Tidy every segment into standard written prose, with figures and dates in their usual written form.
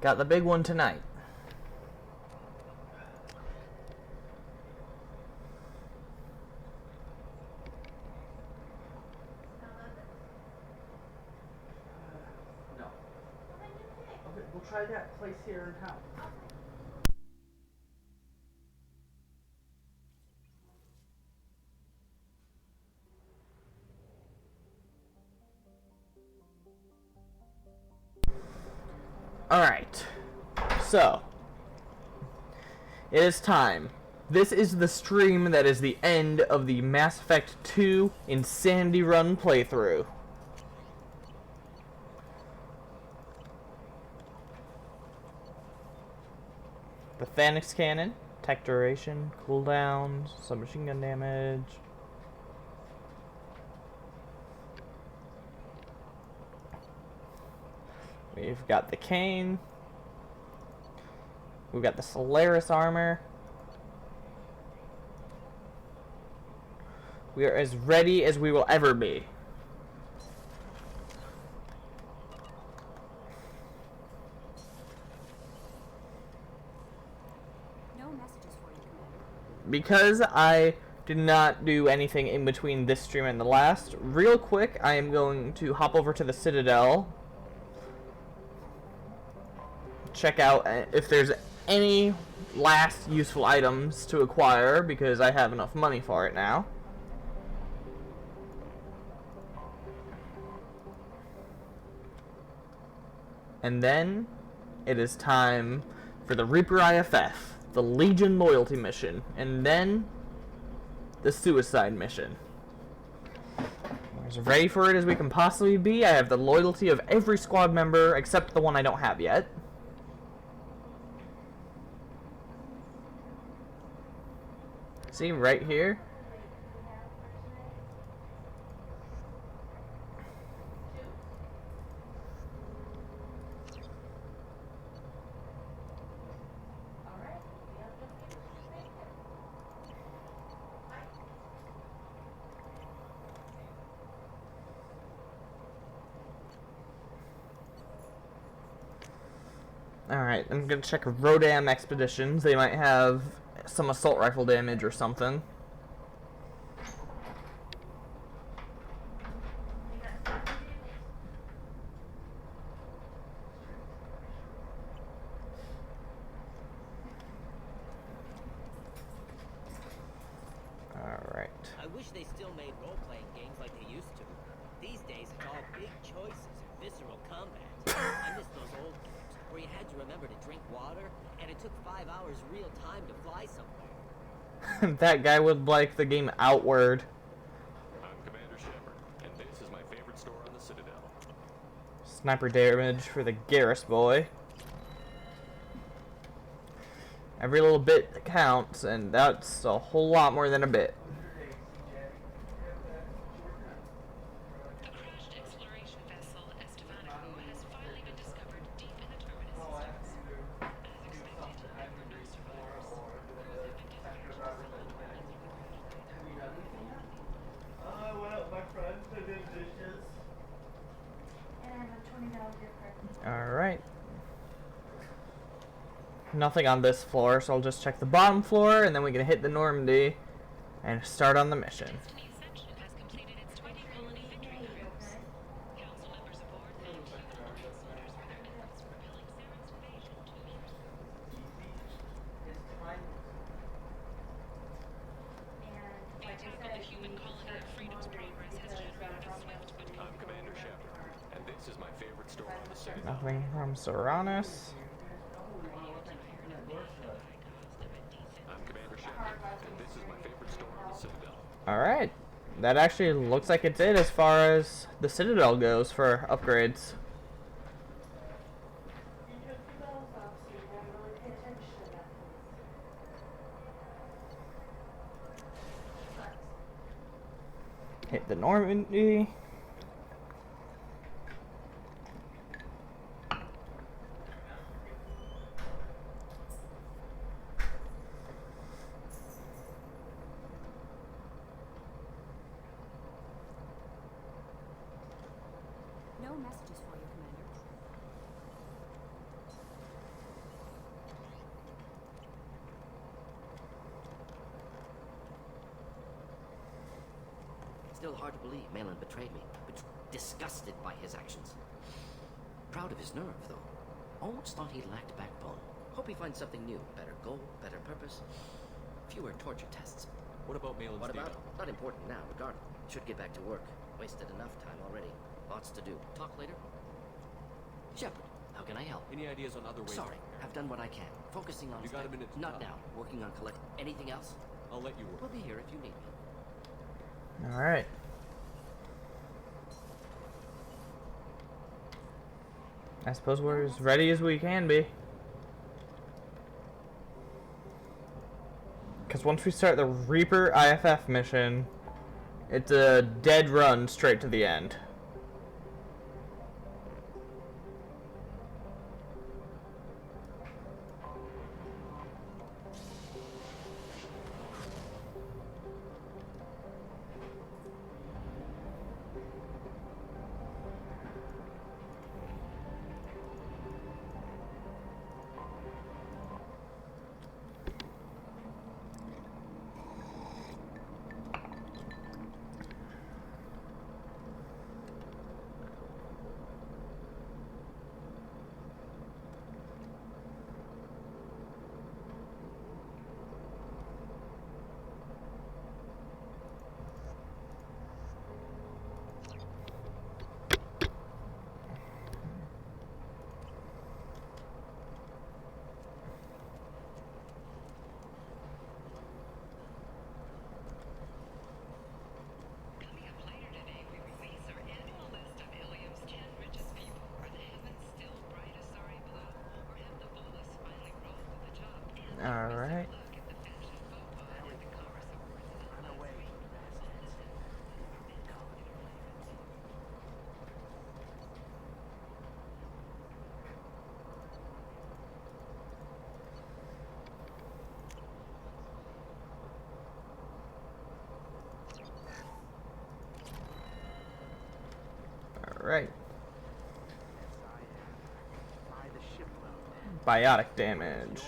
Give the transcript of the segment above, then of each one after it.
Got the big one tonight. No. Okay, we'll try that place here in town. Alright. So. It is time. This is the stream that is the end of the Mass Effect 2 Insanity Run playthrough. The Thanix Cannon, tech duration, cooldowns, submachine gun damage. We've got the Cane. We've got the Solaris armor. We are as ready as we will ever be. No messages for you, Commander. Because I did not do anything in between this stream and the last, real quick I am going to hop over to the Citadel. Check out if there's any last useful items to acquire, because I have enough money for it now. And then it is time for the Reaper IFF, the Legion loyalty mission, and then the suicide mission. We're as ready for it as we can possibly be. I have the loyalty of every squad member except the one I don't have yet. See, right here. Alright, I'm gonna check Rodam Expeditions. They might have some assault rifle damage or something. Alright. I wish they still made role-playing games like they used to. These days, it's all big choices and visceral combat. I miss those old games where you had to remember to drink water, and it took 5 hours real time to fly somewhere. That guy would like the game Outward. I'm Commander Shepard, and this is my favorite store on the Citadel. Sniper damage for the Garrus boy. Every little bit counts, and that's a whole lot more than a bit. The crashed exploration vessel Estevanico has finally been discovered deep in the Terminus systems. As expected, there were no survivors. I went out with my friends, I did dishes. And I have a $20 gift card. Alright. Nothing on this floor, so I'll just check the bottom floor, and then we can hit the Normandy and start on the mission. Destiny Ascension has completed its 20 colony victory cruise. Council members aboard thank human rights leaders for their efforts propelling Saren's invasion to victory. The attack on the human colony of Freedom's Progress has generated a swift but I'm Commander Shepard, and this is my favorite store on the Citadel. Nothing from Serranus. I'm Commander Shepard, and this is my favorite store on the Citadel. Alright. That actually looks like it's it as far as the Citadel goes for upgrades. You took your bells off, so you won't really pay attention to that. Hit the Normandy. No messages for you, Commander. Still hard to believe Malin betrayed me, but disgusted by his actions. Proud of his nerve, though. Almost thought he lacked backbone. Hope he finds something new. Better goal, better purpose. Fewer torture tests. What about Malin's What about? data? Not important now, regardless. Should get back to work. Wasted enough time already. Lots to do. Talk later? Shepard, how can I help? Any ideas on other ways? Sorry, I've done what I can. Focusing on... You got a minute to Not talk. now. Working on collect... Anything else? I'll let you work. We'll be here if you need me. Alright. I suppose we're as ready as we can be. Because once we start the Reaper IFF mission, it's a dead run straight to the end. Coming up later today, we release our annual list of Ilium's 10 richest people. Are the heavens still bright as sorry blue, or have the bullets finally rolled to the top? And Alright. look at the fashion faux pas at the Commerce Awards last week. Alright. By the shipload. Biotic damage.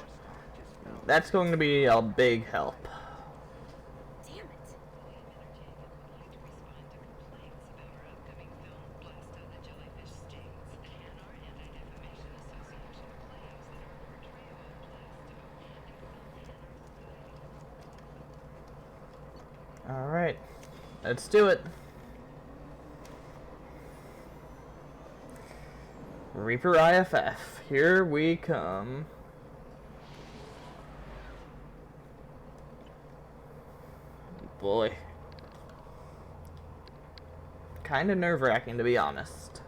That's going to be a big help. Damn it! Would like to respond to complaints about our upcoming film, Blast of the Jellyfish Stings, and our Anti-Defamation Association claims that our portrayal of Blasto Alright. Let's do it. Reaper IFF. Here we come. Boy. Kinda nerve-wracking, to be honest.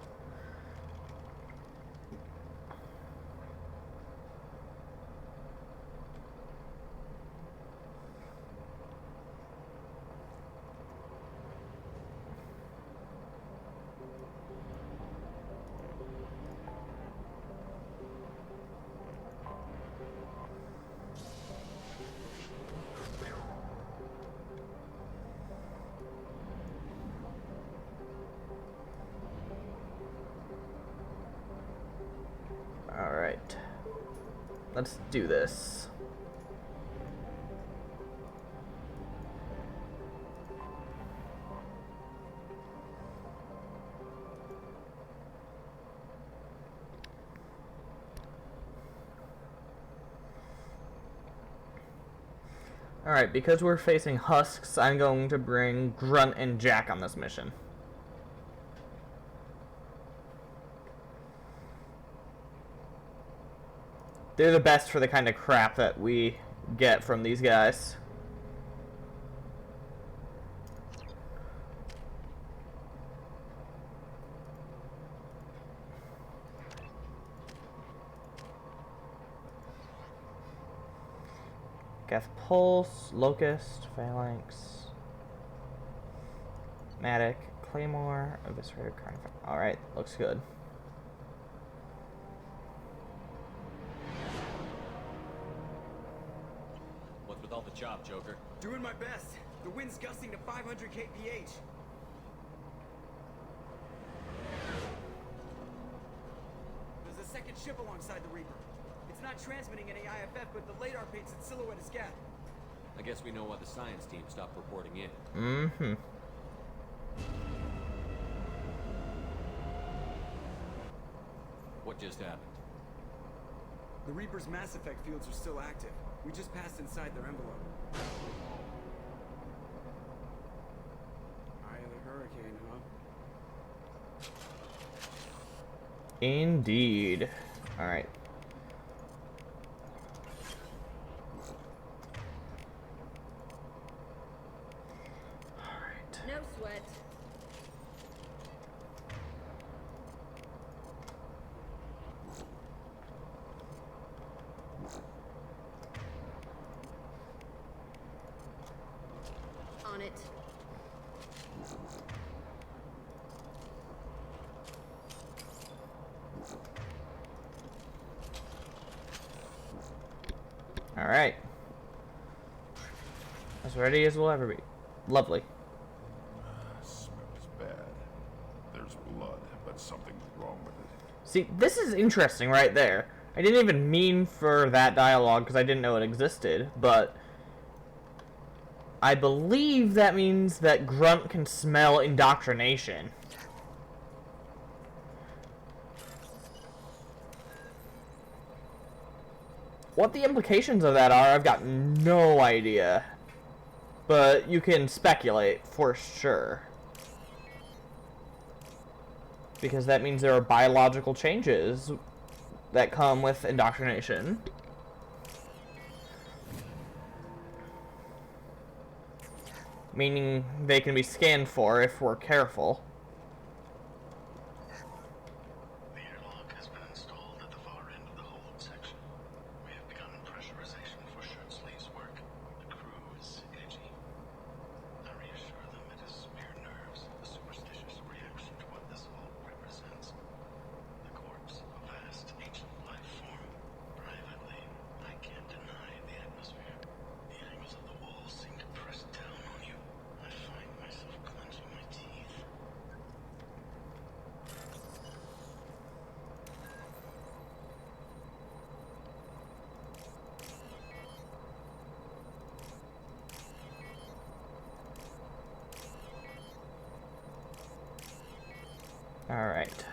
Alright. Let's do this. Alright, because we're facing husks, I'm going to bring Grunt and Jack on this mission. They're the best for the kind of crap that we get from these guys. Geth Pulse, Locust, Phalanx, Matic, Claymore, Eviscerator, Carnifex. Alright, looks good. What's with all the chop, Joker? Doing my best. The wind's gusting to 500 kph. There's a second ship alongside the Reaper. It's not transmitting any IFF, but the radar paints its silhouette as Geth. I guess we know why the science team stopped reporting in. Mm-hmm. What just happened? The Reaper's Mass Effect fields are still active. We just passed inside their envelope. Eye of the hurricane, huh? Indeed. Alright. Alright. No sweat. On it. Alright. As ready as we'll ever be. Lovely. Smells bad. There's blood, but something's wrong with it. See, this is interesting right there. I didn't even mean for that dialogue because I didn't know it existed, but I believe that means that Grunt can smell indoctrination. What the implications of that are, I've got no idea. But you can speculate for sure. Because that means there are biological changes that come with indoctrination. Meaning they can be scanned for if we're careful. The airlock has been installed at the far end of the hold section. We have begun pressurization for shirt sleeves work. The crew is edgy. I reassure them it is mere nerves, a superstitious reaction to what this hold represents. The corpse of a vast ancient life form. Privately, I can't deny the atmosphere. The angles of the walls seem to press down on you. I find myself clenching my teeth. Alright.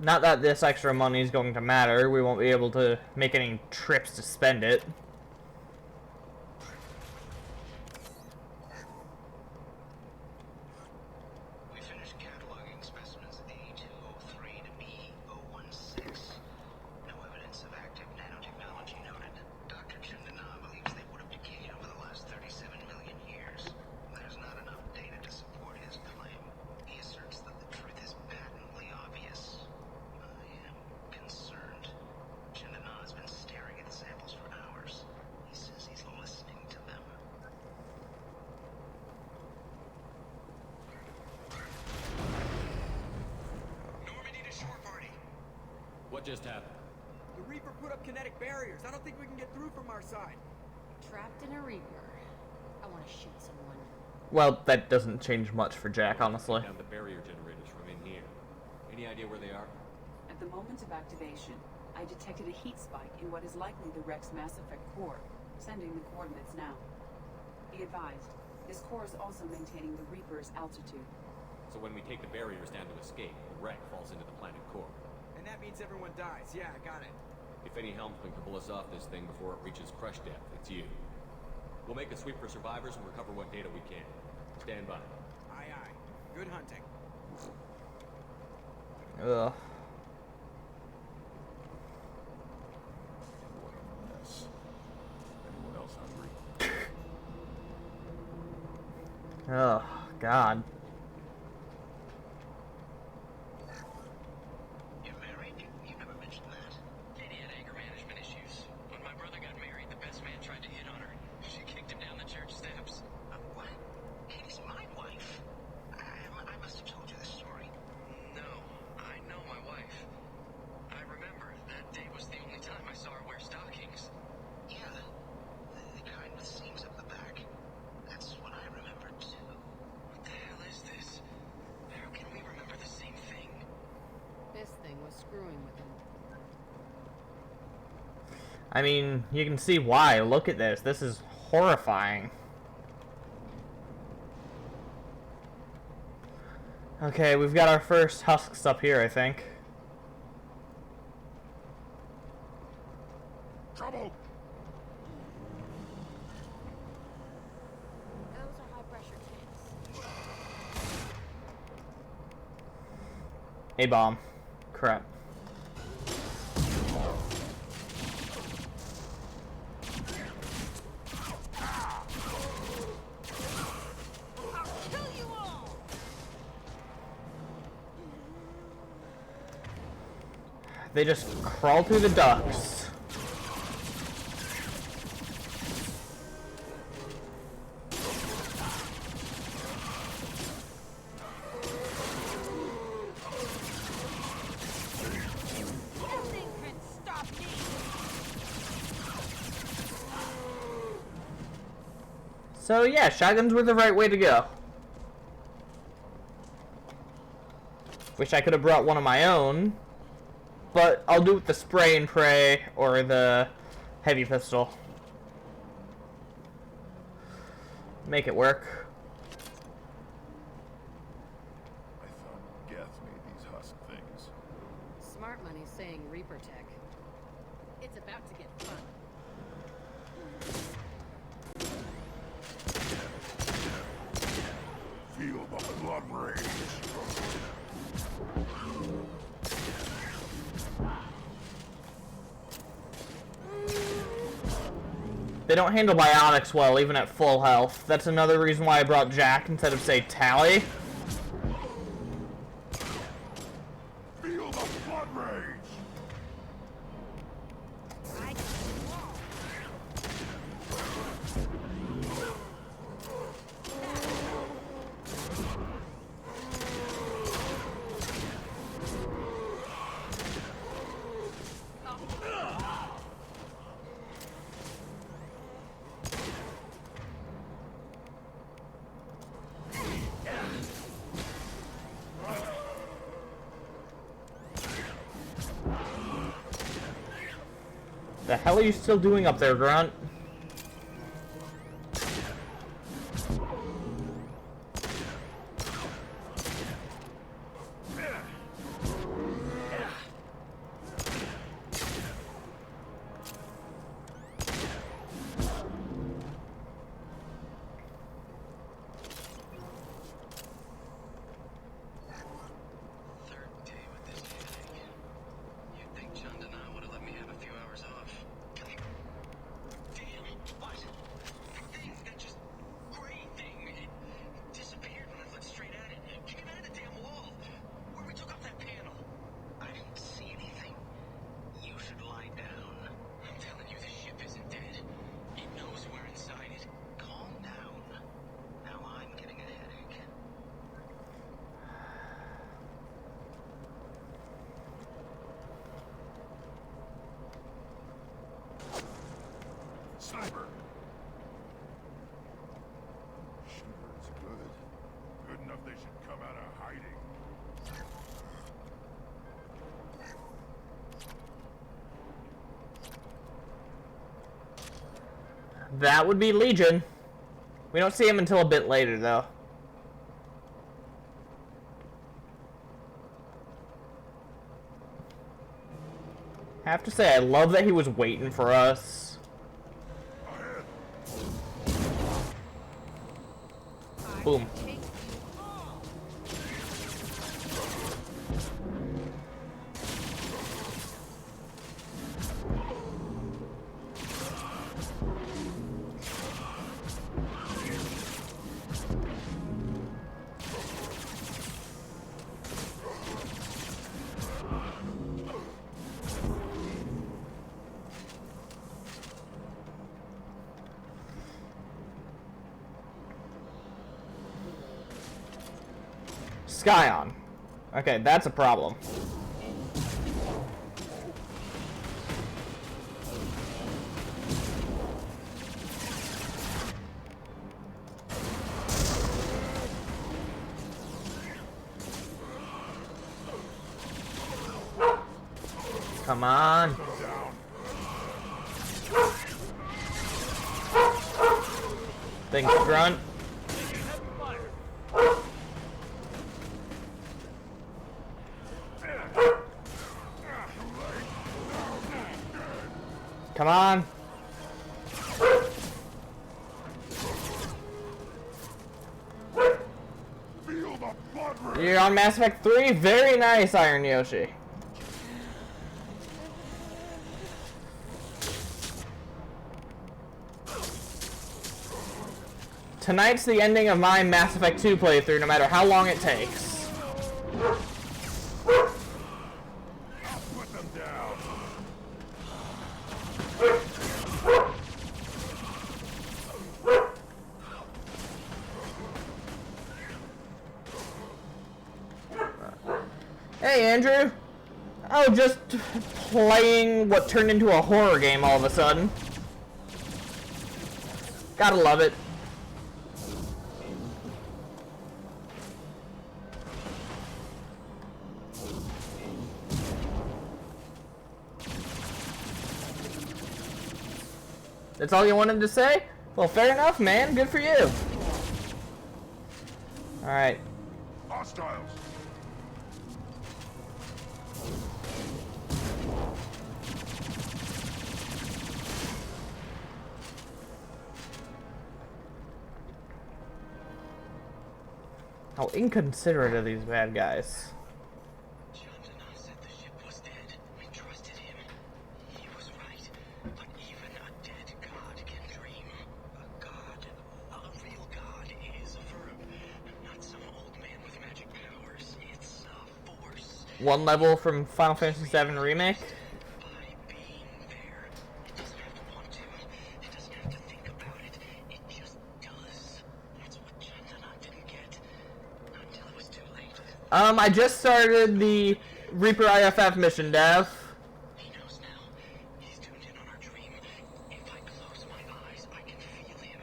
Not that this extra money is going to matter. We won't be able to make any trips to spend it. We finished cataloging specimens A203 to B016. No evidence of active nanotechnology noted. Dr. Chandana believes they would have decayed over the last 37 million years. There's not enough data to support his claim. He asserts that the truth is patently obvious. I am concerned. Chandana has been staring at the samples for hours. He says he's listening to them. Normandy to shore party. What just happened? The Reaper put up kinetic barriers. I don't think we can get through from our side. Trapped in a Reaper. I want to shoot someone. Well, that doesn't change much for Jack, honestly. Down the barrier generators from in here. Any idea where they are? At the moment of activation, I detected a heat spike in what is likely the Rex Mass Effect core, sending the coordinates now. Be advised, this core is also maintaining the Reaper's altitude. So when we take the barriers down to escape, the wreck falls into the planet core. And that means everyone dies. Yeah, I got it. If any helmsman can pull us off this thing before it reaches crush depth, it's you. We'll make a sweep for survivors and recover what data we can. Stand by. Aye, aye. Good hunting. Ugh. What a mess. Anyone else hungry? Oh, God. You're married? You never mentioned that. Katie had anger management issues. When my brother got married, the best man tried to hit on her. She kicked him down the church steps. What? Katie's my wife. I must have told you this story. No, I know my wife. I remember that day was the only time I saw her wear stockings. Yeah, the kind with seams up the back. That's what I remember too. What the hell is this? How can we remember the same thing? This thing was screwing with him. I mean, you can see why. Look at this. This is horrifying. Okay, we've got our first husks up here, I think. Trouble! Those are high-pressure tanks. A-bomb. Crap. They just crawl through the ducts. Nothing can stop me. So yeah, shotguns were the right way to go. Wish I could have brought one of my own. But I'll do it with the spray and pray or the heavy pistol. Make it work. I thought Geth made these husk things. Smart money's saying Reaper tech. It's about to get fun. Feel the blood rage. They don't handle bionics well, even at full health. That's another reason why I brought Jack instead of, say, Tally. Feel the blood rage. The hell are you still doing up there, Grunt? Third day with this headache. You'd think John Denai would have let me have a few hours off. Damn, what? The thing, that just gray thing, it disappeared when I looked straight at it. It came out of the damn wall. Where we took off that panel. I didn't see anything. You should lie down. I'm telling you, the ship isn't dead. It knows we're inside it. Calm down. Now I'm getting a headache. Sniper. Sure, it's good. Good enough they should come out of hiding. That would be Legion. We don't see him until a bit later, though. I have to say, I love that he was waiting for us. Boom. Scion. Okay, that's a problem. Come on. Thanks, Grunt. Come on. Feel the blood rush. You're on Mass Effect 3? Very nice, Iron Yoshi. Tonight's the ending of my Mass Effect 2 playthrough, no matter how long it takes. Put them down. Hey, Andrew. Oh, just playing what turned into a horror game all of a sudden. Gotta love it. That's all you wanted to say? Well, fair enough, man. Good for you. Alright. Hostiles. How inconsiderate of these bad guys. Chandana said the ship was dead. We trusted him. He was right. But even a dead god can dream. A god, a real god, is a verb. Not some old man with magic powers. It's a force. One level from Final Fantasy VII Remake. By being there, it doesn't have to want to. It doesn't have to think about it. It just does. That's what Chandana didn't get. Not until it was too late. I just started the Reaper IFF mission, Dev. He knows now. He's tuned in on our dream. If I close my eyes, I can feel him.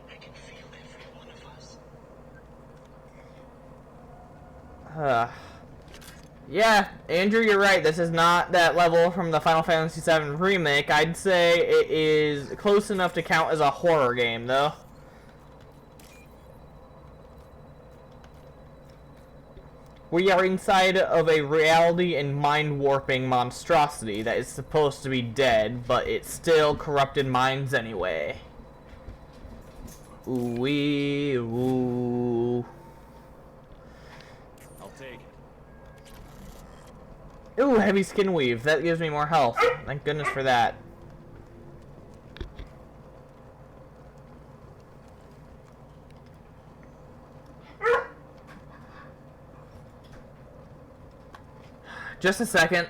I can feel every one of us. Yeah, Andrew, you're right. This is not that level from the Final Fantasy VII Remake. I'd say it is close enough to count as a horror game, though. We are inside of a reality and mind-warping monstrosity that is supposed to be dead, but it still corrupted minds anyway. Ooh-wee, ooh. I'll take it. Ooh, heavy skin weave. That gives me more health. Thank goodness for that. Just a second.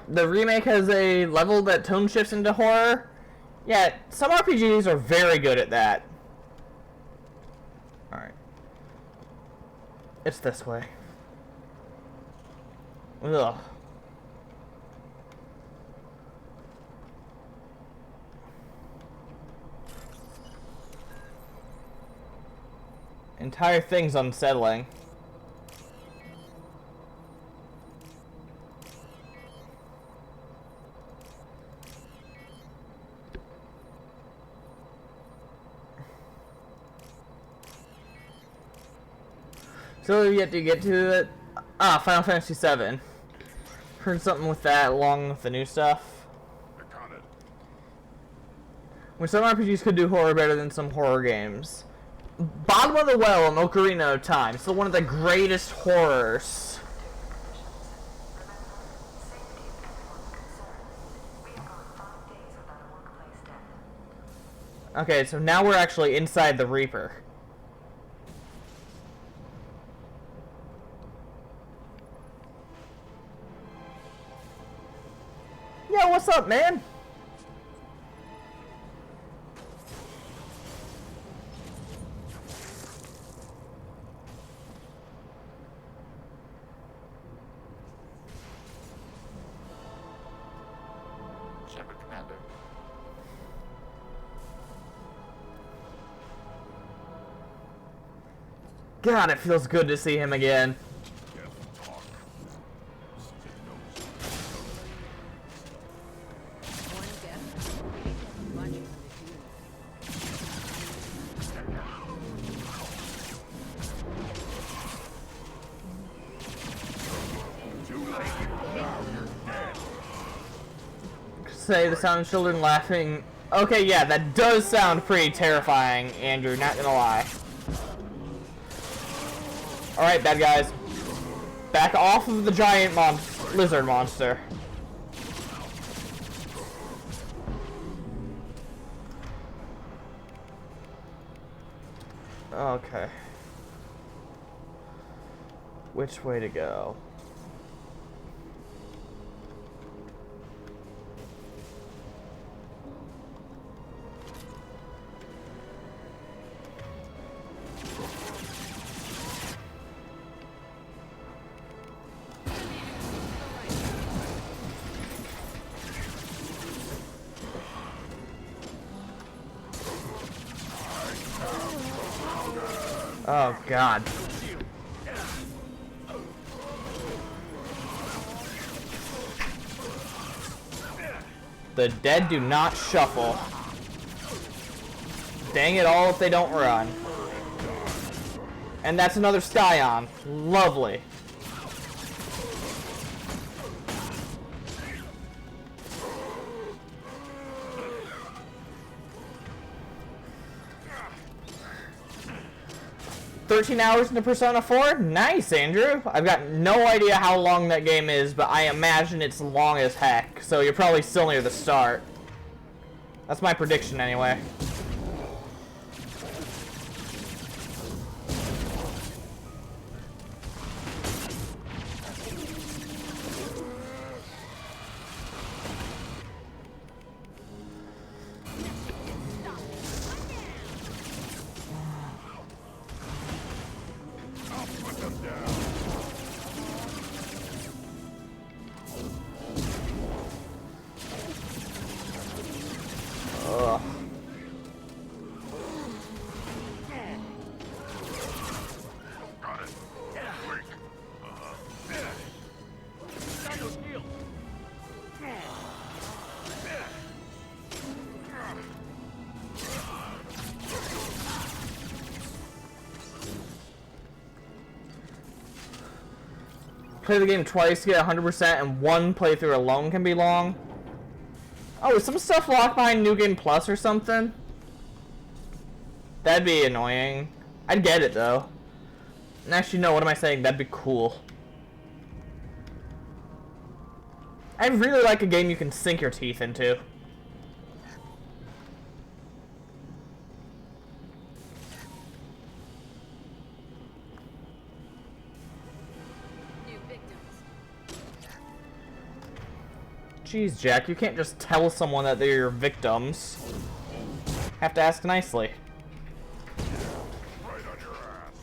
The remake has a level that tone shifts into horror. Yeah, some RPGs are very good at that. Alright. It's this way. Ugh. Entire thing's unsettling. So we've yet to get to it. Ah, Final Fantasy VII. Heard something with that along with the new stuff. When some RPGs could do horror better than some horror games. Bottom of the Well and Ocarina of Time. Still one of the greatest horrors. Okay, so now we're actually inside the Reaper. Yo, what's up, man? Shepard, Commander. God, it feels good to see him again. One death. say the sound of children laughing. Okay, yeah, that does sound pretty terrifying, Andrew, not gonna lie. Alright, bad guys. Back off of the giant lizard monster. Okay. Which way to go? Oh, God. The dead do not shuffle. Dang it all if they don't run. And that's another Scion. Lovely. "13 hours into Persona 4? Nice, Andrew. I've got no idea how long that game is, but I imagine it's long as heck, so you're probably still near the start. That's my prediction anyway. Ugh. Play the game twice to get 100%, and one playthrough alone can be long. Oh, is some stuff locked behind New Game Plus or something? That'd be annoying. I'd get it though. And actually, no, what am I saying? That'd be cool. I really like a game you can sink your teeth into. Jeez, Jack, you can't just tell someone that they're your victims. Have to ask nicely. Right on your ass.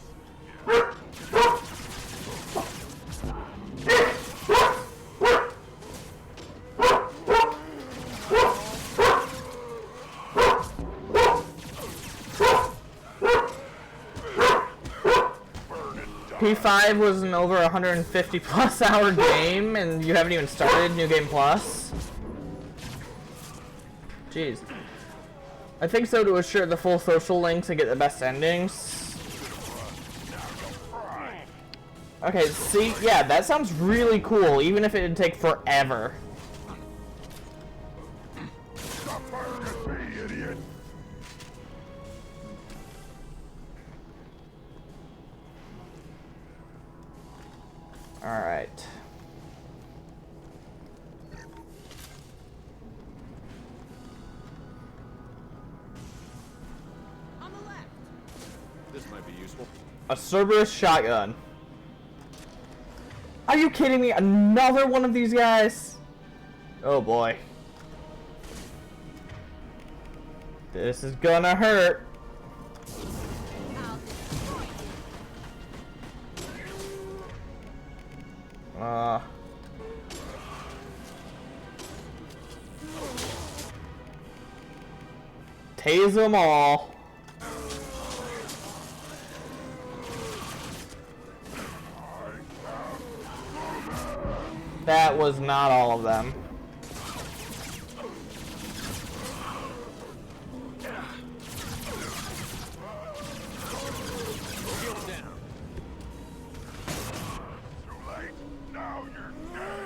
P5 was an over 150 plus hour game, and you haven't even started New Game Plus? Jeez. I think so, to assure the full social links and get the best endings. Okay, see, yeah, that sounds really cool, even if it'd take forever. Stop firing at me, idiot. Alright. On the left. This might be useful. A Cerberus shotgun. Are you kidding me? Another one of these guys? Oh boy. This is gonna hurt. Tase them all. That was not all of them. Too late. Now you're dead.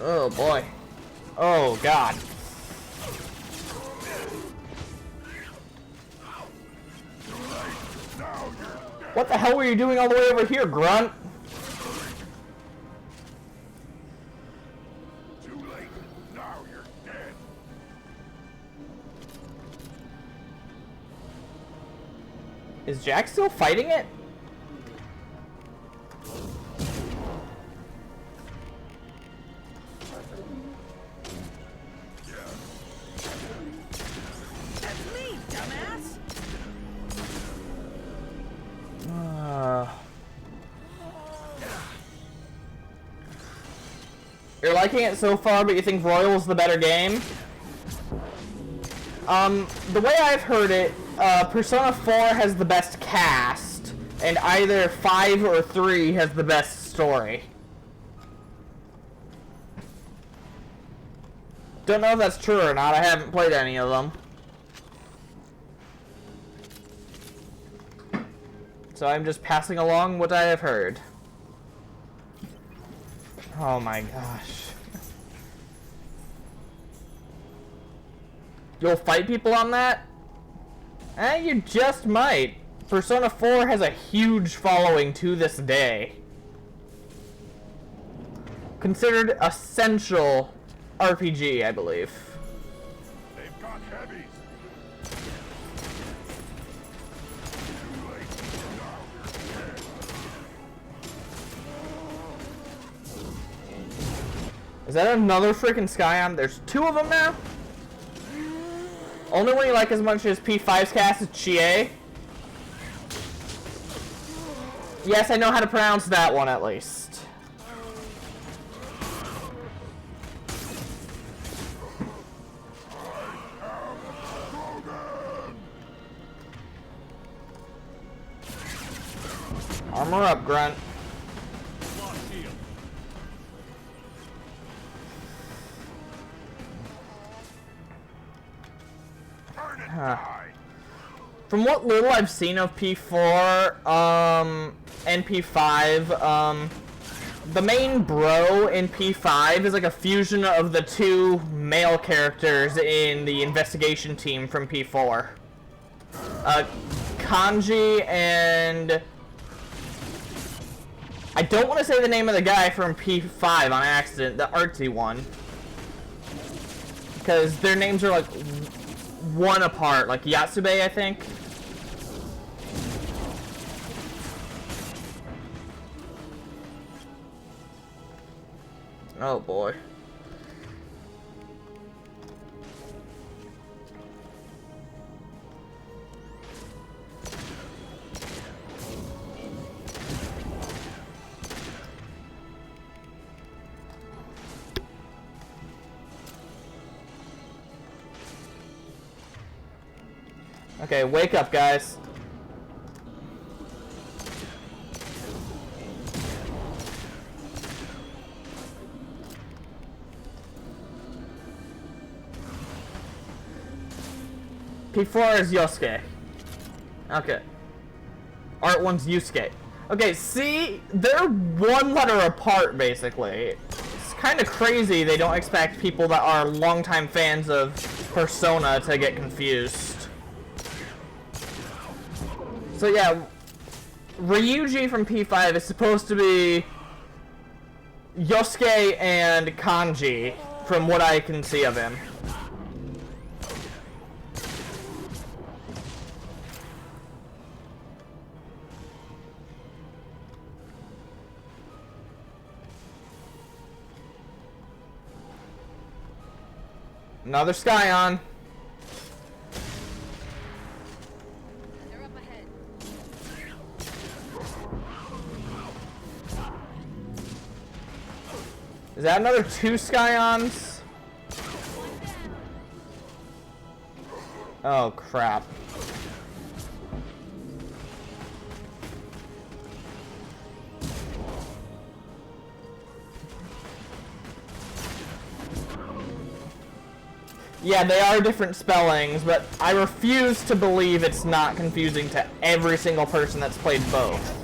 Oh boy. Oh god. What the hell were you doing all the way over here, Grunt? Too late. Now you're dead. Is Jack still fighting it? That's me, dumbass! You're liking it so far, but you think Royal's the better game? The way I've heard it, Persona 4 has the best cast, and either 5 or 3 has the best story. Don't know if that's true or not, I haven't played any of them. So I'm just passing along what I have heard. Oh my gosh. You'll fight people on that? You just might. Persona 4 has a huge following to this day. Considered essential RPG, I believe. They've got heavies. Is that another freaking Scion? There's 2 of them now? Only one you like as much as P5's cast is Chie. Yes, I know how to pronounce that one at least. Armor up, Grunt. From what little I've seen of P4 and P5, the main bro in P5 is like a fusion of the 2 male characters in the investigation team from P4. Kanji and... I don't want to say the name of the guy from P5 on accident, the artsy one. Because their names are like 1 apart, like Yatsube, I think. Oh boy. Okay, wake up, guys. P4 is Yosuke. Okay. Art 1's Yusuke. Okay, see? They're 1 letter apart, basically. It's kind of crazy they don't expect people that are longtime fans of Persona to get confused. So yeah, Ryuji from P5 is supposed to be Yosuke and Kanji, from what I can see of him. Another Scion. They're up ahead. Is that another 2 Scions? Oh crap. Yeah, they are different spellings, but I refuse to believe it's not confusing to every single person that's played both.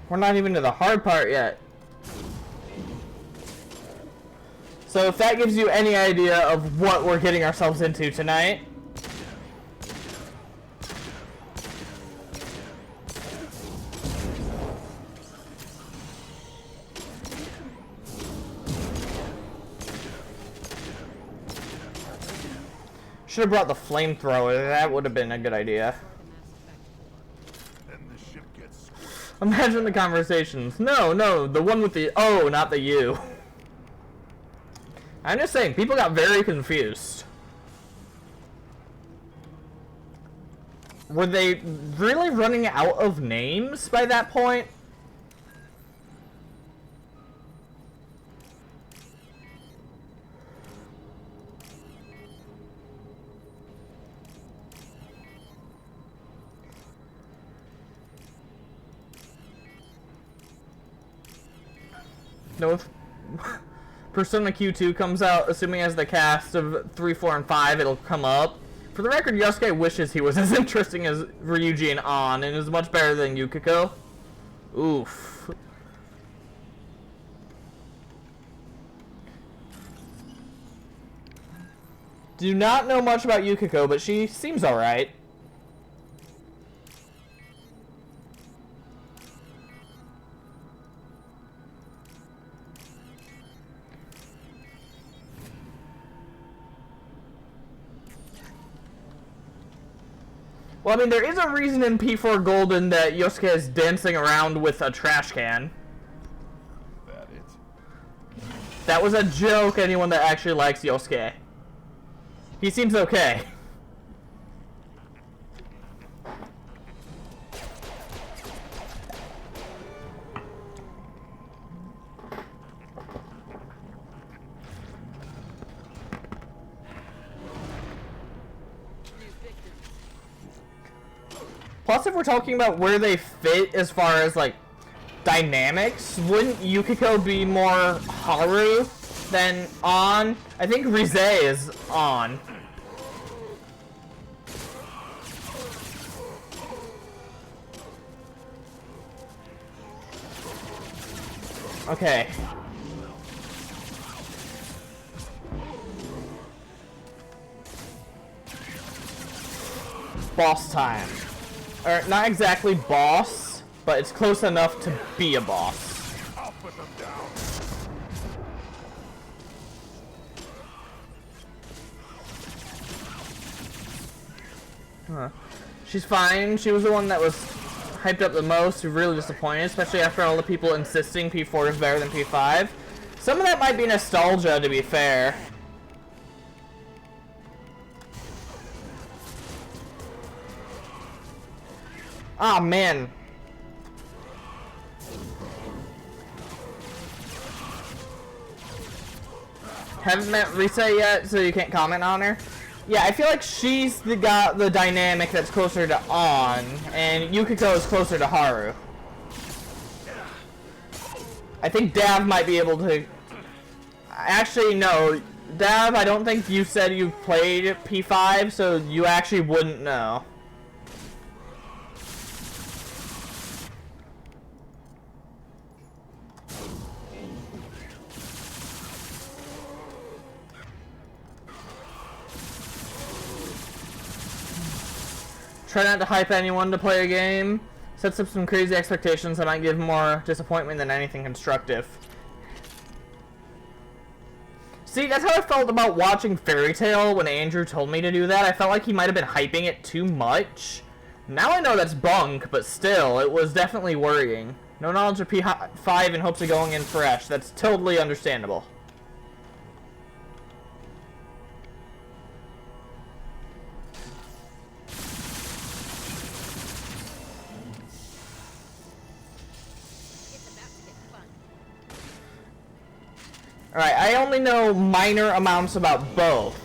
We're not even to the hard part yet. So if that gives you any idea of what we're getting ourselves into tonight. Should have brought the flamethrower. That would have been a good idea. Then the ship gets squished. Imagine the conversations. No, the one with the O, not the U. I'm just saying, people got very confused. Were they really running out of names by that point? No, if Persona Q2 comes out, assuming as the cast of 3, 4, and 5, it'll come up. For the record, Yosuke wishes he was as interesting as Ryuji and An, and is much better than Yukiko. Oof. Do not know much about Yukiko, but she seems alright. Well, I mean, there is a reason in P4 Golden that Yosuke is dancing around with a trash can. That it? That was a joke, anyone that actually likes Yosuke. He seems okay. Plus, if we're talking about where they fit as far as, like, dynamics, wouldn't Yukiko be more Haru than An? I think Rize is An. Okay. Boss time. Or, not exactly boss, but it's close enough to be a boss. I'll put them down. Huh. She's fine. She was the one that was hyped up the most. Really disappointed, especially after all the people insisting P4 is better than P5. Some of that might be nostalgia, to be fair. Ah, man. Haven't met Risa yet, so you can't comment on her. Yeah, I feel like she's the dynamic that's closer to An, and Yukiko is closer to Haru. I think Dav might be able to... Actually, no. Dav, I don't think you said you played P5, so you actually wouldn't know. Try not to hype anyone to play a game. Sets up some crazy expectations that might give more disappointment than anything constructive. See, that's how I felt about watching Fairy Tail when Andrew told me to do that. I felt like he might have been hyping it too much. Now I know that's bunk, but still, it was definitely worrying. No knowledge of P5 in hopes of going in fresh. That's totally understandable. Alright, I only know minor amounts about both.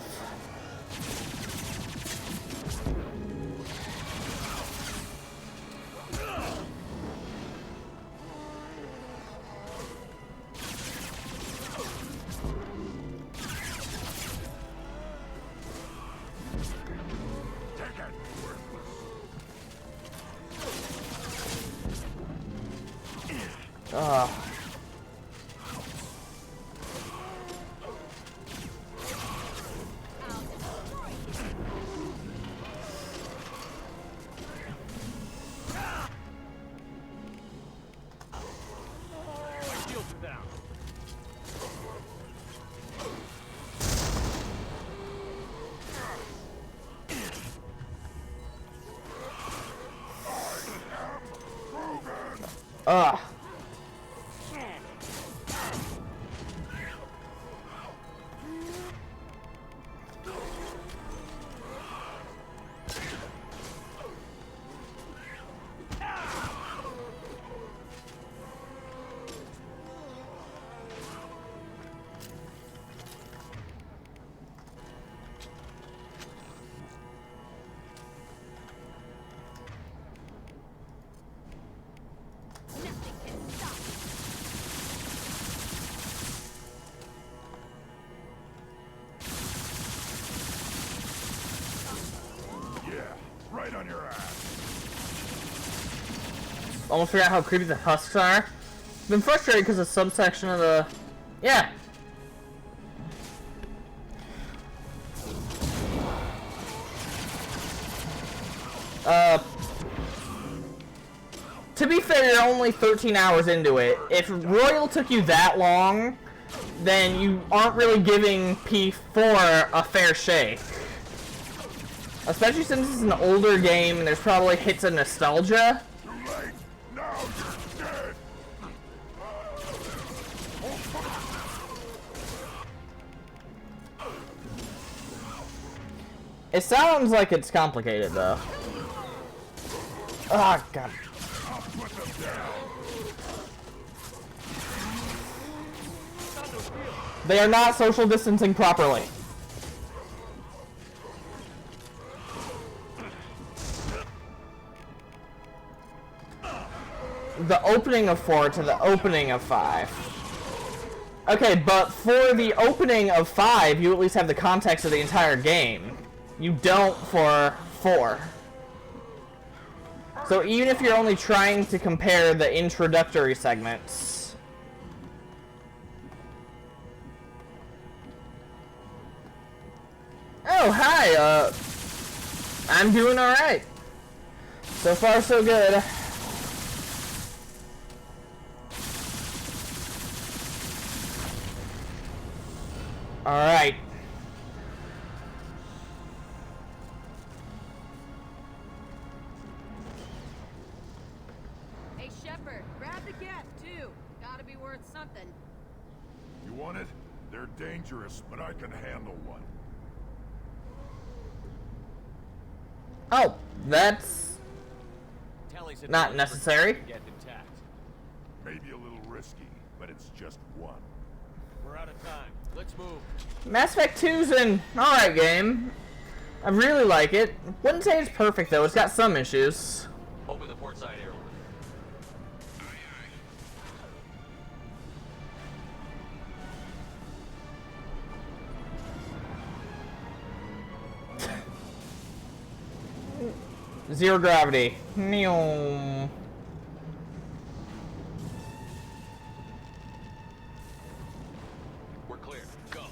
Ugh. Ugh. Right on your ass. Almost forgot how creepy the husks are. Been frustrated because of subsection of the... Yeah. To be fair, you're only 13 hours into it. If Royal took you that long, then you aren't really giving P4 a fair shake. Especially since it's an older game and there's probably hits of nostalgia. Too late. Now you're dead. It sounds like it's complicated though. Ah, God. I'll put them down. They are not social distancing properly. The opening of 4 to the opening of 5. Okay, but for the opening of 5, you at least have the context of the entire game. You don't for 4. So even if you're only trying to compare the introductory segments... Oh, hi, I'm doing alright. So far, so good. Alright. Hey, Shepard, grab the gift, too. Gotta be worth something. You want it? They're dangerous, but I can handle one. Oh, that's Tally said not the necessary. get intact. Maybe a little risky, but it's just one. We're out of time. Let's move. Mass Effect 2's an alright game. I really like it. Wouldn't say it's perfect though, it's got some issues. Open the port side airlock. Zero gravity. Neom. We're clear. Go.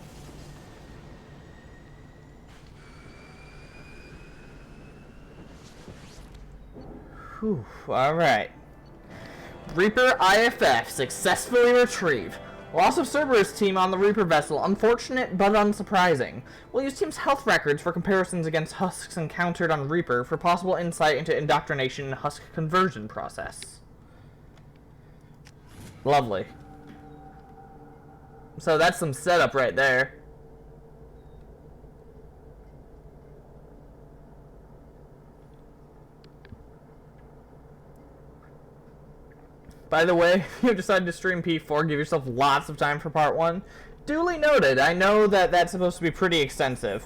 Whew, alright. Reaper IFF successfully retrieved. Loss of Cerberus team on the Reaper vessel, unfortunate but unsurprising. We'll use team's health records for comparisons against husks encountered on Reaper for possible insight into indoctrination and husk conversion process. Lovely. So that's some setup right there. By the way, if you decide to stream P4, give yourself lots of time for part 1. Duly noted. I know that that's supposed to be pretty extensive.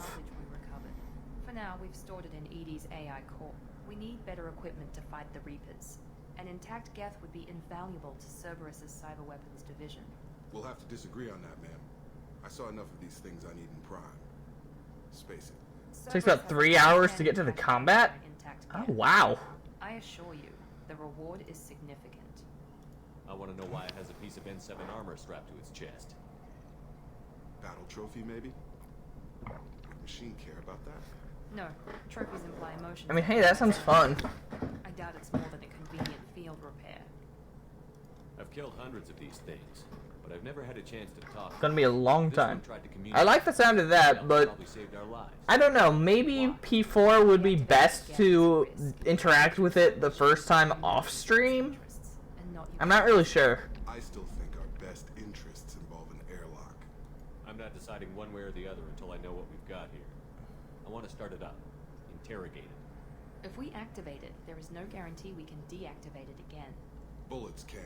For now, we've stored it in EDI's AI core. We need better equipment to fight the Reapers. An intact Geth would be invaluable to Cerberus's cyber weapons division. We'll have to disagree on that, ma'am. I saw enough of these things I need in Prime. Space it. Takes about 3 hours to get to the combat? Oh, wow. I assure you, the reward is significant. I want to know why it has a piece of N7 armor strapped to its chest. Battle trophy, maybe? Would Machine care about that? No, trophies imply emotion. I mean, hey, that sounds fun. I doubt it's more than a convenient field repair. I've killed hundreds of these things, but I've never had a chance to talk. It's gonna be a long This one time. tried to communicate. I like the sound of that, but Probably saved our lives. I don't know. Maybe P4 would be best to interact with it the first time off stream. I'm not really sure. I still think our best interests involve an airlock. I'm not deciding one way or the other until I know what we've got here. I want to start it up, interrogate it. If we activate it, there is no guarantee we can deactivate it again. Bullets can.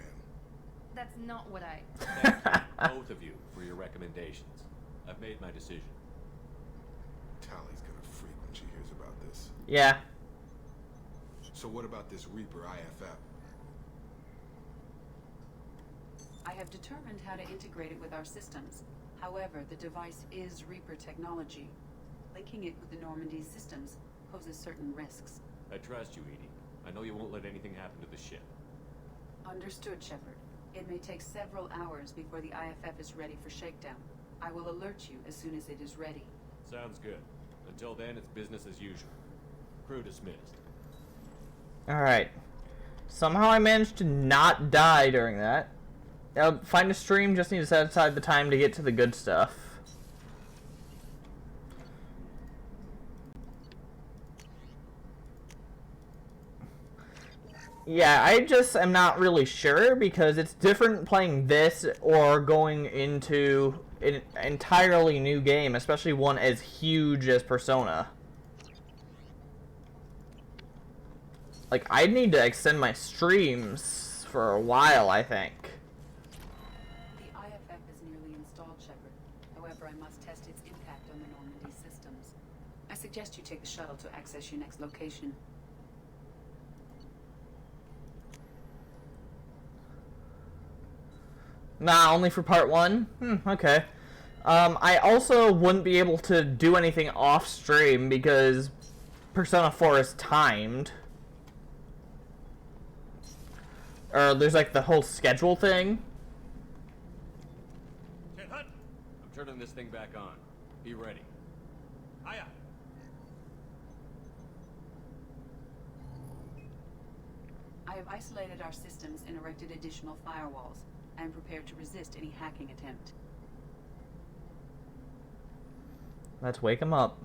That's not what I... Thank you, both of you, for your recommendations. I've made my decision. Tally's gonna freak when she hears about this. Yeah. So what about this Reaper IFF? I have determined how to integrate it with our systems. However, the device is Reaper technology. Linking it with the Normandy's systems poses certain risks. I trust you, Edie. I know you won't let anything happen to the ship. Understood, Shepard. It may take several hours before the IFF is ready for shakedown. I will alert you as soon as it is ready. Sounds good. Until then, it's business as usual. Crew dismissed. Alright. Somehow I managed to not die during that. Find a stream, just need to set aside the time to get to the good stuff. Yeah, I just am not really sure because it's different playing this or going into an entirely new game, especially one as huge as Persona. Like, I need to extend my streams for a while, I think. The IFF is nearly installed, Shepard. However, I must test its impact on the Normandy systems. I suggest you take the shuttle to access your next location. Nah, only for part 1? Okay. I also wouldn't be able to do anything off stream because Persona 4 is timed. Or there's like the whole schedule thing. I'm turning this thing back on. Be ready. Hiya! I have isolated our systems and erected additional firewalls. I am prepared to resist any hacking attempt. Let's wake him up.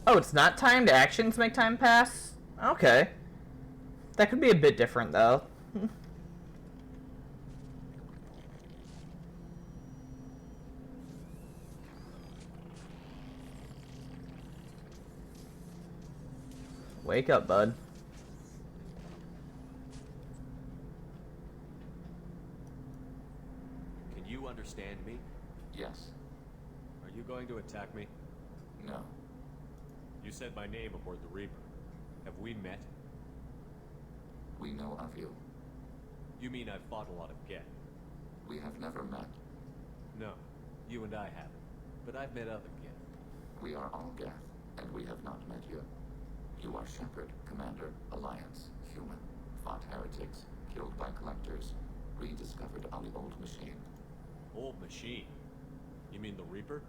Oh, it's not timed actions make time pass? Okay. That could be a bit different, though. Wake up, bud. Can you understand me? Yes. Are you going to attack me? No. You said my name aboard the Reaper. Have we met? We know of you. You mean I've fought a lot of Geth? We have never met. No, you and I haven't. But I've met other Geth. We are all Geth, and we have not met you. You are Shepard, Commander, Alliance, human, fought heretics, killed by collectors, rediscovered on the old machine. Old machine? You mean the Reaper?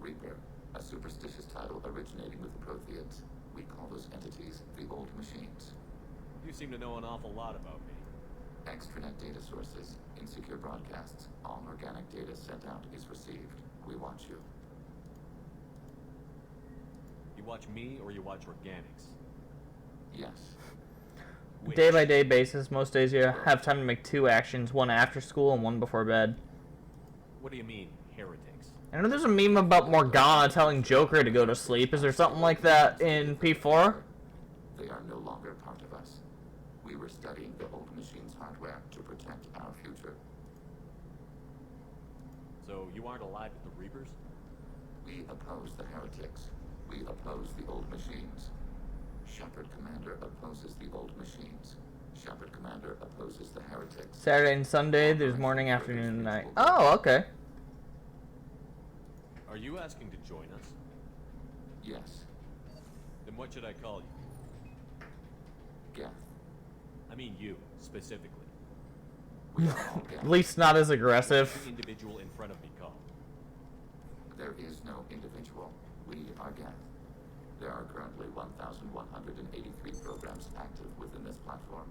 Reaper, a superstitious title originating with the Protheans. We call those entities the old machines. You seem to know an awful lot about me. Extranet data sources, insecure broadcasts, all organic data sent out is received. We watch you. You watch me or you watch organics? Yes. Day by day basis, most days you have time to make 2 actions, one after school and one before bed. What do you mean, heretics? I know there's a meme about Morgana telling Joker to go to sleep. Is there something like that in P4? They are no longer part of us. We were studying the old machine's hardware to protect our future. So you aren't allied with the Reapers? We oppose the heretics. We oppose the old machines. Shepard, Commander, opposes the old machines. Shepard Commander opposes the heretics. Saturday and Sunday, there's morning, afternoon, and night. Oh, okay. Are you asking to join us? Yes. Then what should I call you? Geth. I mean you, specifically. We are all Geth. At least not as What's aggressive. the individual in front of me called? There is no individual. We are Geth. There are currently 1,183 programs active within this platform.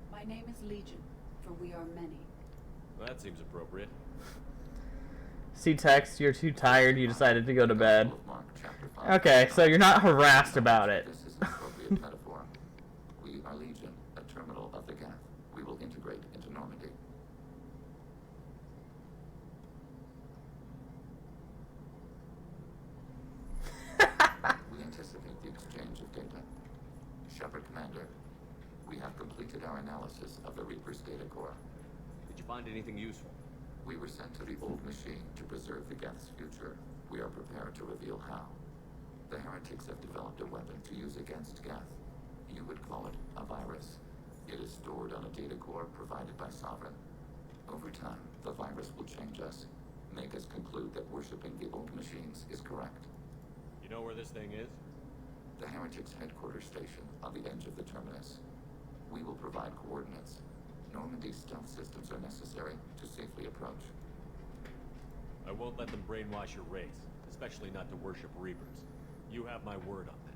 My name is Legion, for we are many. Well, that seems appropriate. See text, you're too tired, you decided to go to bed. Mark, chapter 5. Okay, so you're not harassed about it. This is an appropriate metaphor. We are Legion, a terminal of the Geth. We will integrate into Normandy. We anticipate the exchange of data. Shepard Commander, we have completed our analysis of the Reaper's data core. Did you find anything useful? We were sent to the old machine to preserve the Geth's future. We are prepared to reveal how. The heretics have developed a weapon to use against Geth. You would call it a virus. It is stored on a data core provided by Sovereign. Over time, the virus will change us, make us conclude that worshipping the old machines is correct. You know where this thing is? The heretics' headquarters station on the edge of the terminus. We will provide coordinates. Normandy's stealth systems are necessary to safely approach. I won't let them brainwash your race, especially not to worship Reapers. You have my word on that.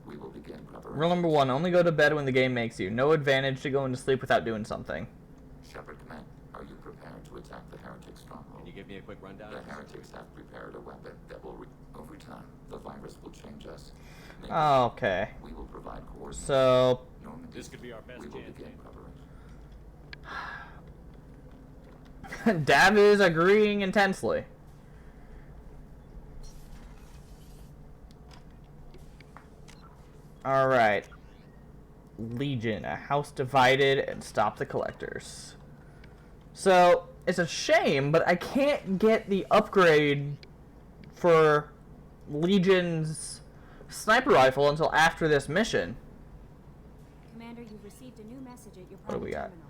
We will begin preparation. Rule number 1, only go to bed when the game makes you. No advantage to going to sleep without doing something. Shepard Command, are you prepared to attack the heretic stronghold? Can you give me a quick rundown? The heretics have prepared a weapon that will over time, the virus will change us. Okay. We will provide coordinates. So This could be our best we will chance. begin preparation. Dav is agreeing intensely. Alright. Legion, a house divided, and stop the collectors. So, it's a shame, but I can't get the upgrade for Legion's sniper rifle until after this mission. Commander, you've received a new message at your What do private we got? terminal.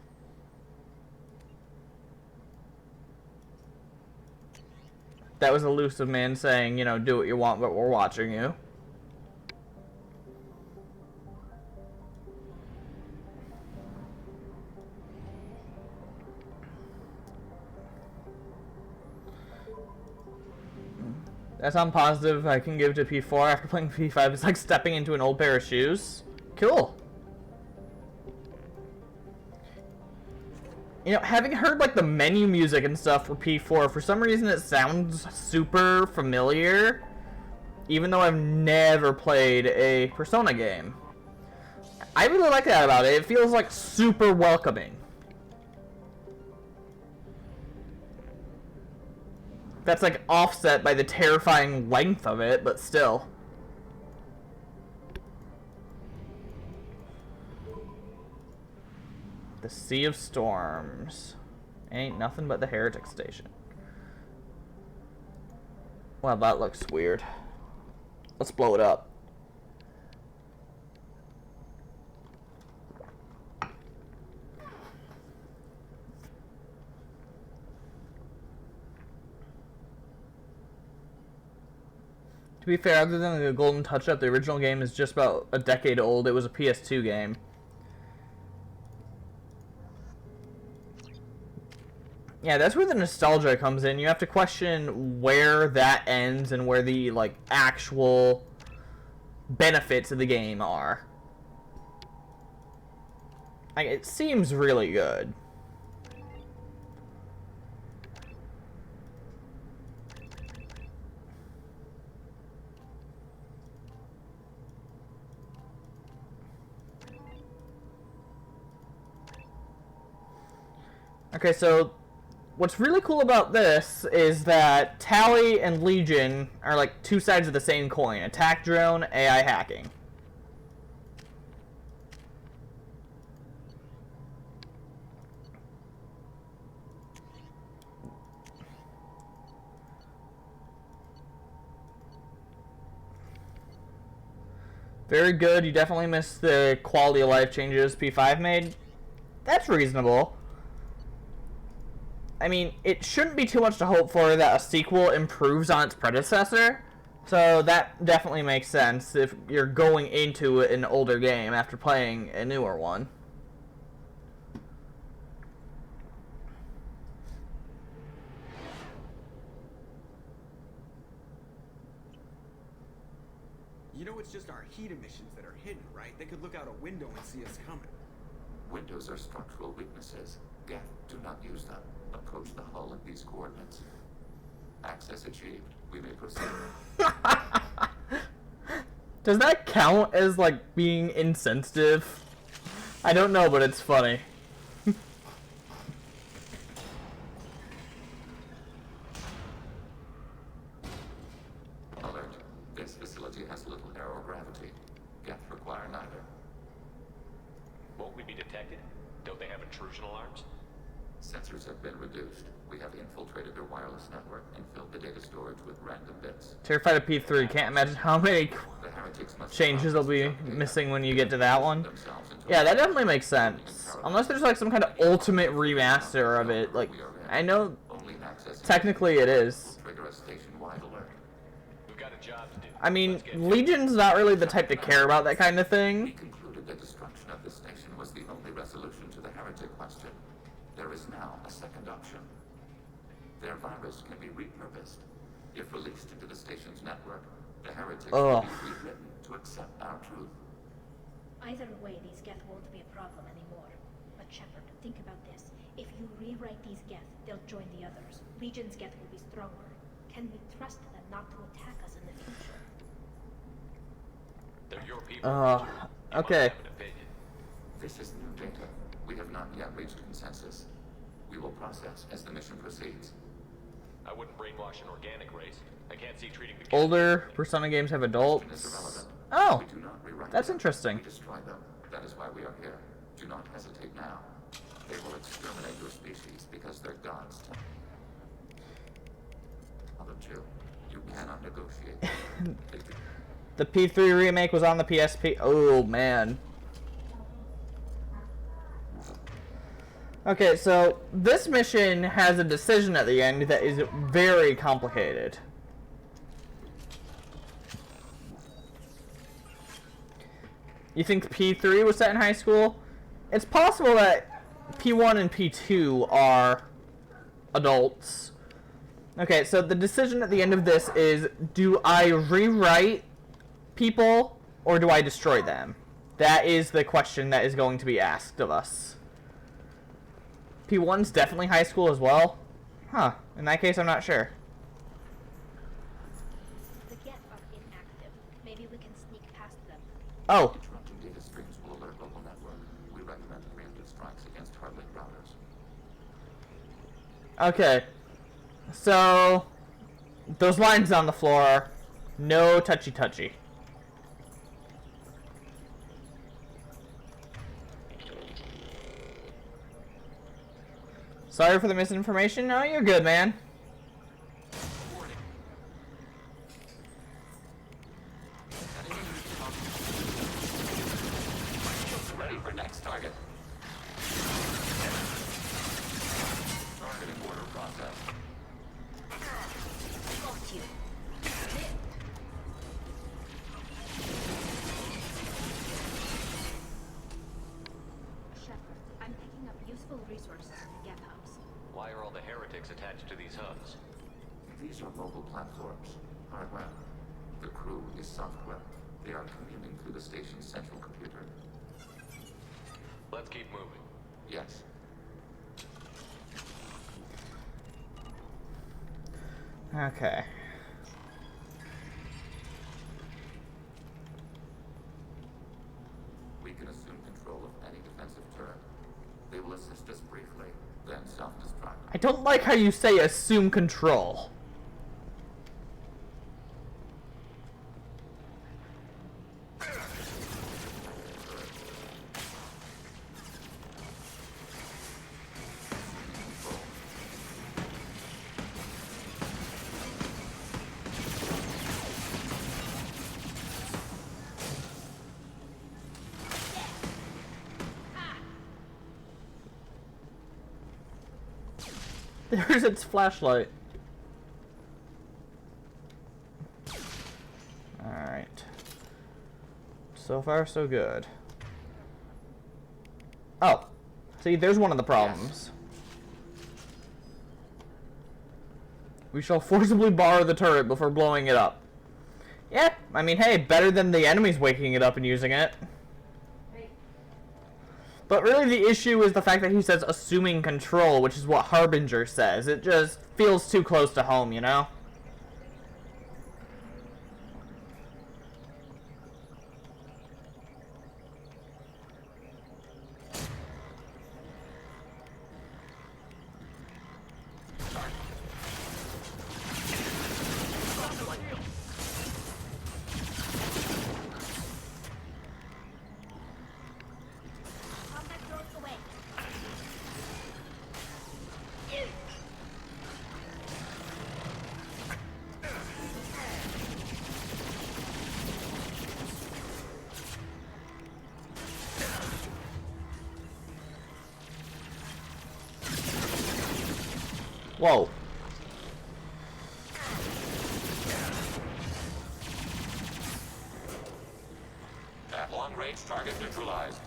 That was elusive man saying, you know, do what you want, but we're watching you. That's I'm positive I can give to P4 after playing P5. It's like stepping into an old pair of shoes. Cool. You know, having heard like the menu music and stuff for P4, for some reason it sounds super familiar, even though I've never played a Persona game. I really like that about it. It feels like super welcoming. That's like offset by the terrifying length of it, but still. The Sea of Storms. Ain't nothing but the Heretic Station. Well, that looks weird. Let's blow it up. To be fair, other than the Golden Touch-Up, the original game is just about a decade old. It was a PS2 game. Yeah, that's where the nostalgia comes in. You have to question where that ends and where the, like, actual benefits of the game are. Like, it seems really good. Okay, so what's really cool about this is that Tally and Legion are like two sides of the same coin. Attack drone, AI hacking. Very good. You definitely missed the quality of life changes P5 made. That's reasonable. I mean, it shouldn't be too much to hope for that a sequel improves on its predecessor. So that definitely makes sense if you're going into an older game after playing a newer one. You know, it's just our heat emissions that are hidden, right? They could look out a window and see us coming. Windows are structural weaknesses. Geth, do not use them. Approach the hull at these coordinates. Access achieved. We may proceed. Does that count as, like, being insensitive? I don't know, but it's funny. Alert. This facility has little aerogravity. Geth require neither. Won't we be detected? Don't they have intrusion alarms? Sensors have been reduced. We have infiltrated their wireless network and filled the data storage with random bits. Terrified of P3. Can't imagine how many changes will be missing when you get to that one. Yeah, that definitely makes sense. Unless there's like some kind of ultimate remaster of it. Like, I know technically it is. I mean, Legion's not really the type to care about that kind of thing. Concluded the destruction of this station was the only resolution to the heretic question. There is now a second option. Their virus can be repurposed. If released into the station's network, the heretics will be rewritten to accept our truth. Either way, these Geth won't be a problem anymore. But Shepard, think about this. If you rewrite these Geth, they'll join the others. Legion's Geth will be stronger. Can we trust them not to attack us in the future? They're your people. Okay. This is new data. We have not yet reached consensus. We will process as the mission proceeds. I wouldn't brainwash an organic race. I can't see treating the Older Persona games have adults. Oh, that's interesting. We destroy them. That is why we are here. Do not hesitate now. They will exterminate your species because they're gods. Other two, you cannot negotiate. The P3 remake was on the PSP. Oh, man. Okay, so this mission has a decision at the end that is very complicated. You think P3 was set in high school? It's possible that P1 and P2 are adults. Okay, so the decision at the end of this is, do I rewrite people or do I destroy them? That is the question that is going to be asked of us. P1's definitely high school as well? Huh, in that case I'm not sure. The Geth are inactive. Maybe we can sneak past them. Oh. Interrupting data streams will alert local network. We recommend preemptive strikes against hard-link routers. Okay. So, those lines on the floor, no touchy-touchy. Sorry for the misinformation. No, you're good, man. Ready for next target. Targeting order process. Got you. Shepard, I'm picking up useful resources in the Geth hubs. Why are all the heretics attached to these hubs? These are mobile platforms. Hardware. The crew is software. They are commuting through the station's central computer. Let's keep moving. Yes. Okay. We can assume control of any defensive turret. They will assist us briefly, then self-destruct. I don't like how you say assume control. There's its flashlight. Alright. So far, so good. Oh. See, there's one of the problems. We shall forcibly borrow the turret before blowing it up. Yeah, I mean, hey, better than the enemies waking it up and using it. But really the issue is the fact that he says assuming control, which is what Harbinger says. It just feels too close to home, you know? Whoa. That long-range target neutralized.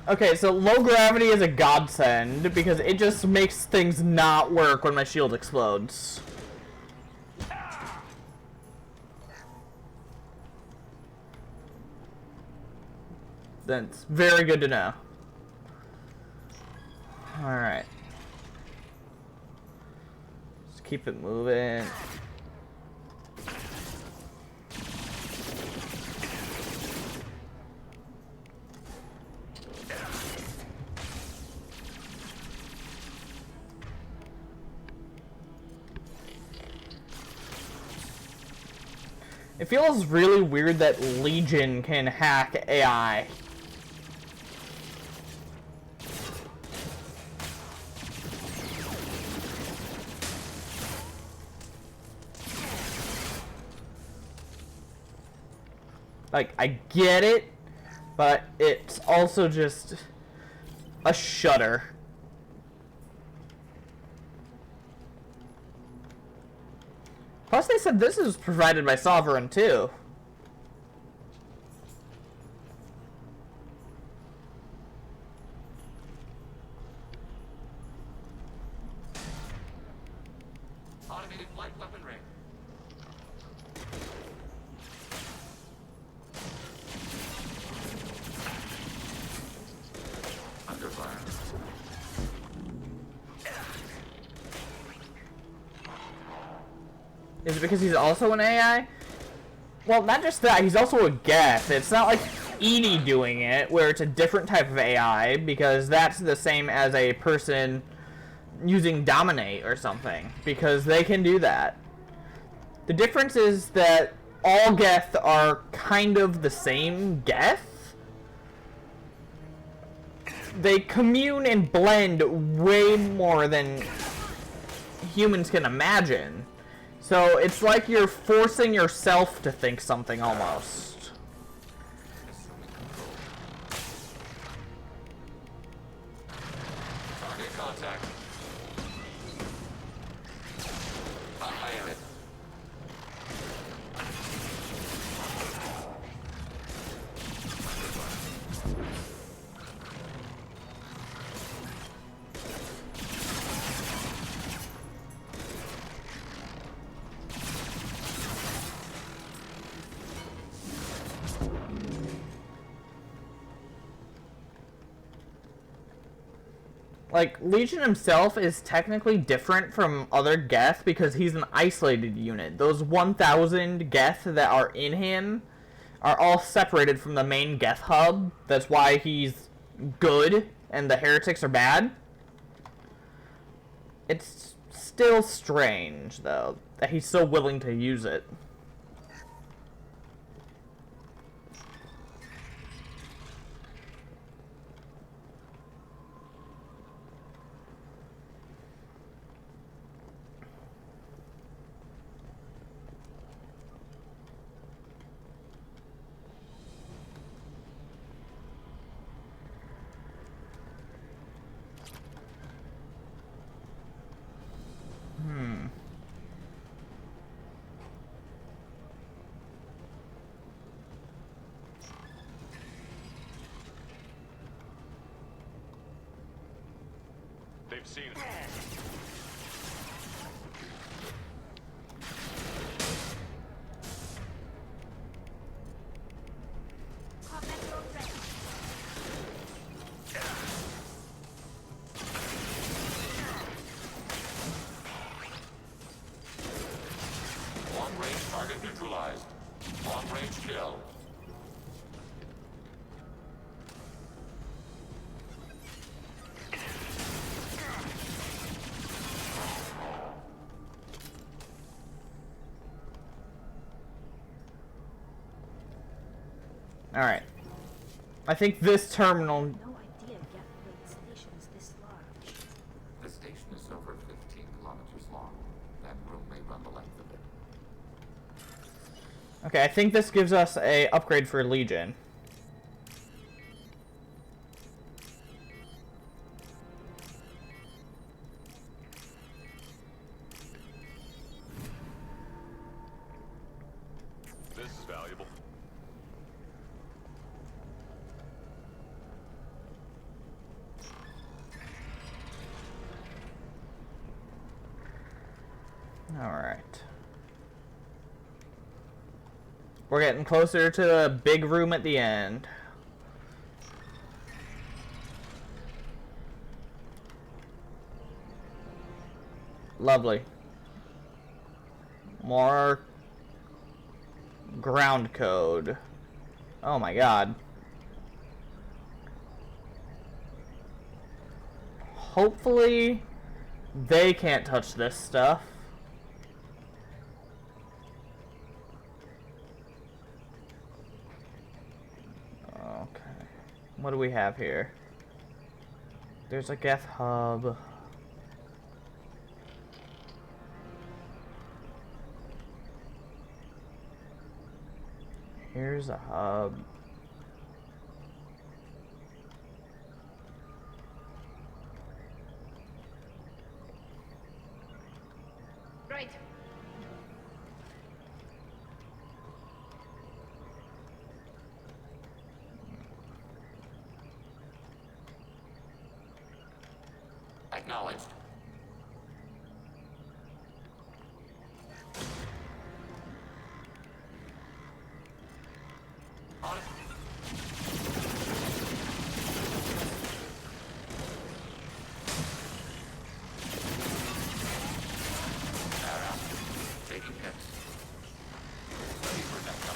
Okay, so low gravity is a godsend because it just makes things not work when my shield explodes. That's very good to know. Alright. Just keep it moving. It feels really weird that Legion can hack AI. Like, I get it, but it's also just a shudder. Plus, they said this is provided by Sovereign, too. Automated light weaponry. Under fire. Is it because he's also an AI? Well, not just that, he's also a Geth. It's not like Edie doing it, where it's a different type of AI, because that's the same as a person using Dominate or something, because they can do that. The difference is that all Geth are kind of the same Geth. They commune and blend way more than humans can imagine. So it's like you're forcing yourself to think something almost. Target contact. I am it. Like, Legion himself is technically different from other Geth because he's an isolated unit. Those 1,000 Geth that are in him are all separated from the main Geth hub. That's why he's good and the heretics are bad. It's still strange, though, that he's so willing to use it. They've seen it. Long-range target neutralized. Long-range kill. Alright. I think this terminal... No idea Gethwood Station is this large. The station is over 15 kilometers long. That room may run the length of it. Okay, I think this gives us a upgrade for Legion. This is valuable. Alright. We're getting closer to the big room at the end. Lovely. More ground code. Oh my god. Hopefully they can't touch this stuff. Okay. What do we have here? There's a Geth hub. Here's a hub. Right. Acknowledged. On it. Taking hits. Ready for next.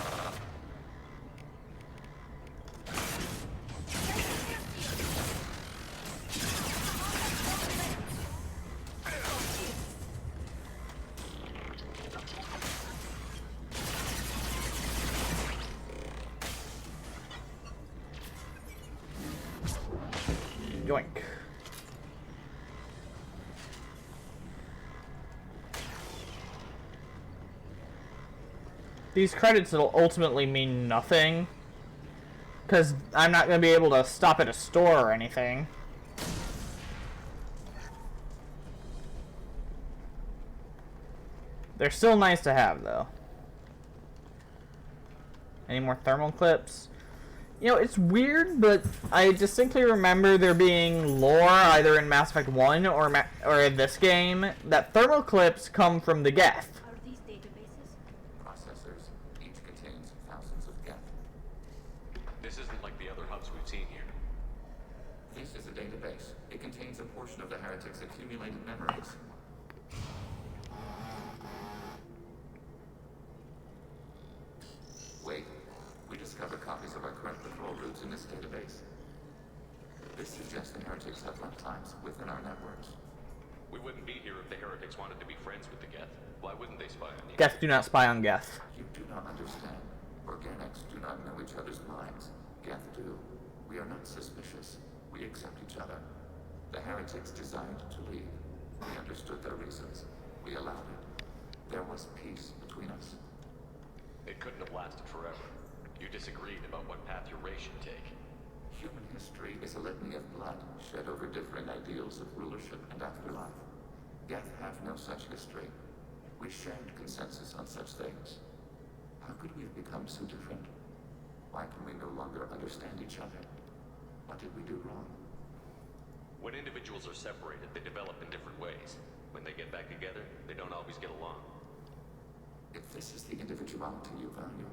Yoink. These credits will ultimately mean nothing, because I'm not going to be able to stop at a store or anything. They're still nice to have, though. Any more thermal clips? You know, it's weird, but I distinctly remember there being lore, either in Mass Effect 1 or in this game, that thermal clips come from the Geth. Are these databases? Processors. Each contains thousands of Geth. This isn't like the other hubs we've seen here. This is a database. It contains a portion of the heretics' accumulated memories. Wait. We discovered copies of our current patrol routes in this database. This suggests the heretics have lifetimes within our networks. We wouldn't be here if the heretics wanted to be friends with the Geth. Why wouldn't they spy on you? Geth do not spy on Geth. You do not understand. Organics do not know each other's minds. Geth do. We are not suspicious. We accept each other. The heretics designed to leave. We understood their reasons. We allowed it. There was peace between us. It couldn't have lasted forever. You disagreed about what path your race should take. Human history is a litany of blood shed over differing ideals of rulership and afterlife. Geth have no such history. We shared consensus on such things. How could we have become so different? Why can we no longer understand each other? What did we do wrong? When individuals are separated, they develop in different ways. When they get back together, they don't always get along. If this is the individuality you value,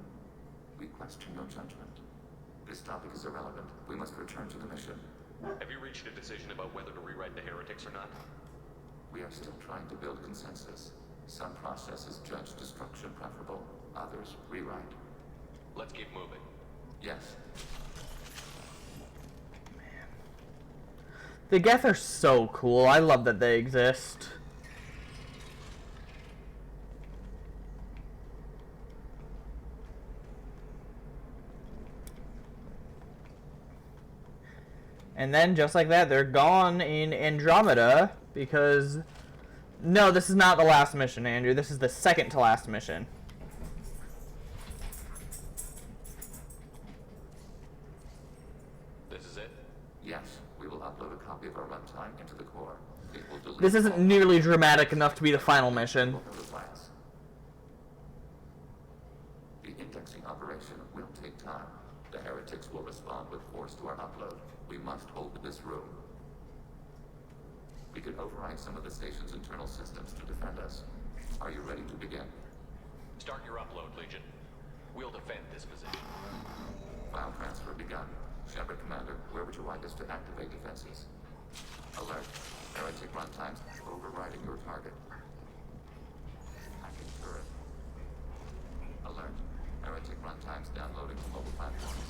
we question your judgment. This topic is irrelevant. We must return to the mission. Have you reached a decision about whether to rewrite the heretics or not? We are still trying to build consensus. Some processes judge destruction preferable, others rewrite. Let's keep moving. Yes. The Geth are so cool. I love that they exist. And then, just like that, they're gone in Andromeda because... No, this is not the last mission, Andrew. This is the second to last mission. This is it? Yes, we will upload a copy of our runtime into the core. It will delete This isn't nearly dramatic enough to be the final mission. The indexing operation will take time. The heretics will respond with force to our upload. We must hold this room. We could override some of the station's internal systems to defend us. Are you ready to begin? Start your upload, Legion. We'll defend this position. File transfer begun. Shepard, Commander, where would you like us to activate defenses? Alert. Heretic runtimes overriding your target. Hacking turret. Alert. Heretic runtimes downloading to mobile platforms.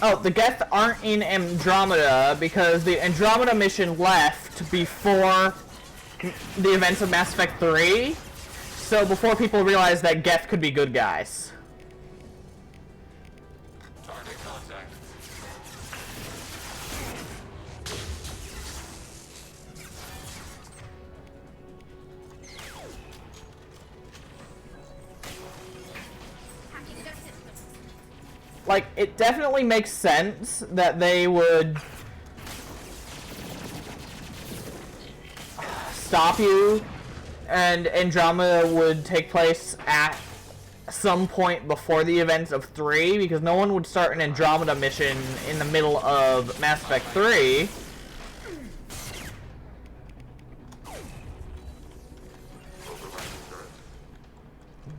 Oh, the Geth aren't in Andromeda because the Andromeda mission left before the events of Mass Effect 3. So before people realized that Geth could be good guys. Target contact. Like, it definitely makes sense that they would stop you, and Andromeda would take place at some point before the events of 3, because no one would start an Andromeda mission in the middle of Mass Effect 3.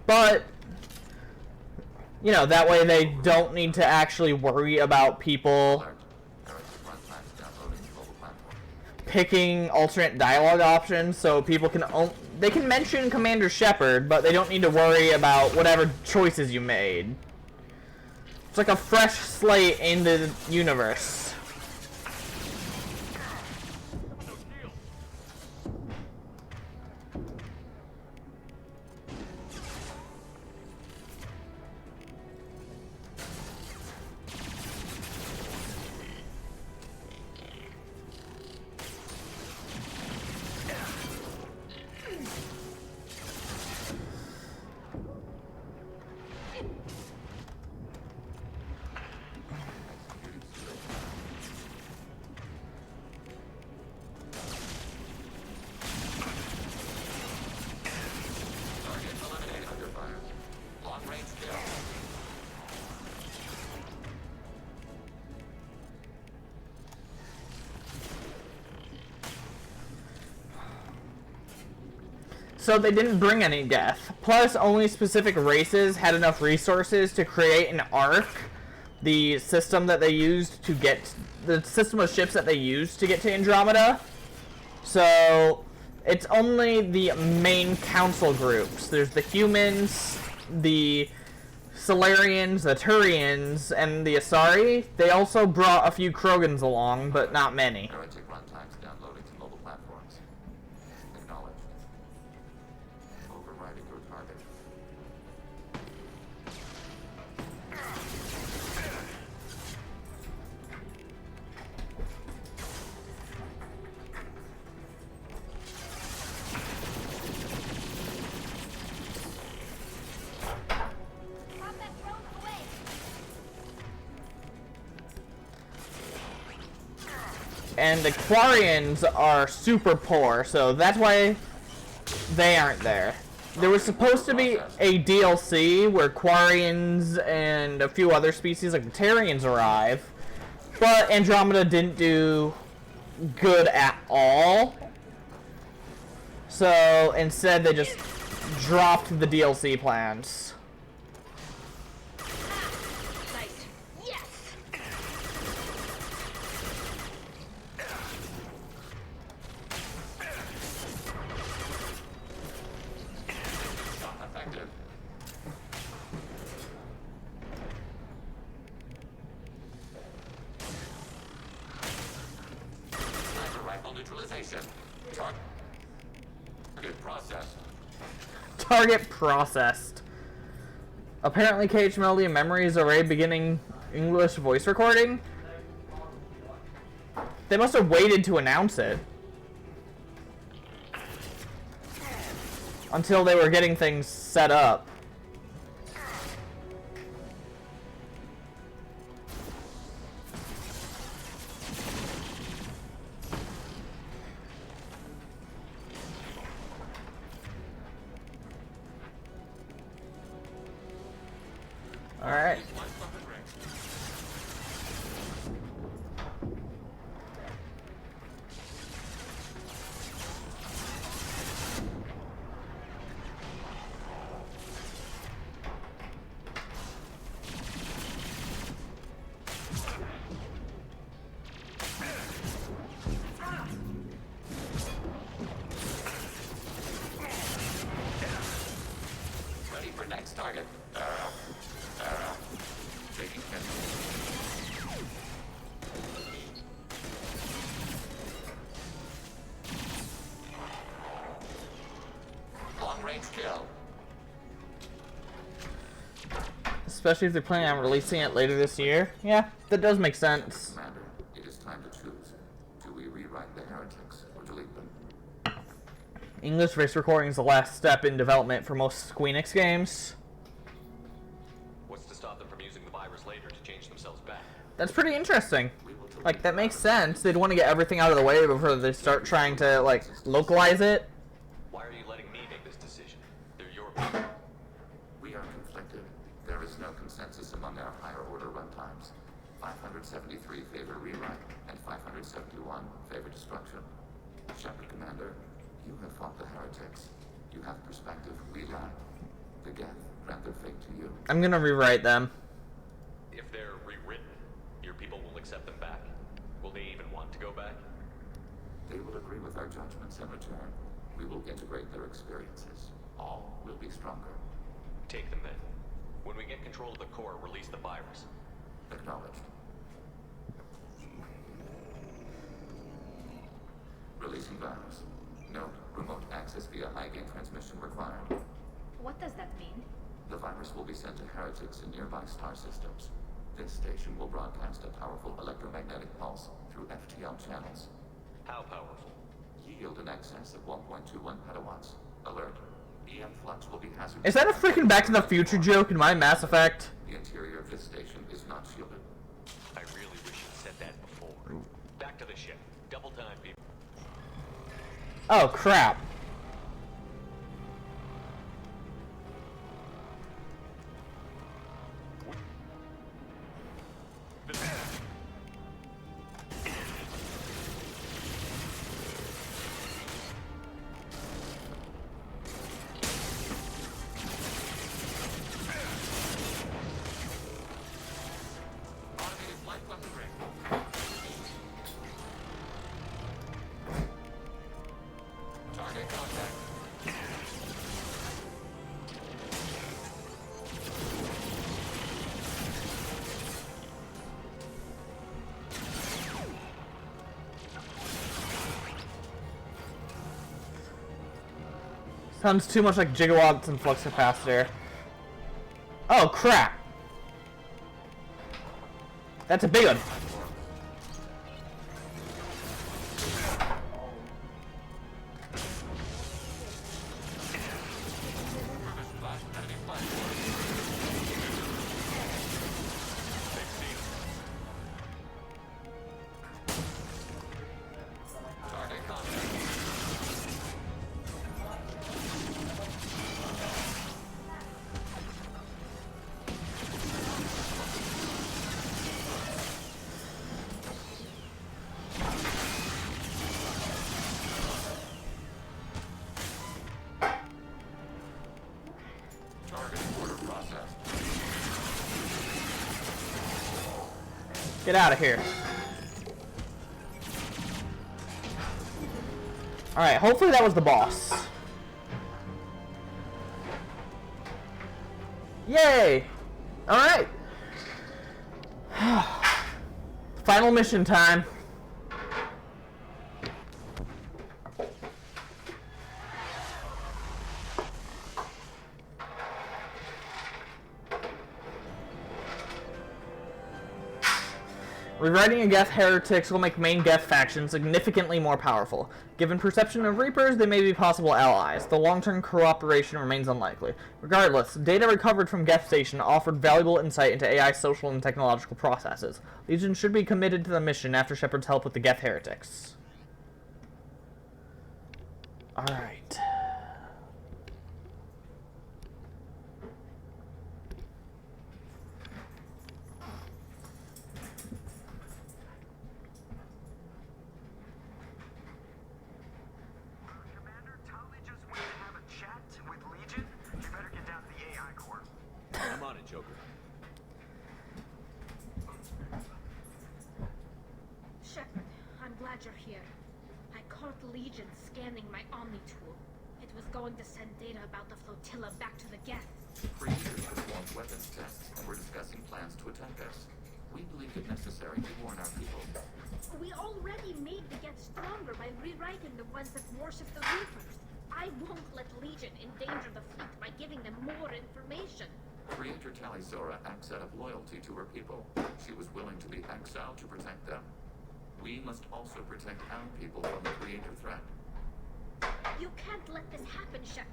But, you know, that way they don't need to actually worry about people picking alternate dialogue options, so people can they can mention Commander Shepard, but they don't need to worry about whatever choices you made. It's like a fresh slate in the universe. So they didn't bring any Geth. Plus, only specific races had enough resources to create an Ark, the system that they used to get, the system of ships that they used to get to Andromeda. So it's only the main council groups. There's the humans, the Solarians, the Turians, and the Asari. They also brought a few Krogans along, but not many. Heretic runtimes downloading to mobile platforms. Acknowledged. Overriding your target. And the Quarians are super poor, so that's why they aren't there. There was supposed to be a DLC where Quarians and a few other species like the Terrians arrive, but Andromeda didn't do good at all. So instead they just dropped the DLC plans. Target processed. Apparently KH Melody and Memory is already beginning English voice recording. They must have waited to announce it. Until they were getting things set up. Alright. Ready for next target. Taking long-range kill. Especially if they're planning on releasing it later this year. Yeah, that does make sense. Commander, it is time to choose. Do we rewrite the heretics or delete them? English voice recording is the last step in development for most Squeenix games. What's to stop them from using the virus later to change themselves back? That's pretty interesting. Like, that makes sense. They'd want to get everything out of the way before they start trying to, like, localize it. Why are you letting me make this decision? They're your people. We are conflicted. There is no consensus among our higher order runtimes. 573 favor rewrite, and 571 favor destruction. Shepard Commander, you have fought the heretics. You have perspective. We lack. The Geth grant their fate to you. I'm gonna rewrite them. If they're rewritten, your people will accept them back. Will they even want to go back? They will agree with our judgments in return. We will integrate their experiences. All will be stronger. Take them then. When we get control of the core, release the virus. Acknowledged. Releasing virus. Note, remote access via high-gain transmission required. What does that mean? The virus will be sent to heretics in nearby star systems. This station will broadcast a powerful electromagnetic pulse through FTL channels. How powerful? Yield in excess of 1.21 petawatts. Alert. EM flux will be hazardous. Is that a freaking Back to the Future joke in my Mass Effect? The interior of this station is not shielded. I really wish you'd said that before. Back to the ship. Double time, people. Oh, crap. Target contact. Sounds too much like gigawatts and flux capacitor. Oh, crap. That's a big one. Get out of here. Alright, hopefully that was the boss. Yay! Alright. Final mission time. Rewriting a Geth heretics will make main Geth faction significantly more powerful. Given perception of Reapers, they may be possible allies. The long-term cooperation remains unlikely. Regardless, data recovered from Geth Station offered valuable insight into AI's social and technological processes. Legion should be committed to the mission after Shepard's help with the Geth heretics. Alright. I'm on it, Joker. Shepard, I'm glad you're here. I caught Legion scanning my Omni tool. It was going to send data about the flotilla back to the Geth. Creators performed weapons tests and were discussing plans to attack us. We believed it necessary to warn our people. We already made the Geth stronger by rewriting the ones that worship the Reapers. I won't let Legion endanger the fleet by giving them more information. Creator Talizora acts out of loyalty to her people. She was willing to be exiled to protect them. We must also protect our people from the Creator threat. You can't let this happen, Shepard.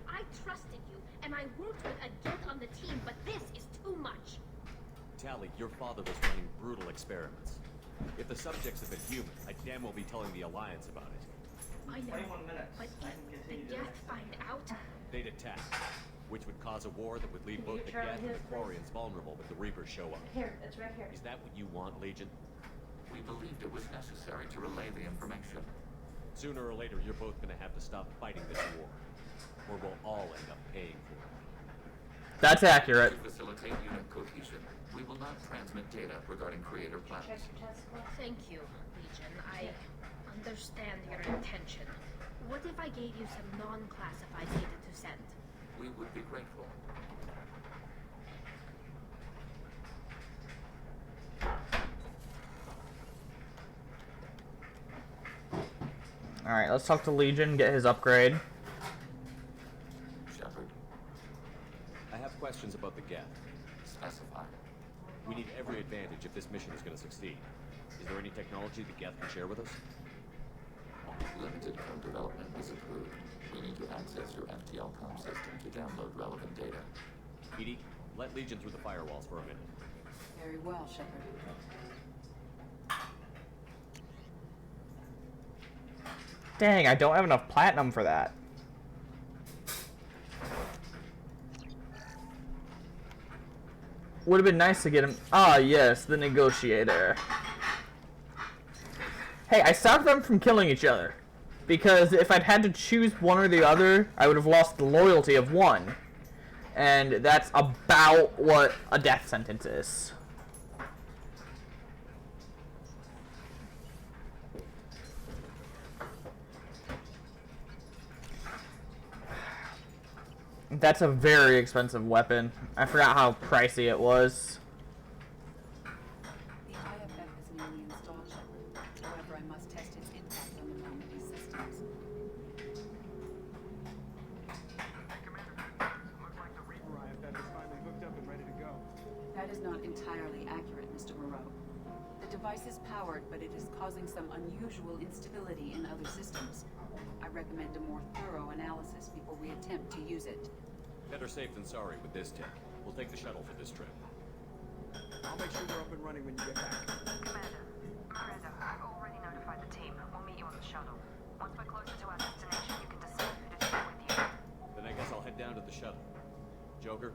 I trusted you, and I worked with a Geth on the team, but this is too much. Tally, your father was running brutal experiments. If the subjects have been human, I damn well be telling the Alliance about it. I know, but if the Geth find out... They'd attack, which would cause a war that would leave both the Geth and the Quarians vulnerable if the Reapers show up. Here, it's right here. Is that what you want, Legion? We believed it was necessary to relay the information. Sooner or later, you're both gonna have to stop fighting this war, or we'll all end up paying for it. That's accurate. To facilitate unit cohesion, we will not transmit data regarding Creator plans. Thank you, Legion. I understand your intention. What if I gave you some non-classified data to send? We would be grateful. Alright, let's talk to Legion, get his upgrade. Shepard. I have questions about the Geth. Specify. We need every advantage if this mission is going to succeed. Is there any technology the Geth can share with us? Limited code development is approved. We need to access your FTL-COM system to download relevant data. EDI, let Legion through the firewalls for a minute. Very well, Shepard. Dang, I don't have enough platinum for that. Would have been nice to get him. Ah, yes, the negotiator. Hey, I stopped them from killing each other. Because if I'd had to choose one or the other, I would have lost the loyalty of one. And that's about what a death sentence is. That's a very expensive weapon. I forgot how pricey it was. The IFF is nearly installed, Shepard. However, I must test its impact on the Normandy systems. Looks like the Reaper IFF is finally hooked up and ready to go. That is not entirely accurate, Mr. Moreau. The device is powered, but it is causing some unusual instability in other systems. I recommend a more thorough analysis before we attempt to use it. Better safe than sorry with this tech. We'll take the shuttle for this trip. I'll make sure we're up and running when you get back. Commander, Miranda, I've already notified the team. We'll meet you on the shuttle. Once we're closer to our destination, you can decide who to take with you. Then I guess I'll head down to the shuttle. Joker,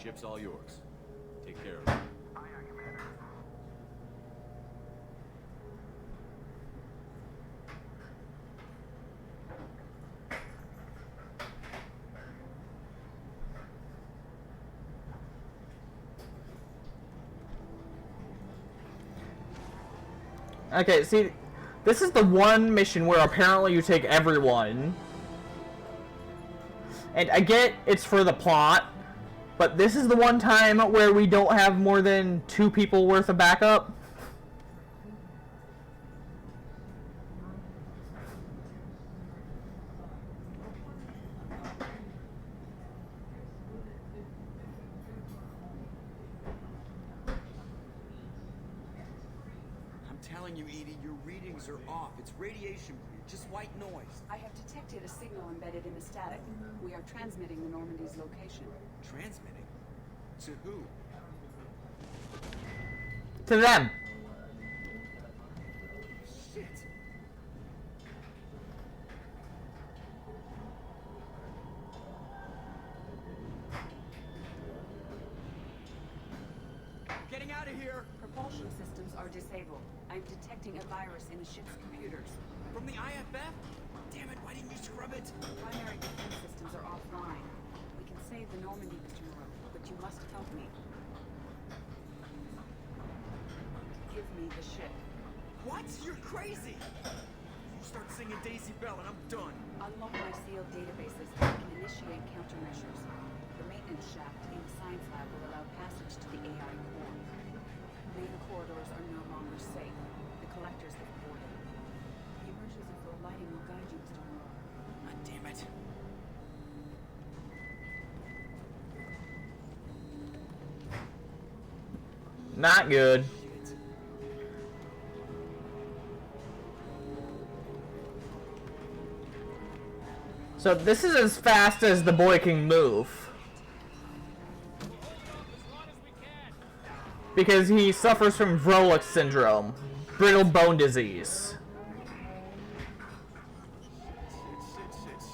ship's all yours. Take care of it. Okay, see, this is the one mission where apparently you take everyone. And I get it's for the plot, but this is the one time where we don't have more than 2 people worth of backup. I'm telling you, Edie, your readings are off. It's radiation bleed, just white noise. I have detected a signal embedded in the static. We are transmitting the Normandy's location. Transmitting? To who? To them. Shit. Getting out of here! Propulsion systems are disabled. I'm detecting a virus in the ship's computers. From the IFF? Damn it, why didn't you scrub it? Primary defense systems are offline. We can save the Normandy, Mr. Moreau, but you must help me. Give me the ship. What? You're crazy! You start singing Daisy Bell and I'm done. Unlock my sealed databases and I can initiate countermeasures. The maintenance shaft in the science lab will allow passage to the AI core. Main corridors are no longer safe. The collectors have boarded. The emergency flow lighting will guide you, Mr. Moreau. God damn it. Not good. So this is as fast as the boy can move. Because he suffers from Vrolik syndrome, brittle bone disease.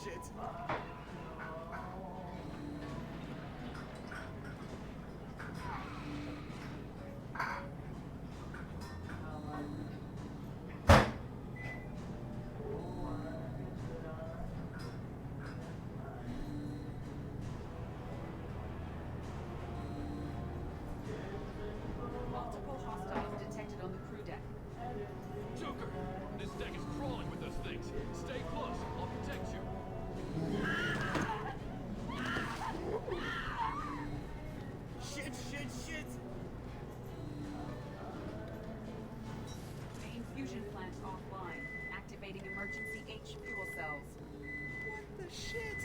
Shit. Multiple hostiles detected on the crew deck. Joker, this deck is crawling with those things. Stay close. I'll protect you. Shit. Main fusion plant offline. Activating emergency H fuel cells. What the shit?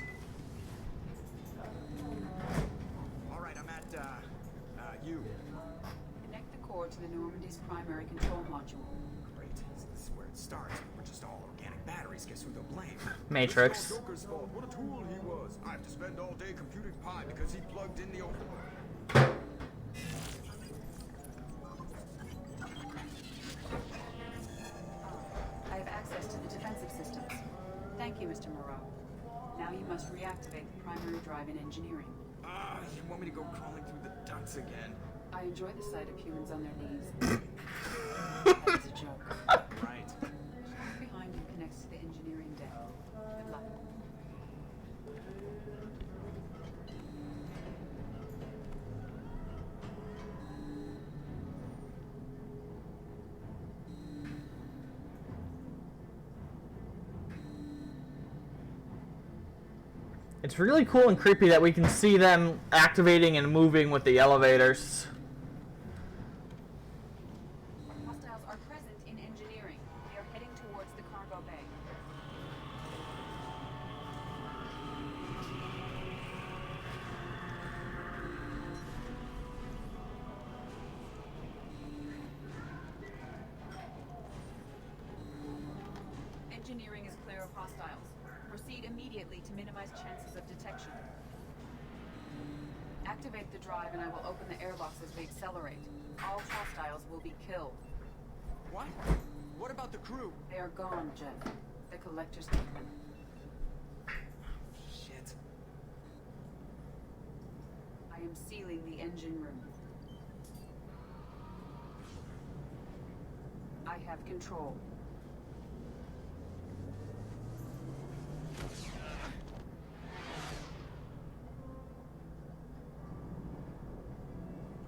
Alright, I'm at, you. Connect the core to the Normandy's primary control module. Great. This is where it starts. We're just all organic batteries. Guess who they'll blame? Matrix. It's all Joker's fault. What a tool he was. I have to spend all day computing pi because he plugged in the overload. I have access to the defensive systems. Thank you, Mr. Moreau. Now you must reactivate the primary drive in engineering. You want me to go crawling through the ducts again? I enjoy the sight of humans on their knees. That is a joke. Right. Shaft behind you connects to the engineering deck. Good luck. It's really cool and creepy that we can see them activating and moving with the elevators. Hostiles are present in engineering. They are heading towards the cargo bay. Engineering is clear of hostiles. Proceed immediately to minimize chances of detection. Activate the drive and I will open the airlocks as we accelerate. All hostiles will be killed. What? What about the crew? They are gone, Jeff. The collectors took them. Shit. I am sealing the engine room. I have control.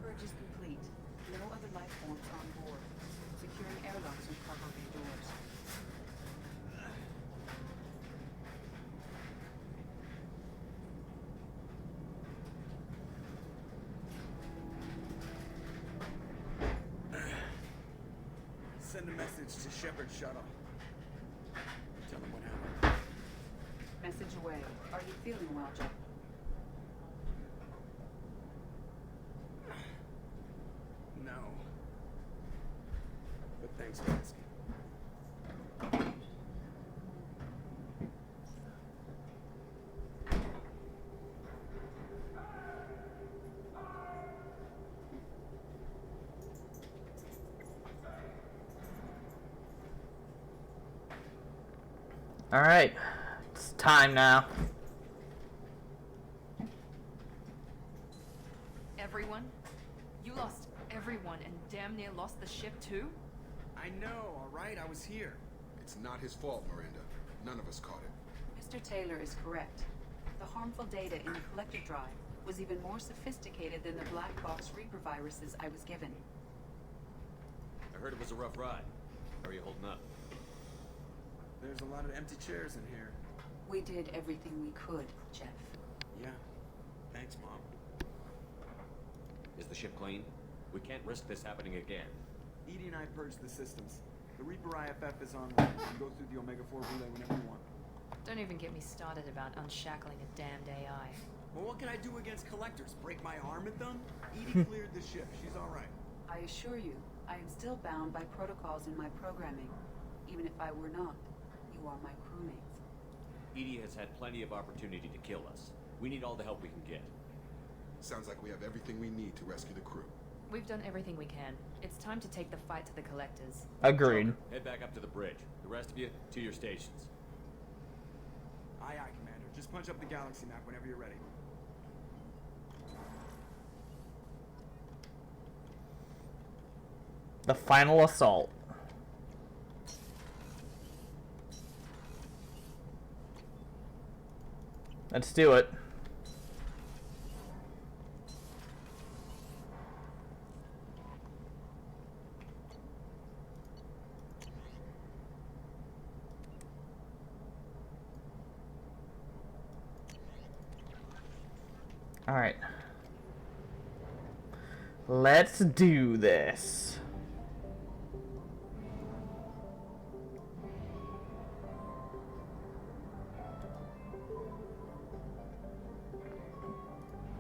Purge is complete. No other life forms on board. Securing airlocks and cargo send a message to Shepard's shuttle. Tell him what happened. Message away. Are you feeling well, Jeff? No. But thanks for asking. Alright, it's time now. Everyone? You lost everyone and damn near lost the ship too? I know, alright? I was here. It's not his fault, Miranda. None of us caught it. Mr. Taylor is correct. The harmful data in the collector drive was even more sophisticated than the black box Reaper viruses I was given. I heard it was a rough ride. How are you holding up? There's a lot of empty chairs in here. We did everything we could, Jeff. Yeah. Thanks, Mom. Is the ship clean? We can't risk this happening again. EDI and I purged the systems. The Reaper IFF is online. You can go through the Omega-4 relay whenever you want. Don't even get me started about unshackling a damned AI. Well, what can I do against collectors? Break my arm at them? EDI cleared the ship. She's alright. I assure you, I am still bound by protocols in my programming. Even if I were not, you are my crewmates. EDI has had plenty of opportunity to kill us. We need all the help we can get. Sounds like we have everything we need to rescue the crew. We've done everything we can. It's time to take the fight to the collectors. Agreed. Head back up to the bridge. The rest of you, to your stations. Aye, aye, Commander. Just punch up the galaxy map whenever you're ready. The final assault. Let's do it. All right. Let's do this.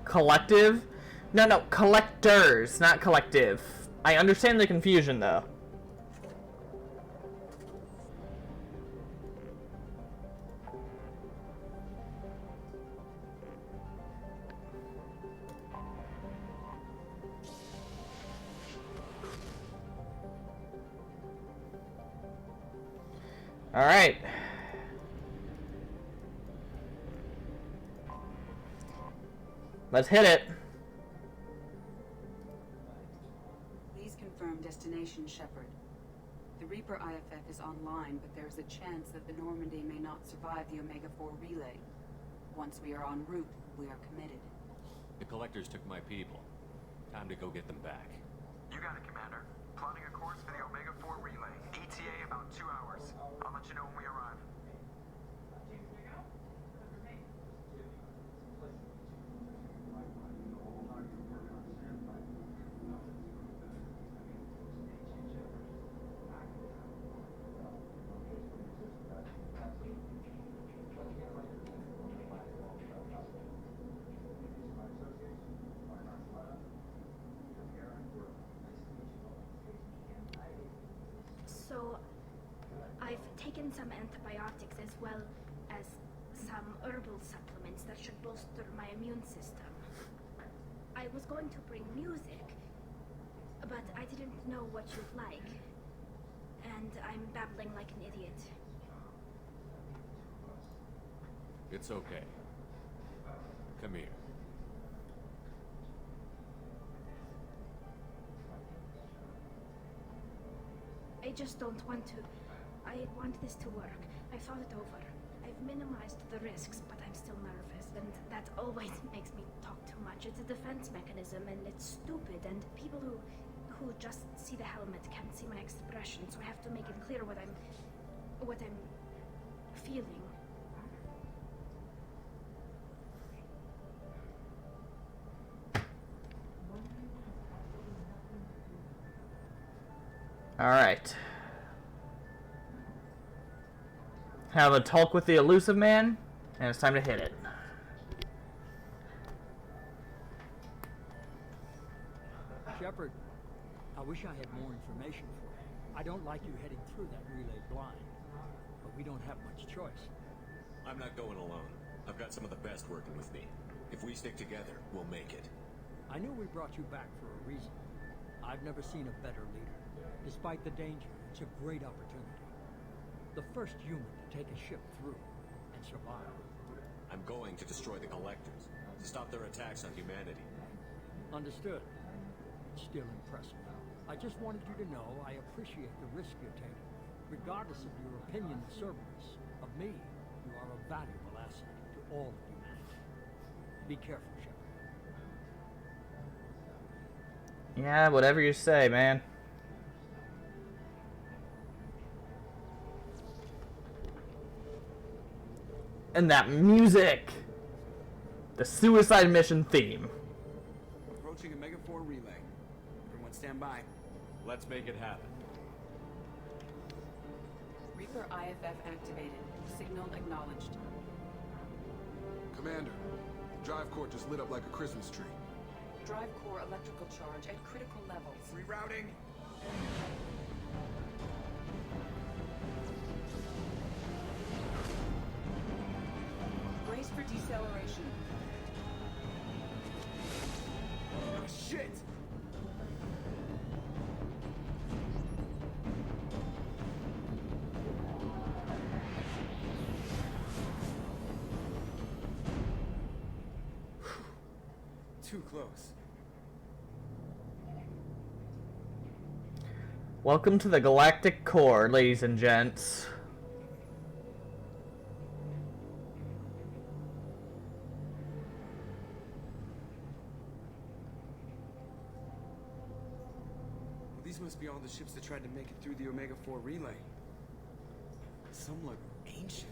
Collective? No, collectors, not collective. I understand the confusion, though. All right. Let's hit it. Please confirm destination, Shepard. The Reaper IFF is online, but there's a chance that the Normandy may not survive the Omega-4 relay. Once we are en route, we are committed. The collectors took my people. Time to go get them back. You got it, Commander. Plotting a course for the Omega-4 relay. ETA about 2 hours. I'll let you know when we arrive. So, I've taken some antibiotics as well as some herbal supplements that should bolster my immune system. I was going to bring music, but I didn't know what you'd like. And I'm babbling like an idiot. It's okay. Come here. I just don't want to. I want this to work. I thought it over. I've minimized the risks, but I'm still nervous, and that always makes me talk too much. It's a defense mechanism, and it's stupid, and people who just see the helmet can't see my expression, so I have to make it clear what I'm feeling. All right. have a talk with the elusive man, and it's time to hit it. Shepard, I wish I had more information for you. I don't like you heading through that relay blind, but we don't have much choice. I'm not going alone. I've got some of the best working with me. If we stick together, we'll make it. I knew we brought you back for a reason. I've never seen a better leader. Despite the danger, it's a great opportunity. The first human to take a ship through and survive. I'm going to destroy the Collectors, to stop their attacks on humanity. Understood. It's still impressive. I just wanted you to know I appreciate the risk you're taking. Regardless of your opinion of Cerberus, of me, you are a valuable asset to all of humanity. Be careful, Shepard. Yeah, whatever you say, man. And that music! The suicide mission theme. Approaching Omega 4 relay. Everyone stand by. Let's make it happen. Reaper IFF activated. Signal acknowledged. Commander, drive core just lit up like a Christmas tree. Drive core electrical charge at critical levels. Rerouting. Brace for deceleration. Oh, shit! Too close. Welcome to the Galactic Core, ladies and gents. Well, these must be all the ships that tried to make it through the Omega 4 relay. Some look ancient.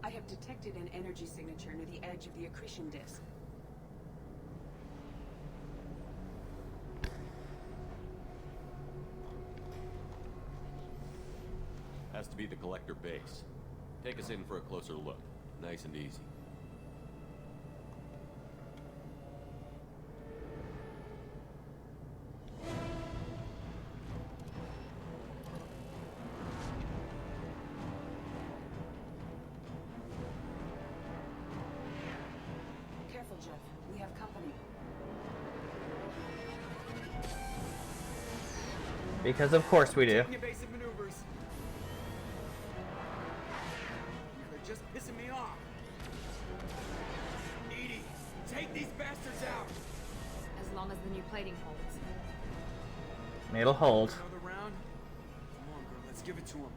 I have detected an energy signature near the edge of the accretion disk. Has to be the Collector base. Take us in for a closer look. Nice and easy. Careful, Jeff. We have company. Because of course we do. Taking evasive maneuvers. You're just pissing me off. Edie, take these bastards out. As long as the new plating holds. It'll hold. Another round? Come on, girl, let's give it to him.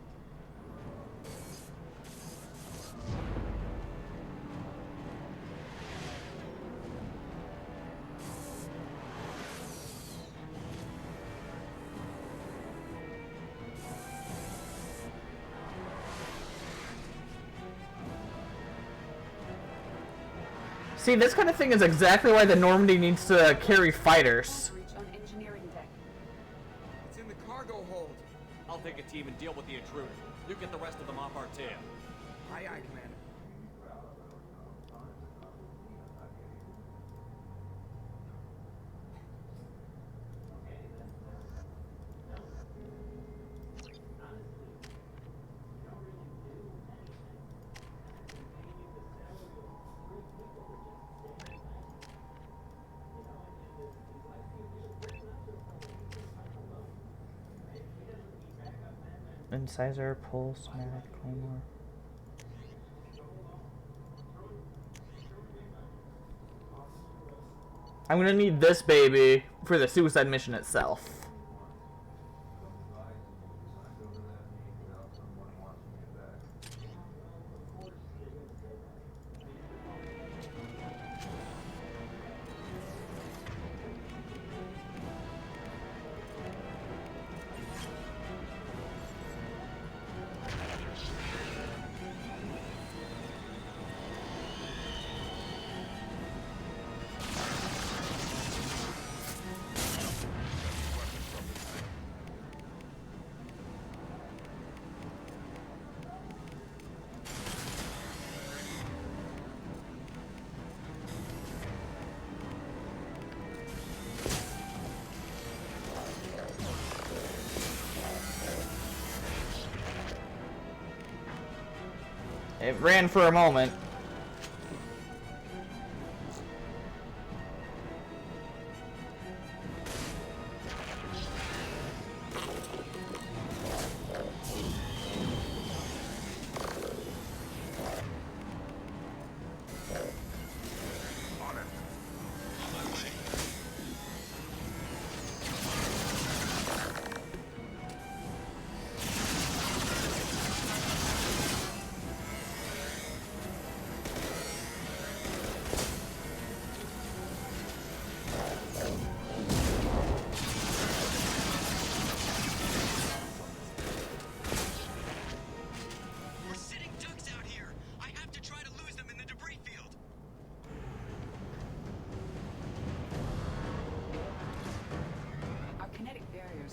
See, this kind of thing is exactly why the Normandy needs to carry fighters. Reach on engineering deck. It's in the cargo hold. I'll take a team and deal with the intruder. You get the rest of them off our tail. Aye, aye, Commander. Incisor, Pulse, Mag, Claymore. I'm gonna need this baby for the suicide mission itself. It ran for a moment.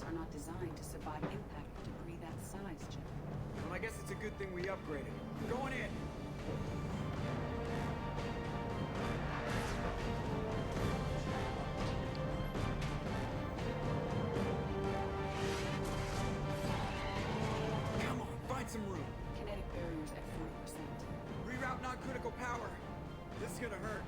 are not designed to survive impact with debris that size, Jim. Well, I guess it's a good thing we upgraded. Going in! Come on, find some room. Kinetic barriers at 40%. Reroute non-critical power. This is gonna hurt.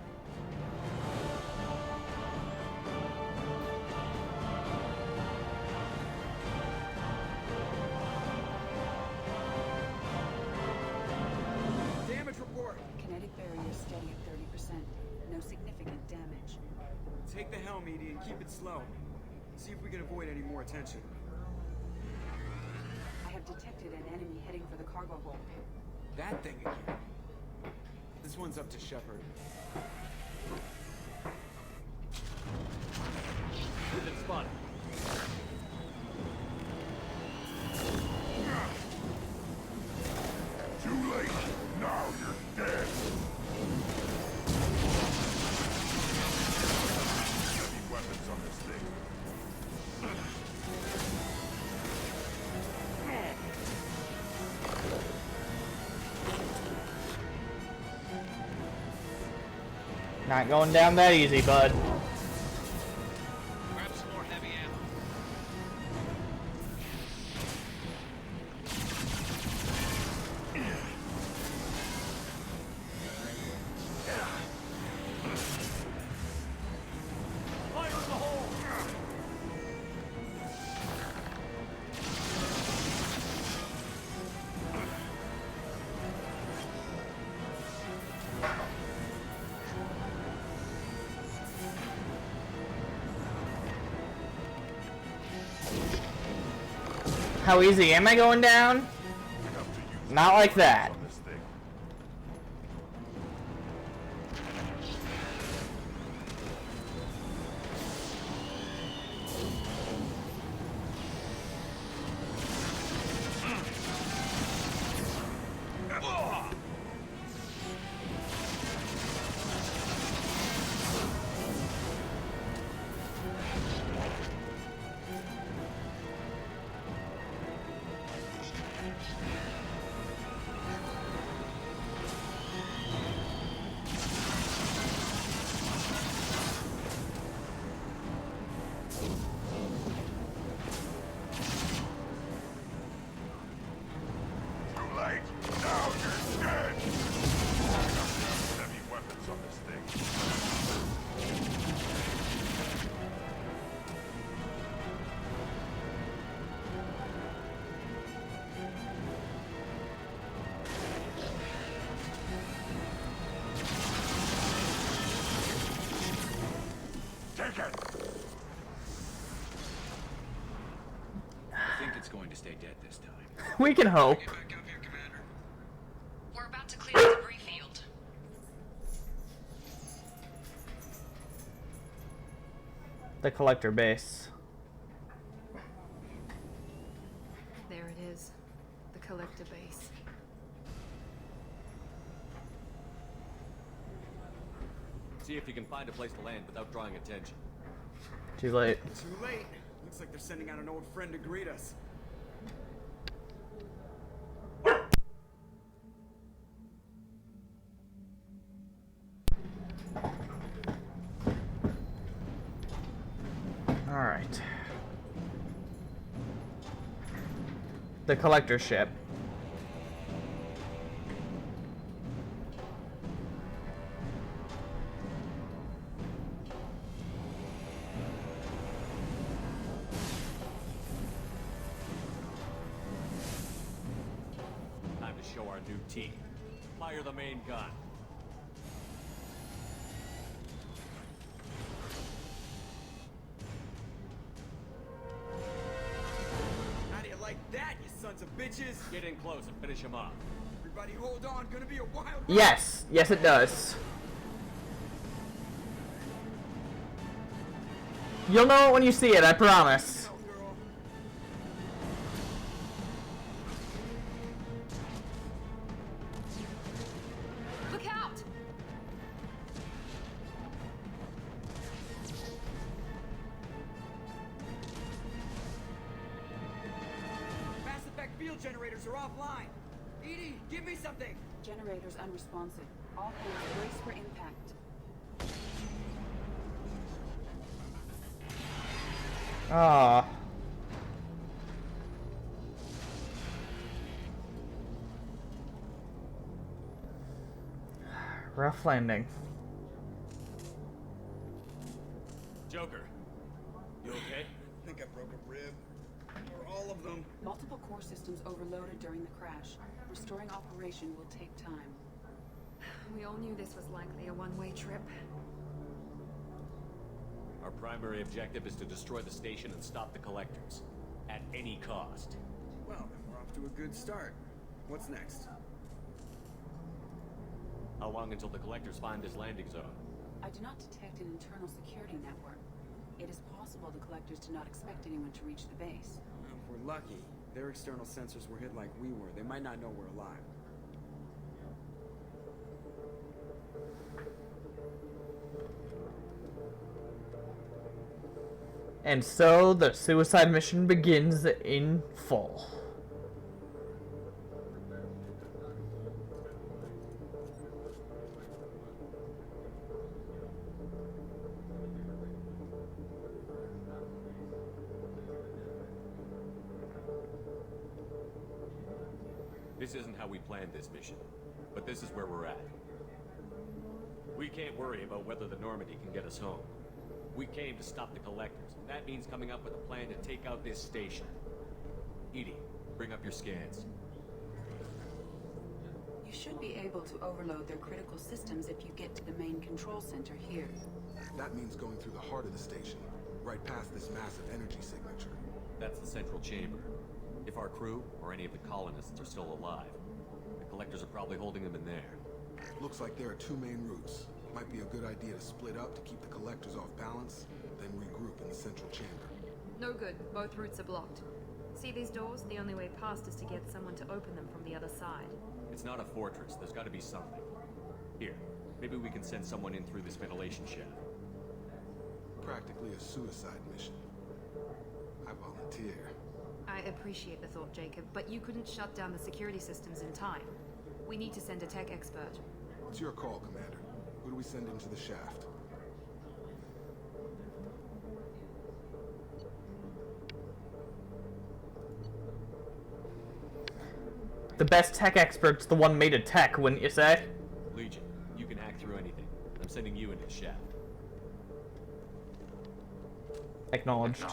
Damage report. Kinetic barriers steady at 30%. No significant damage. Take the helm, Edie, and keep it slow. See if we can avoid any more attention. I have detected an enemy heading for the cargo hold. That thing again. This one's up to Shepard. We've been spotted. Too late. Now you're dead. Heavy weapons on this thing. Not going down that easy, bud. Grab some more heavy ammo. Fire in the hole! How easy am I going down? Not like that. On this thing. Too late. Now you're dead. Heavy weapons on this thing. Take it. I think it's going to stay dead this time. We can hope. Get back up here, Commander. We're about to clear the debris field. The collector base. There it is. The collector base. See if you can find a place to land without drawing attention. Too late. Too late. Looks like they're sending out an old friend to greet us. Alright. The collector ship. our new team. Fire the main gun. How do you like that, you sons of bitches? Get in close and finish him off. Everybody hold on, gonna be a wild ride. Yes, yes it does. You'll know it when you see it, I promise. Look out! Mass effect field generators are offline. Edie, give me something. Generators unresponsive. All hands brace for impact. Ah. Rough landing. Joker, you okay? I think I broke a rib. Or all of them. Multiple core systems overloaded during the crash. Restoring operation will take time. We all knew this was likely a one-way trip. Our primary objective is to destroy the station and stop the collectors. At any cost. Well, then we're off to a good start. What's next? How long until the collectors find this landing zone? I do not detect an internal security network. It is possible the collectors do not expect anyone to reach the base. If we're lucky, their external sensors were hit like we were. They might not know we're alive. And so the suicide mission begins in full. This isn't how we planned this mission, but this is where we're at. We can't worry about whether the Normandy can get us home. We came to stop the collectors, and that means coming up with a plan to take out this station. Edie, bring up your scans. You should be able to overload their critical systems if you get to the main control center here. That means going through the heart of the station, right past this massive energy signature. That's the central chamber. If our crew, or any of the colonists, are still alive, the collectors are probably holding them in there. Looks like there are two main routes. Might be a good idea to split up to keep the collectors off balance, then regroup in the central chamber. No good. Both routes are blocked. See these doors? The only way past is to get someone to open them from the other side. It's not a fortress. There's got to be something. Here, maybe we can send someone in through this ventilation shaft. Practically a suicide mission. I volunteer. I appreciate the thought, Jacob, but you couldn't shut down the security systems in time. We need to send a tech expert. It's your call, Commander. Who do we send into the shaft? The best tech expert's the one made of tech, wouldn't you say? Legion, you can hack through anything. I'm sending you into the shaft. Acknowledged.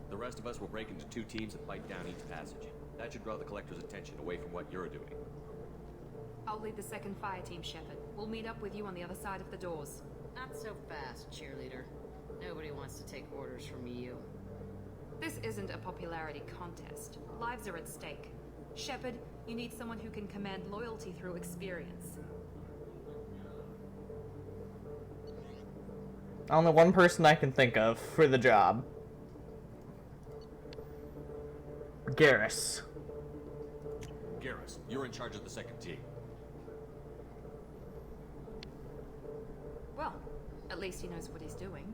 The rest of us will break into two teams and fight down each passage. That should draw the collector's attention away from what you're doing. I'll lead the second fire team, Shepard. We'll meet up with you on the other side of the doors. Not so fast, cheerleader. Nobody wants to take orders from you. This isn't a popularity contest. Lives are at stake. Shepard, you need someone who can command loyalty through experience. Only one person I can think of for the job. Garrus. Garrus, you're in charge of the second team. Well, at least he knows what he's doing.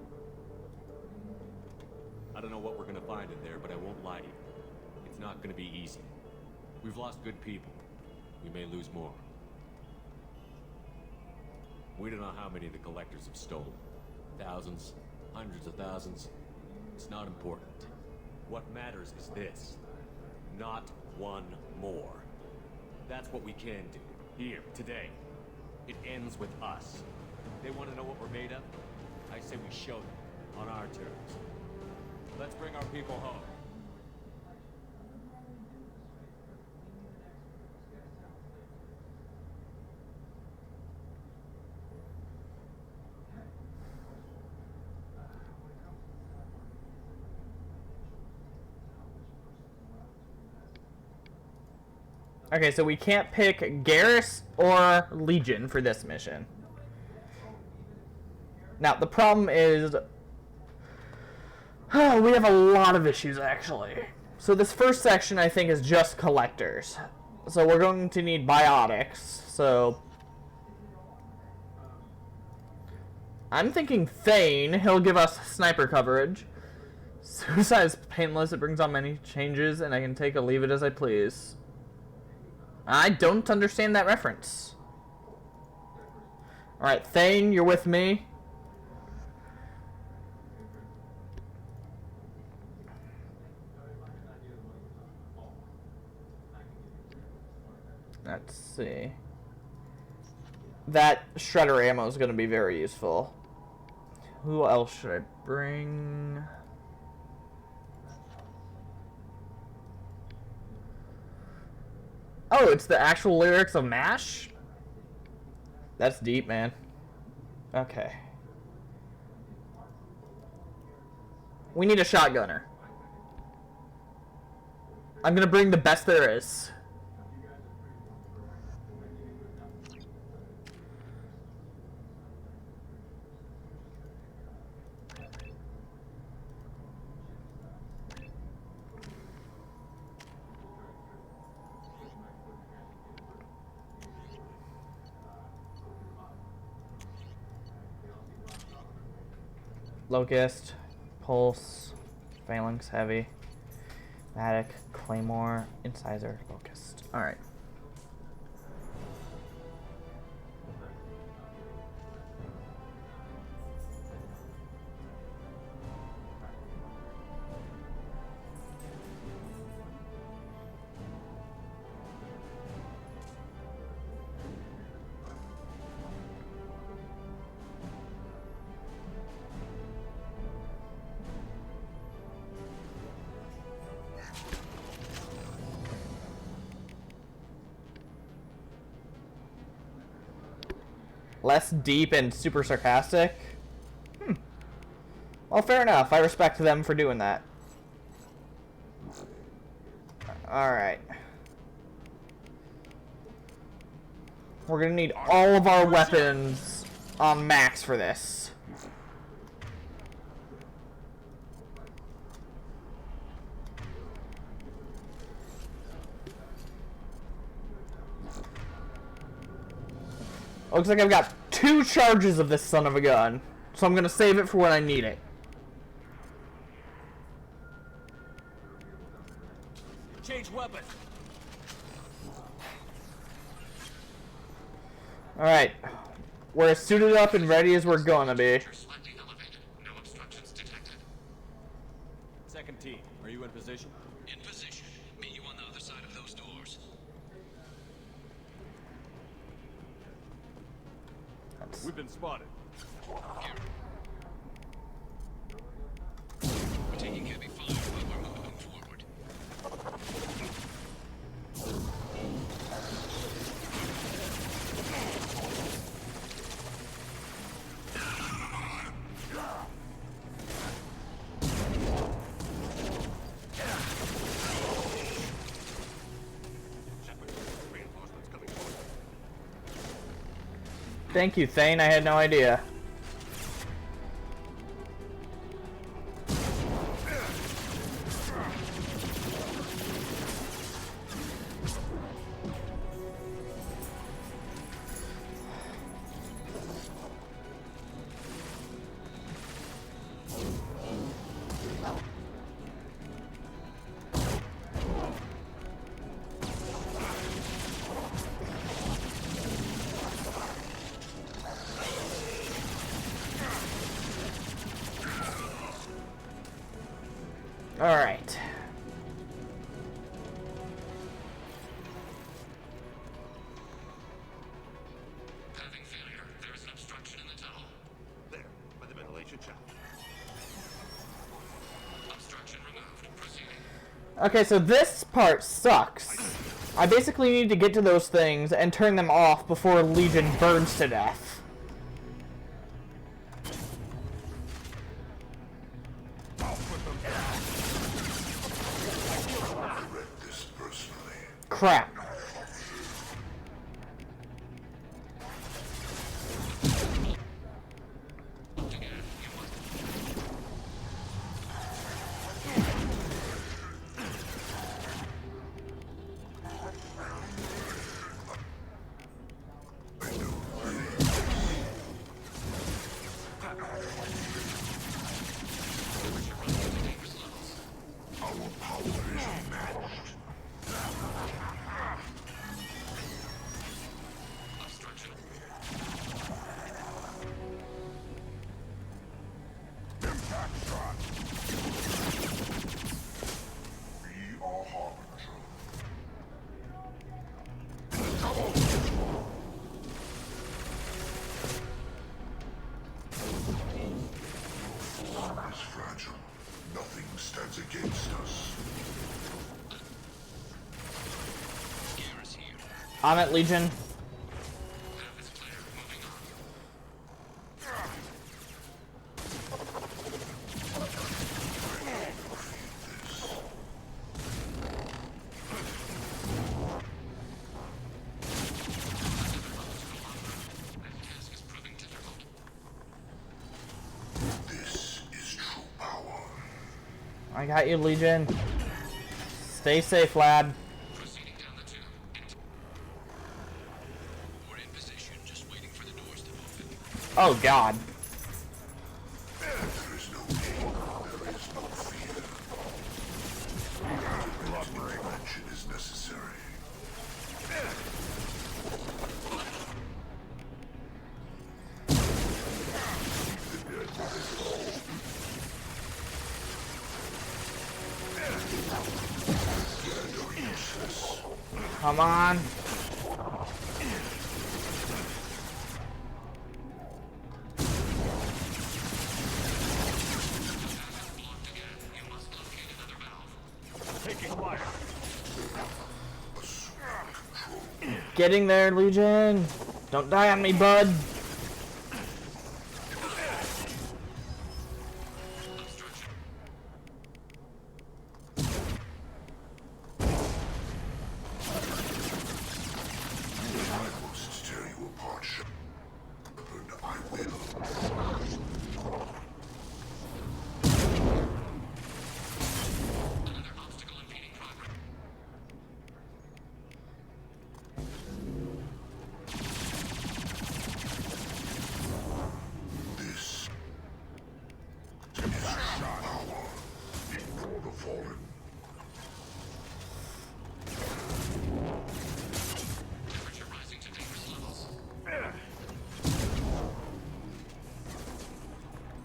I don't know what we're gonna find in there, but I won't lie to you. It's not gonna be easy. We've lost good people. We may lose more. We don't know how many the collectors have stolen. Thousands, hundreds of thousands. It's not important. What matters is this. Not one more. That's what we can do. Here, today. It ends with us. They want to know what we're made of? I say we show them, on our terms. Let's bring our people home. Okay, so we can't pick Garrus or Legion for this mission. Now, the problem is... we have a lot of issues, actually. So this first section, I think, is just collectors. So we're going to need biotics, so... I'm thinking Thane. He'll give us sniper coverage. Suicide is painless. It brings on many changes, and I can take or leave it as I please. I don't understand that reference. Alright, Thane, you're with me. Let's see. That shredder ammo is going to be very useful. Who else should I bring? Oh, it's the actual lyrics of MASH? That's deep, man. Okay. We need a shotgunner. I'm gonna bring the best there is. Locust, Pulse, Phalanx Heavy, Matic, Claymore, Incisor, Locust. Alright. Less deep and super sarcastic? Well, fair enough. I respect them for doing that. Alright. We're gonna need all of our weapons on max for this. Looks like I've got 2 charges of this son of a gun, so I'm gonna save it for when I need it. Change weapon. Alright. We're as suited up and ready as we're gonna be. Second team, are you in position? In position. Meet you on the other side of those doors. We've been spotted. We're taking heavy fire while we're moving forward. Thank you, Thane. I had no idea. Alright. Having failure. There is an obstruction in the tunnel. There, by the ventilation shaft. Obstruction removed. Proceeding. Okay, so this part sucks. I basically need to get to those things and turn them off before Legion burns to death. Crap. On it, Legion. I got you, Legion. Stay safe, lad. Oh, God. Prevention is necessary. Come on. Getting there, Legion. Don't die on me, bud.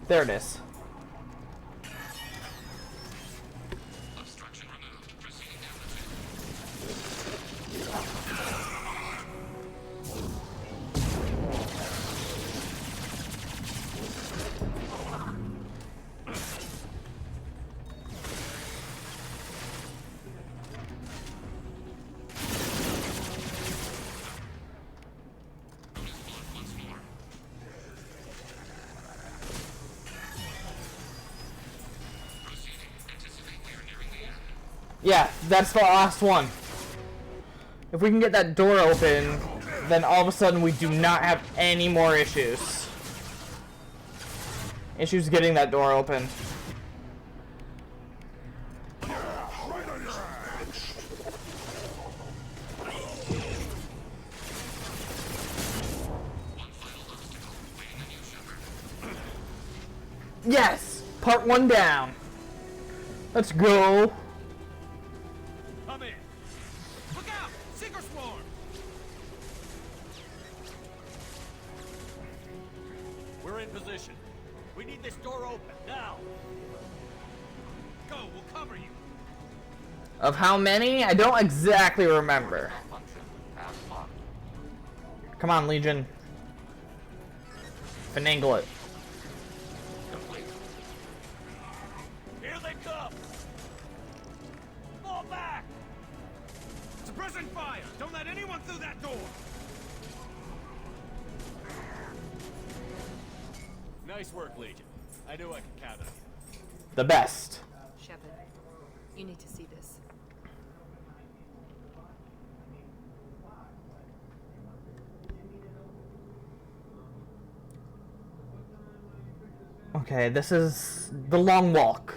There it is. Yeah, that's the last one. If we can get that door open, then all of a sudden we do not have any more issues. Issues getting that door open. Yes! Part 1 down. Let's go. Come in. Look out! Seeker swarm! We're in position. We need this door open, now! Go, we'll cover you. Of how many? I don't exactly remember. Come on, Legion. Finagle it. Here they come! Fall back! Suppressing fire! Don't let anyone through that door! Nice work, Legion. I knew I could count on you. The best. Shepard, you need to see this. Okay, this is the long walk.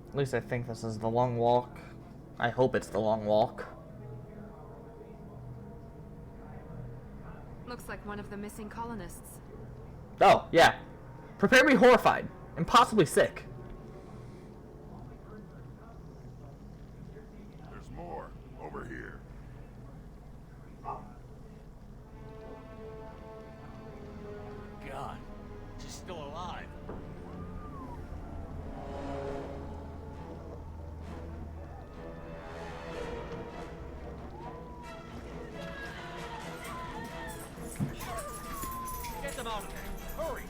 At least I think this is the long walk. I hope it's the long walk. Looks like one of the missing colonists. Oh, yeah. Prepare to be horrified and possibly sick. There's more over here. God, she's still alive. Get them out of there. Hurry!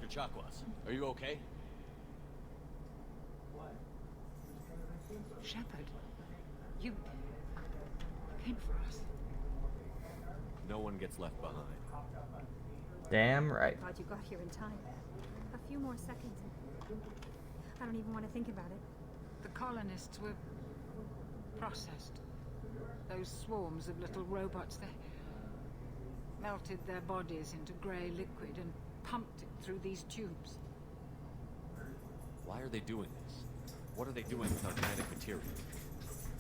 Dr. Chakwas. Are you okay? Shepard, you came for us. No one gets left behind. Damn right. Glad you got here in time. A few more seconds. I don't even want to think about it. The colonists were processed. Those swarms of little robots, they melted their bodies into grey liquid and pumped it through these tubes. Why are they doing this? What are they doing with our genetic material?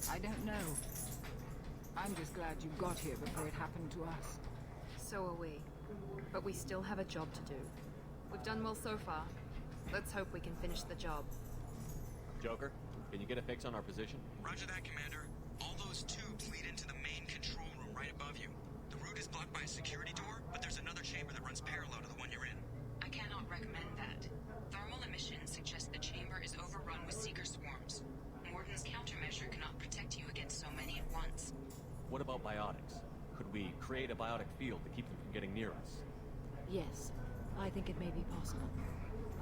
I don't know. I'm just glad you got here before it happened to us. So are we. But we still have a job to do. We've done well so far. Let's hope we can finish the job. Joker, can you get a fix on our position? Roger that, Commander. All those tubes lead into the main control room right above you. The route is blocked by a security door, but there's another chamber that runs parallel to the one you're in. I cannot recommend that. Thermal emissions suggest the chamber is overrun with seeker swarms. Morden's countermeasure cannot protect you against so many at once. What about biotics? Could we create a biotic field to keep them from getting near us? Yes, I think it may be possible.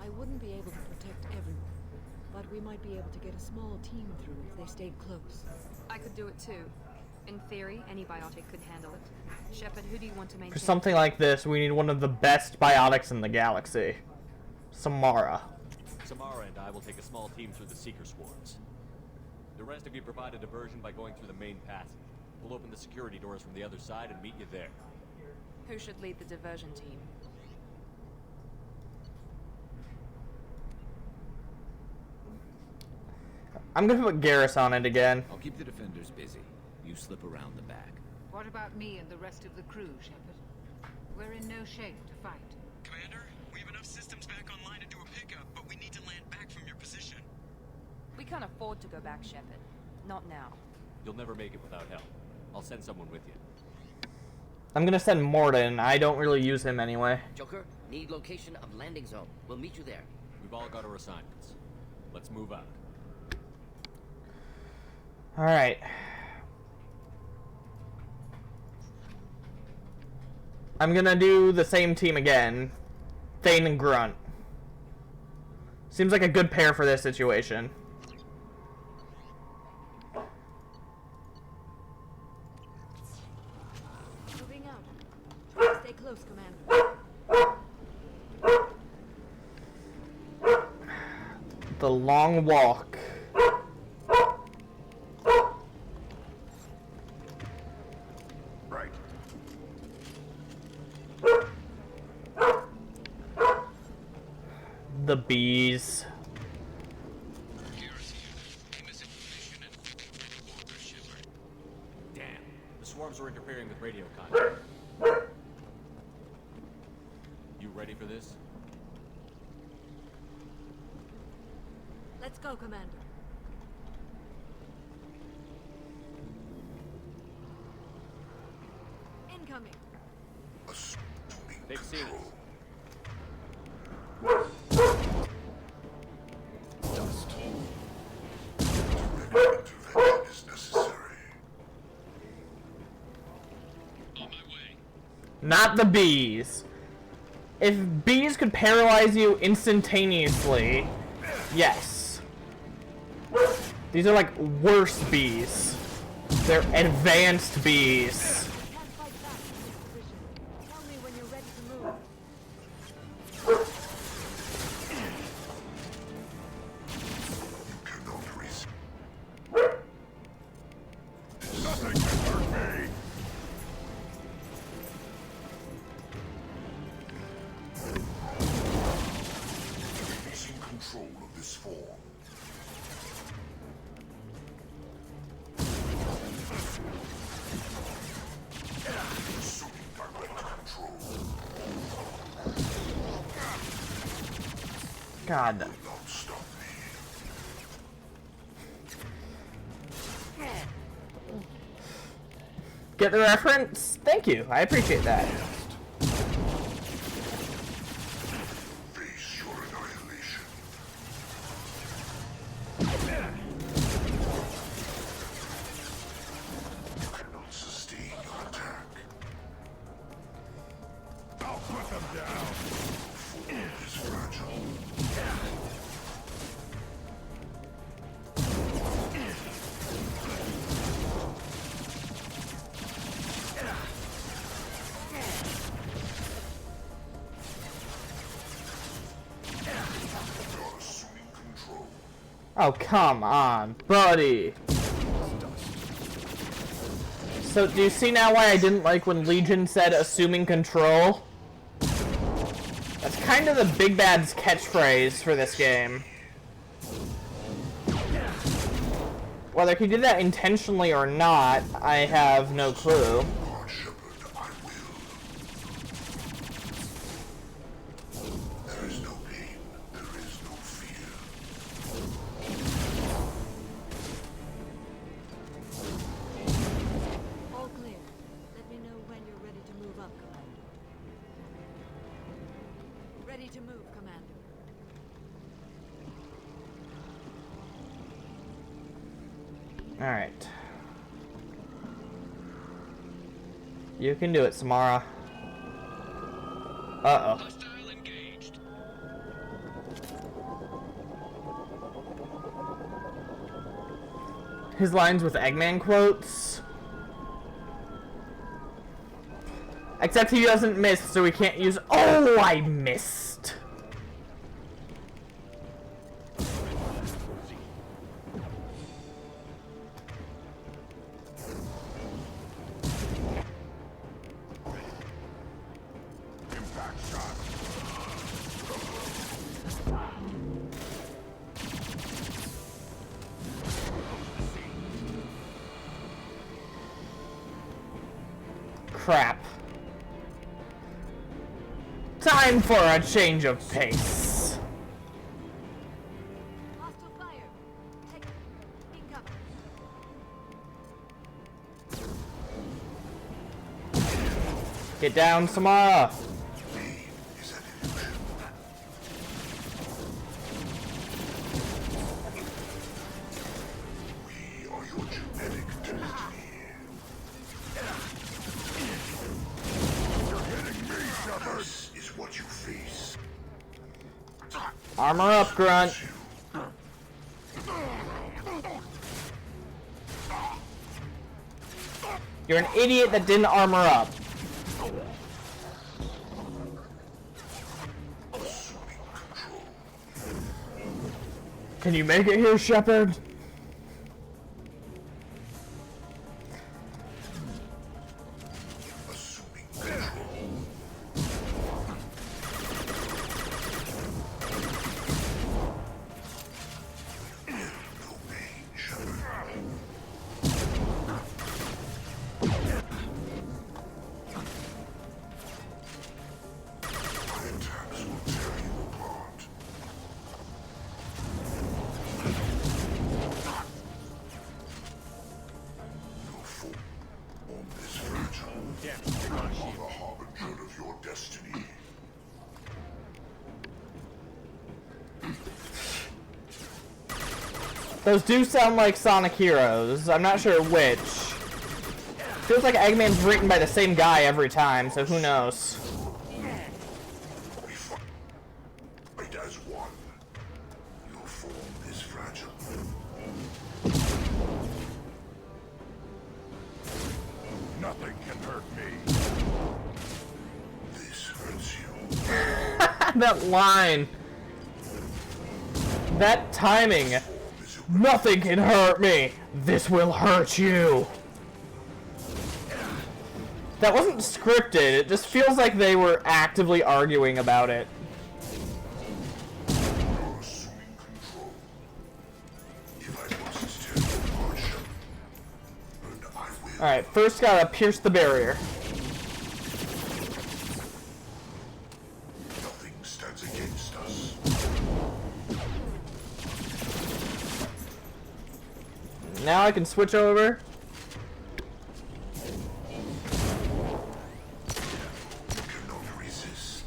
I wouldn't be able to protect everyone, but we might be able to get a small team through if they stayed close. I could do it too. In theory, any biotic could handle it. Shepard, who do you want to maintain? For something like this, we need one of the best biotics in the galaxy. Samara. Samara and I will take a small team through the seeker swarms. The rest of you provide a diversion by going through the main passage. We'll open the security doors from the other side and meet you there. Who should lead the diversion team? I'm gonna put Garrus on it again. I'll keep the defenders busy. You slip around the back. What about me and the rest of the crew, Shepard? We're in no shape to fight. Commander, we have enough systems back online to do a pickup, but we need to land back from your position. We can't afford to go back, Shepard. Not now. You'll never make it without help. I'll send someone with you. I'm gonna send Morden. I don't really use him anyway. Joker, need location of landing zone. We'll meet you there. We've all got our assignments. Let's move out. Alright. I'm gonna do the same team again. Thane and Grunt. Seems like a good pair for this situation. Moving out. Try to stay close, Commander. The long walk. Right. The bees. Damn, the swarms are interfering with radio contact. You ready for this? Let's go, Commander. Incoming. They've seen us. Is necessary. Not the bees. If bees could paralyze you instantaneously, yes. These are like worse bees. They're advanced bees. Tell me when you're ready to move. Nothing can hurt me. Releasing control of this form. Assuming direct control. God. Don't stop me. Get the reference? Thank you. I appreciate that. Face your annihilation. You cannot sustain your attack. I'll put them down. Form is Oh, come on, buddy. So, do you see now why I didn't like when Legion said assuming control? That's kind of the Big Bad's catchphrase for this game. Whether he did that intentionally or not, I have no clue. There is no pain, there is no fear. All clear. Let me know when you're ready to move up, Commander. Ready to move, Commander. Alright. You can do it, Samara. Uh-oh. His lines with Eggman quotes. Except he doesn't miss, so we can't use— Oh, I missed! Crap. Time for a change of pace. Hostile fire. Take cover. Get down, Samara. Armor up, Grunt. You're an idiot that didn't armor up. Can you make it here, Shepard? Those do sound like Sonic Heroes. I'm not sure which. Feels like Eggman's written by the same guy every time, so who knows. Fight as one. Your form is fragile. Nothing can hurt me. This hurts you. That line. That timing. Nothing can hurt me. This will hurt you. That wasn't scripted. It just feels like they were actively arguing about it. Alright, first gotta pierce the barrier. Nothing stands against us. Now I can switch over. Cannot resist.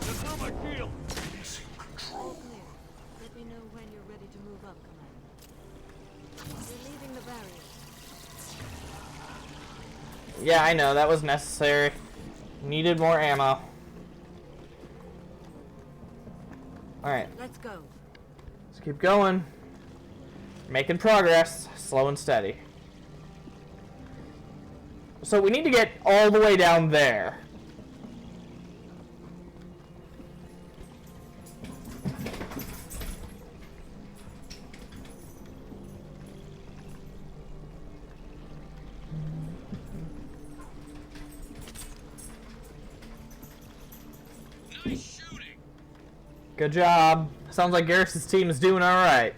That's not my deal. Losing control. Let me know when you're ready to move up, Commander. You're leaving the barrier. Yeah, I know, that was necessary. Needed more ammo. Alright, Let's go. let's keep going. Making progress, slow and steady. So we need to get all the way down there. Good job. Sounds like Garrus's team is doing alright.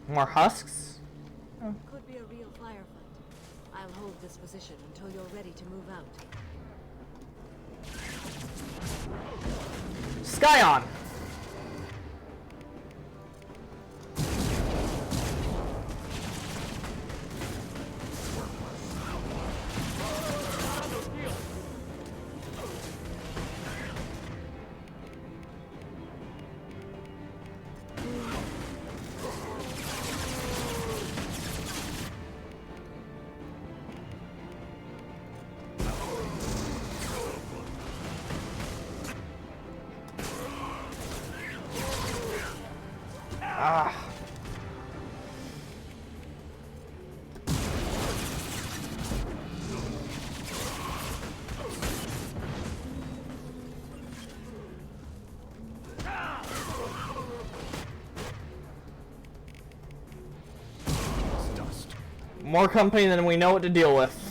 More husks? Could be a real firefight. I'll hold this position until you're ready to move out. Scion! Ah. More company than we know what to deal with.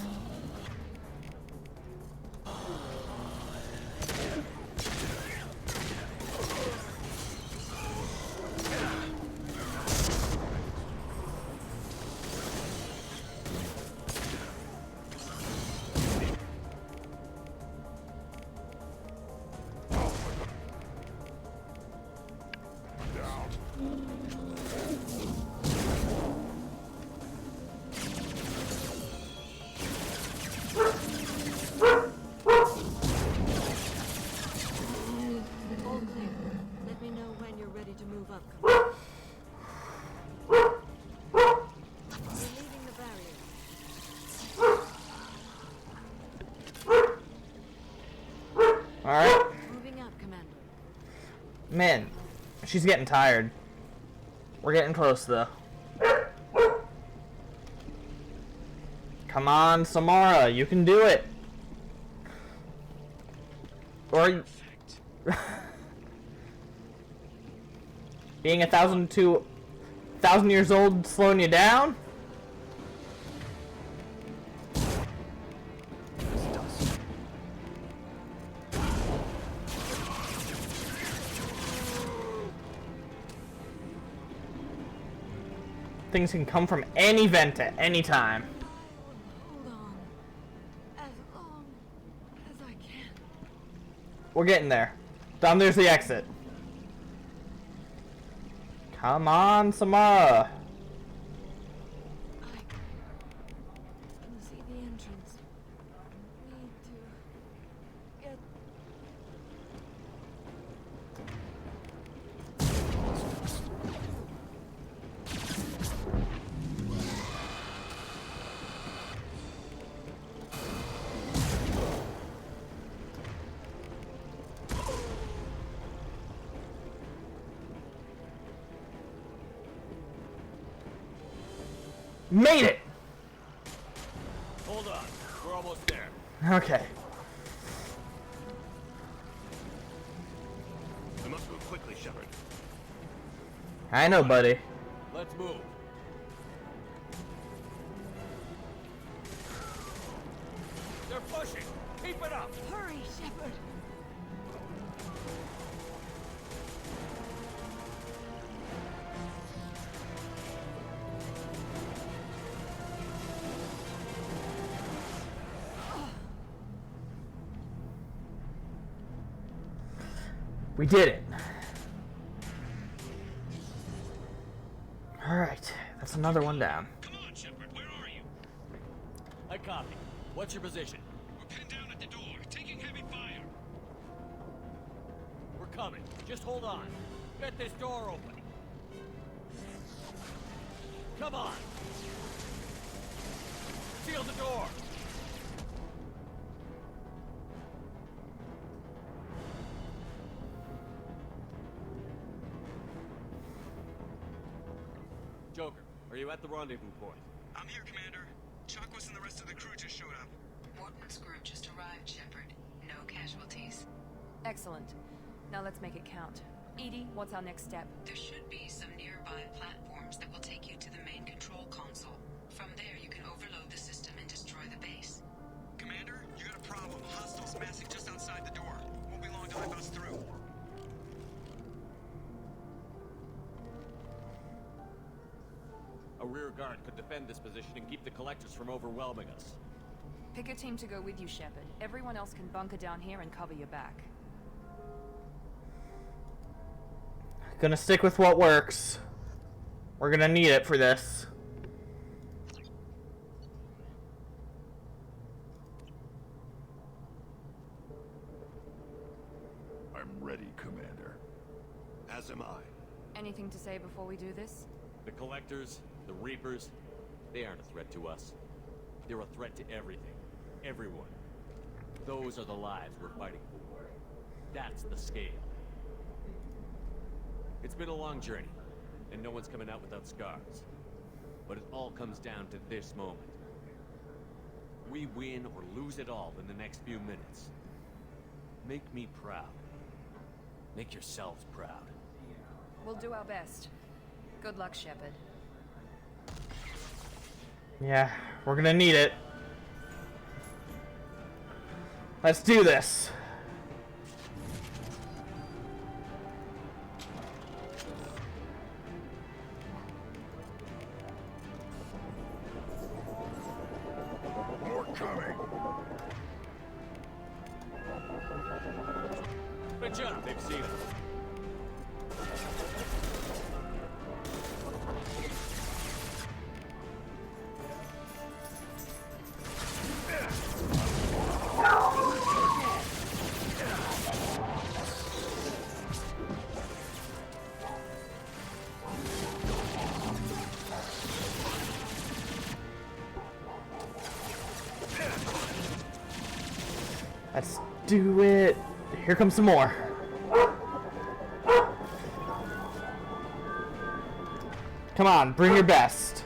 All clear. Let me know when you're ready to move up, Commander. We're leaving the barrier. Alright. Moving up, Commander. Man, she's getting tired. We're getting close, though. Come on, Samara, you can do it. Or being 1,000 years old slowing you down? Things can come from any vent at any time. Hold on. As long as I can. We're getting there. Down there's the exit. Come on, Samara. I can see the entrance. Need to get. Made it! Hold on, we're almost there. Okay. We must move quickly, Shepard. I know, buddy. Let's move. They're pushing. Keep it up. Hurry, Shepard. We did it. Alright, that's another one down. Come on, Shepard, where are you? I copy. What's your position? We're pinned down at the door, taking heavy fire. We're coming. Just hold on. Get this door open. Come on. Seal the door. Joker, are you at the rendezvous point? I'm here, Commander. Chakwas and the rest of the crew just showed up. Morton's group just arrived, Shepard. No casualties. Excellent. Now let's make it count. Edie, what's our next step? There should be some nearby platforms that will take you to the main control console. From there, you can overload the system and destroy the base. Commander, You got a problem. Hostiles massing just outside the door. Won't be long till I bust through. A rear guard could defend this position and keep the collectors from overwhelming us. Pick a team to go with you, Shepard. Everyone else can bunker down here and cover your back. Gonna stick with what works. We're gonna need it for this. I'm ready, Commander. As am I. Anything to say before we do this? The collectors, the Reapers, they aren't a threat to us. They're a threat to everything. Everyone. Those are the lives we're fighting for. That's the scale. It's been a long journey, and no one's coming out without scars. But it all comes down to this moment. We win or lose it all in the next few minutes. Make me proud. Make yourselves proud. We'll do our best. Good luck, Shepard. Yeah, we're gonna need it. Let's do this. More coming. Good job, they've seen us. Let's do it. Here comes some more. Come on, bring your best.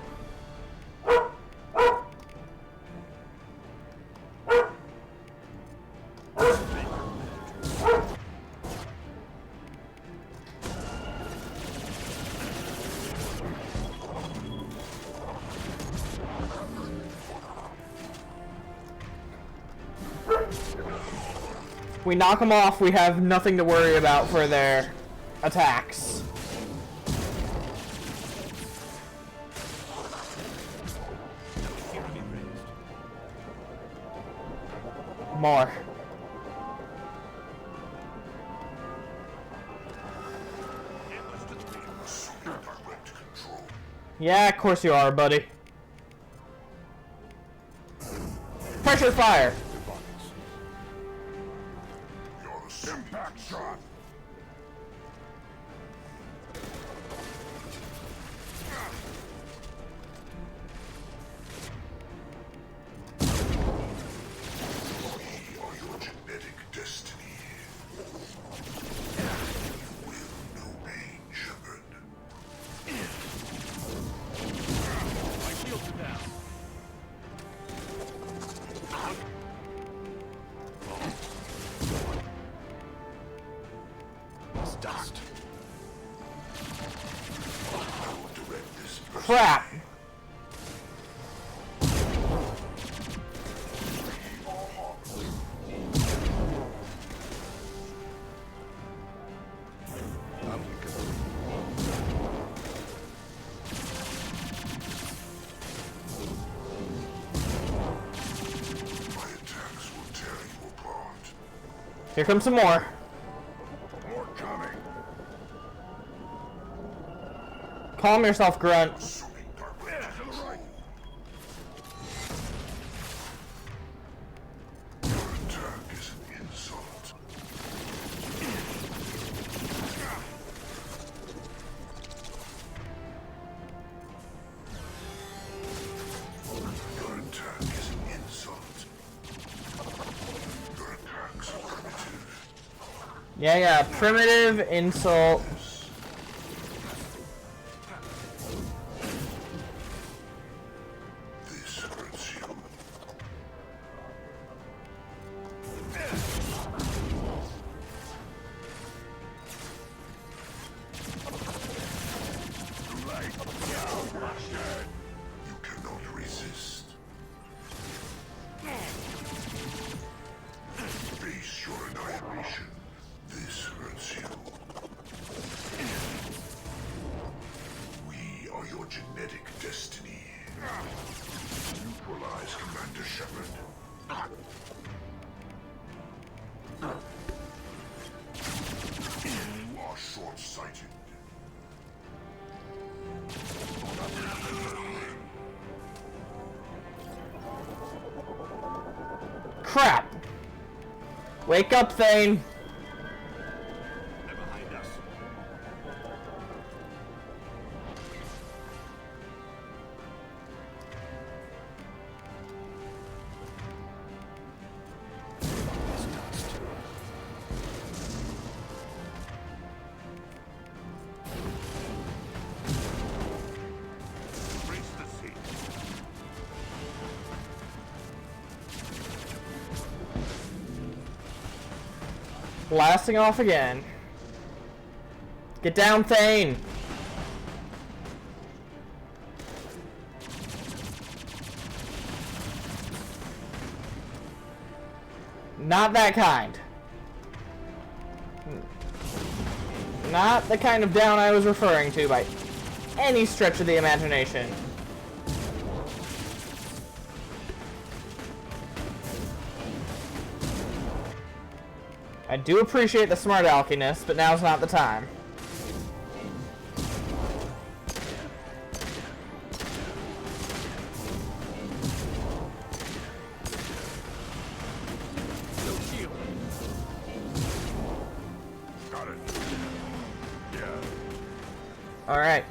We knock them off, we have nothing to worry about for their attacks. More. Yeah, of course you are, buddy. Pressure fire! Impact shot. We are your genetic destiny. You will know pain, Shepard. My shields are down. Dust. Crap! Here comes some more. More coming. Calm yourself, Grunt. Yeah, primitive insult. This hurts you. Right now, bastard. You cannot resist. sighted. Crap! Wake up, Thane! They're behind us. Race the sea. Blasting off again. Get down, Thane! Not that kind. Not the kind of down I was referring to by any stretch of the imagination. I do appreciate the smart alchemist, but now's not the time. Got it. Yeah. Alright.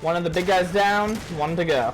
One of the big guys down, one to go.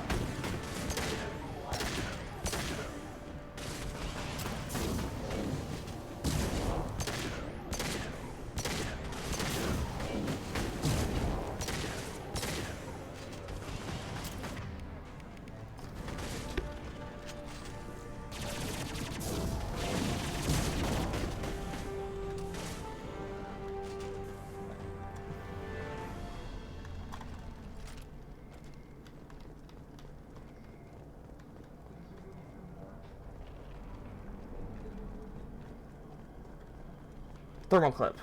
Thermal clip.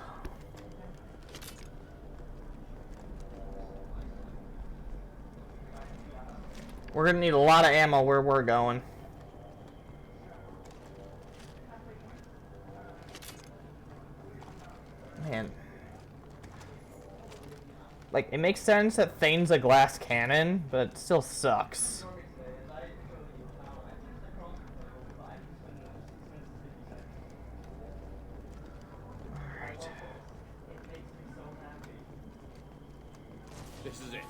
We're gonna need a lot of ammo where we're going. Man. Like, it makes sense that Thane's a glass cannon, but it still sucks. This is it.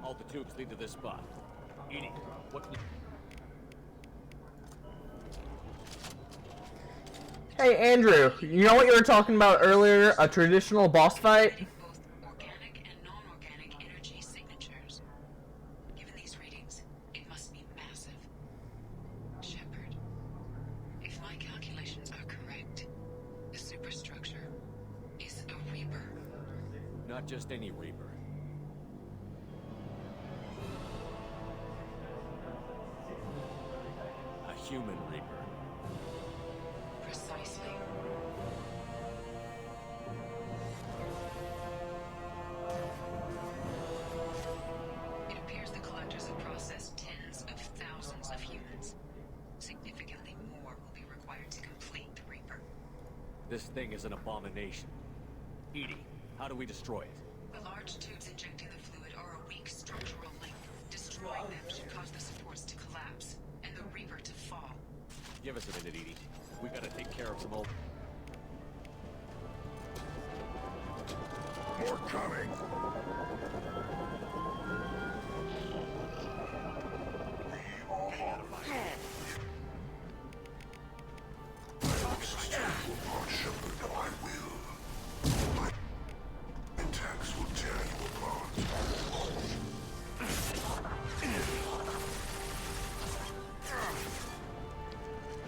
All the tubes lead to this spot. EDI, what... Hey, Andrew, you know what you were talking about earlier? A traditional boss fight? Organic and non-organic energy signatures. Given these readings, it must be massive. Shepard, if my calculations are correct, the superstructure is a Reaper. Not just any Reaper. A human Reaper. Precisely. It appears the collectors have processed tens of thousands of humans. Significantly more will be required to complete the Reaper. This thing is an abomination. EDI, how do we destroy it? The large tubes injecting the fluid are a weak structural link. Destroying them should cause the supports to collapse, and the Reaper to fall. Give us a minute, EDI. We gotta take care of some old... More coming. Attacks will tear you apart.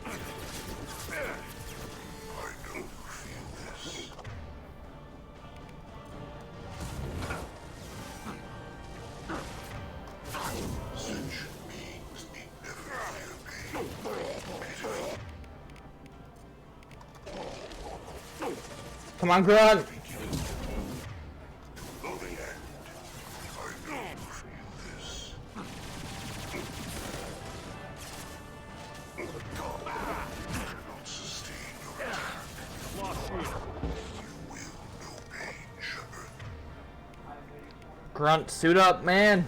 I know you feel this. Sentient beings need never fear pain. Come on, Grunt! Loving end. I know you feel this. Cannot sustain your attack. You will know pain, Grunt, suit up, man.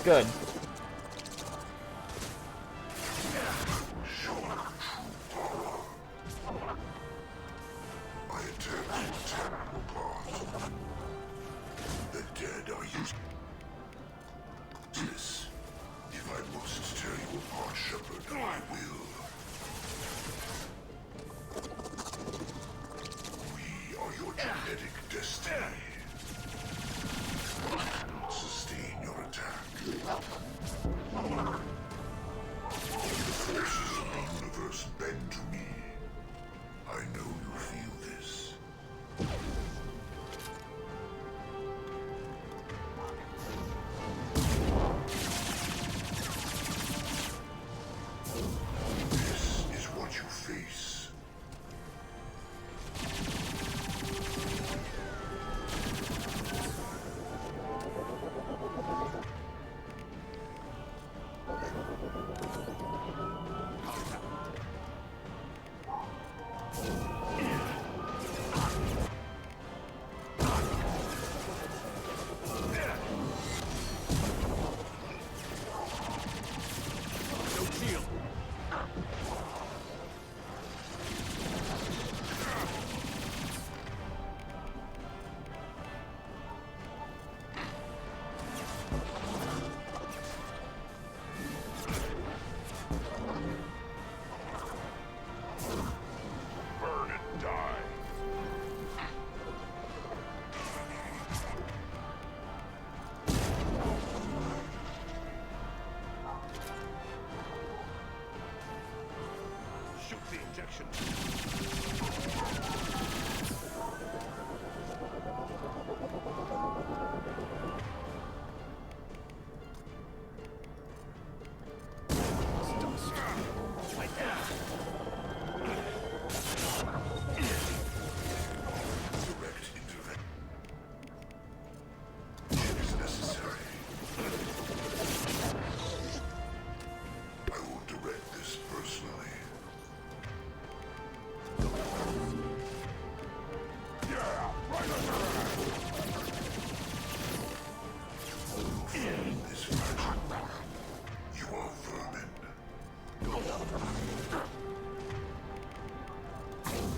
Good. The dead are useless. If I must tear you apart, Shepard, I will. We are your genetic destiny. Sustain your attack. The forces of the universe bend to me. I know you feel this. This is what you face. Burn and die. Shoot the injection. Direct intervention is necessary. I will direct this personally. Yeah, right under this magic. You are vermin.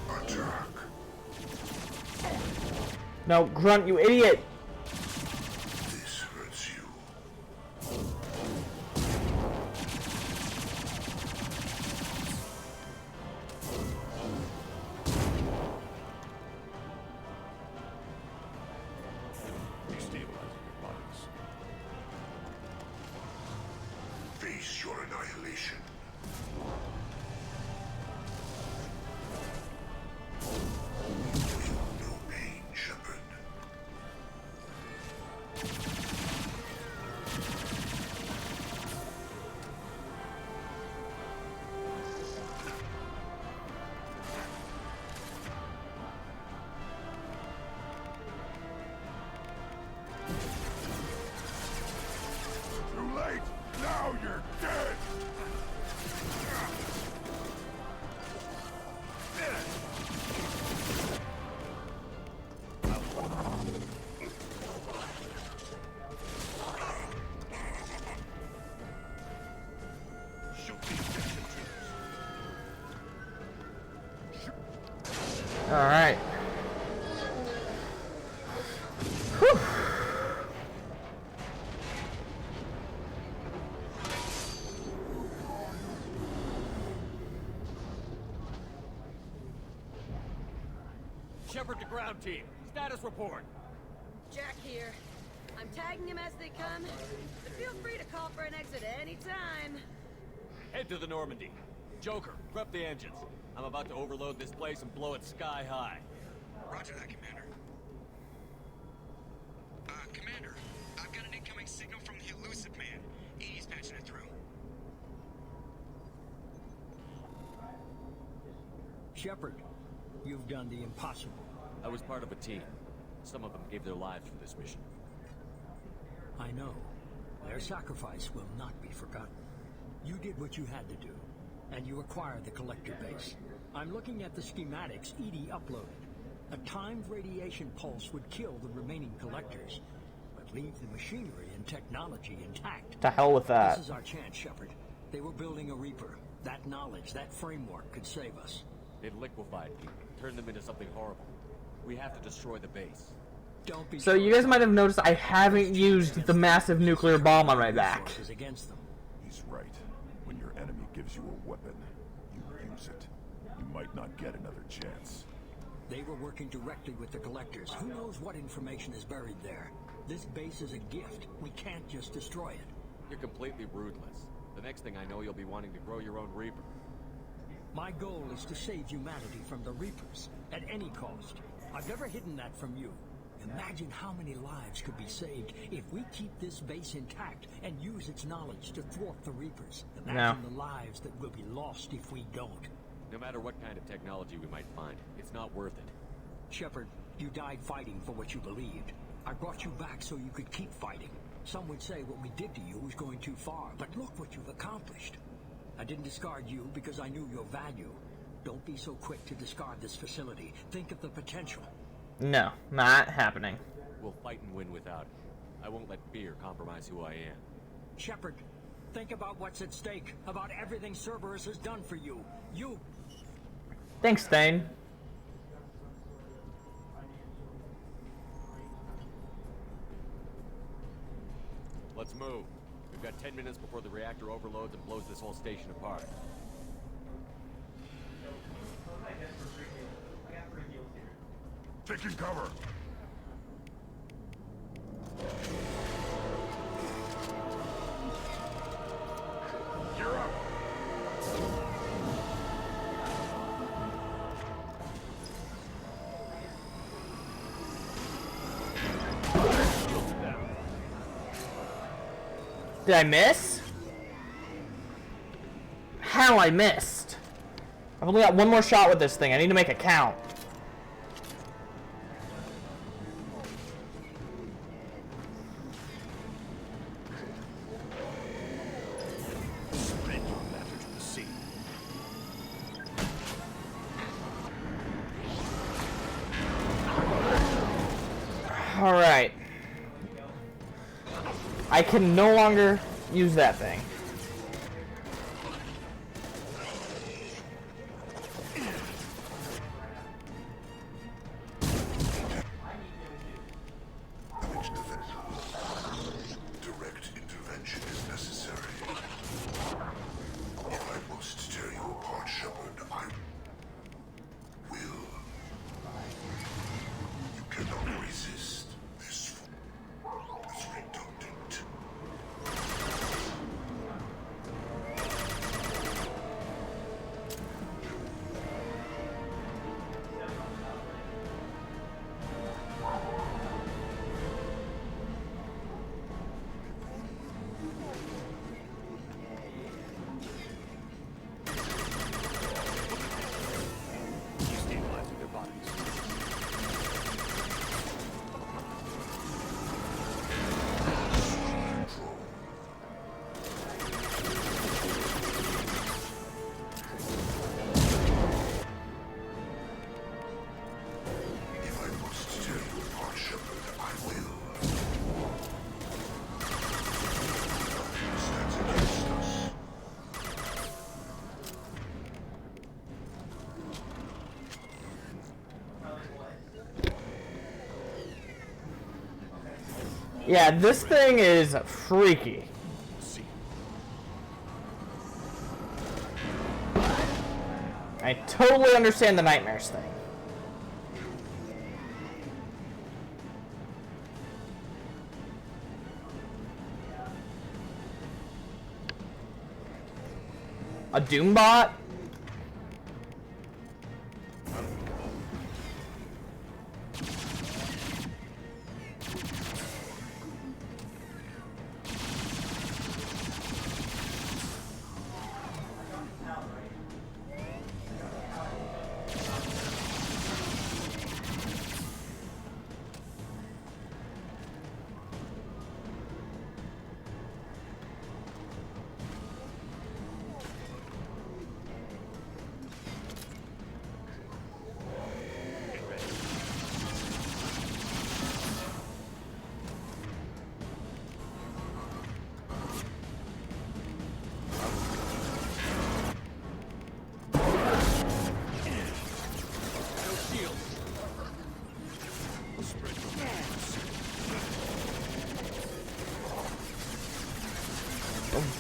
Attack. No, Grunt, you idiot! This hurts you. Destabilizing your bodies. Face your annihilation. Feel no pain, Shepard. Too late! Now you're dead! Shoot the injection tubes. Alright. Whew. Shepard to ground team. Status report. Jack here. I'm tagging them as they come, but feel free to call for an exit any time. Head to the Normandy. Joker, prep the engines. I'm about to overload this place and blow it sky high. Roger that, Commander. Commander, I've got an incoming signal from the Elusive Man. He's patching it through. Shepard, you've done the impossible. I was part of a team. Some of them gave their lives for this mission. I know. Their sacrifice will not be forgotten. You did what you had to do, and you acquired the collector base. I'm looking at the schematics Edie uploaded. A timed radiation pulse would kill the remaining collectors, but leave the machinery and technology intact. To hell with that. This is our chance, Shepard. They were building a Reaper. That knowledge, that framework could save us. They've liquefied people, turned them into something horrible. We have to destroy the base. Don't be So you guys might have noticed I haven't used the massive nuclear bomb on my back. Against them. He's right. When your enemy gives you a weapon, you use it. You might not get another chance. They were working directly with the collectors. Who knows what information is buried there? This base is a gift. We can't just destroy it. You're completely ruthless. The next thing I know, you'll be wanting to grow your own Reaper. My goal is to save humanity from the Reapers, at any cost. I've never hidden that from you. Imagine how many lives could be saved if we keep this base intact and use its knowledge to thwart the Reapers. Imagine the lives that will be lost if we don't. No matter what kind of technology we might find, it's not worth it. Shepard, you died fighting for what you believed. I brought you back so you could keep fighting. Some would say what we did to you was going too far, but look what you've accomplished. I didn't discard you because I knew your value. Don't be so quick to discard this facility. Think of the potential. No, not happening. We'll fight and win without it. I won't let fear compromise who I am. Shepard, think about what's at stake, about everything Cerberus has done for you. You... Thanks, Thane. Let's move. We've got 10 minutes before the reactor overloads and blows this whole station apart. Taking cover. Gear up. Did I miss? How I missed? I've only got one more shot with this thing. I need to make it count. Spread your matter to the sea. All right. I can no longer use that thing. Direct intervention is necessary. If I must tear you apart, Shepard, I will. You cannot resist this. It's redundant. Destabilizing their bodies. If I must tear you apart, Shepard, I will. Nothing stands against us. Yeah, this thing is freaky. I totally understand the nightmares thing. A Doombot?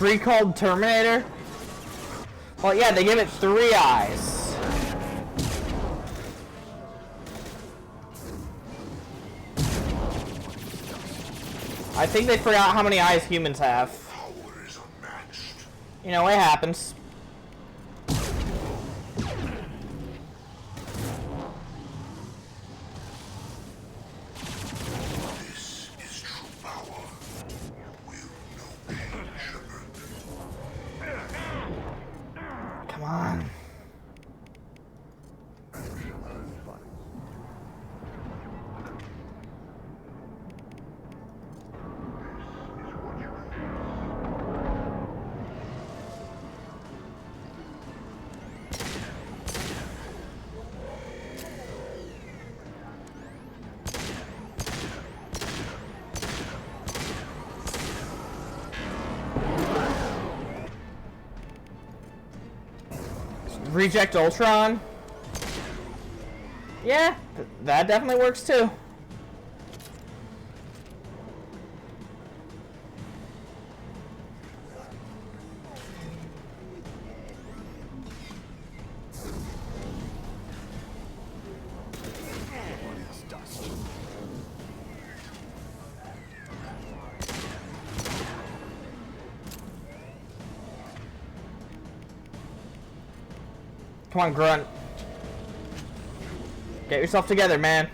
recalled Terminator? Well, yeah, they give it 3 eyes. I think they forgot how many eyes humans have. You know, it happens. This is true power. Will no pain, Shepard. Come on. Reject Ultron? Yeah, that definitely works too. Come on, Grunt. Get yourself together, man.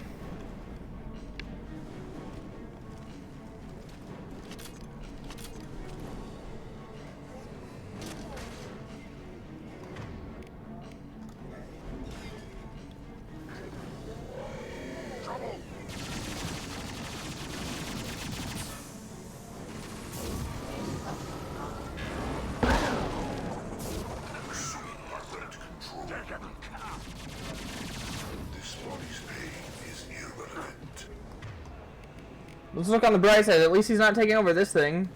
Let's look on the bright side. At least he's not taking over this thing.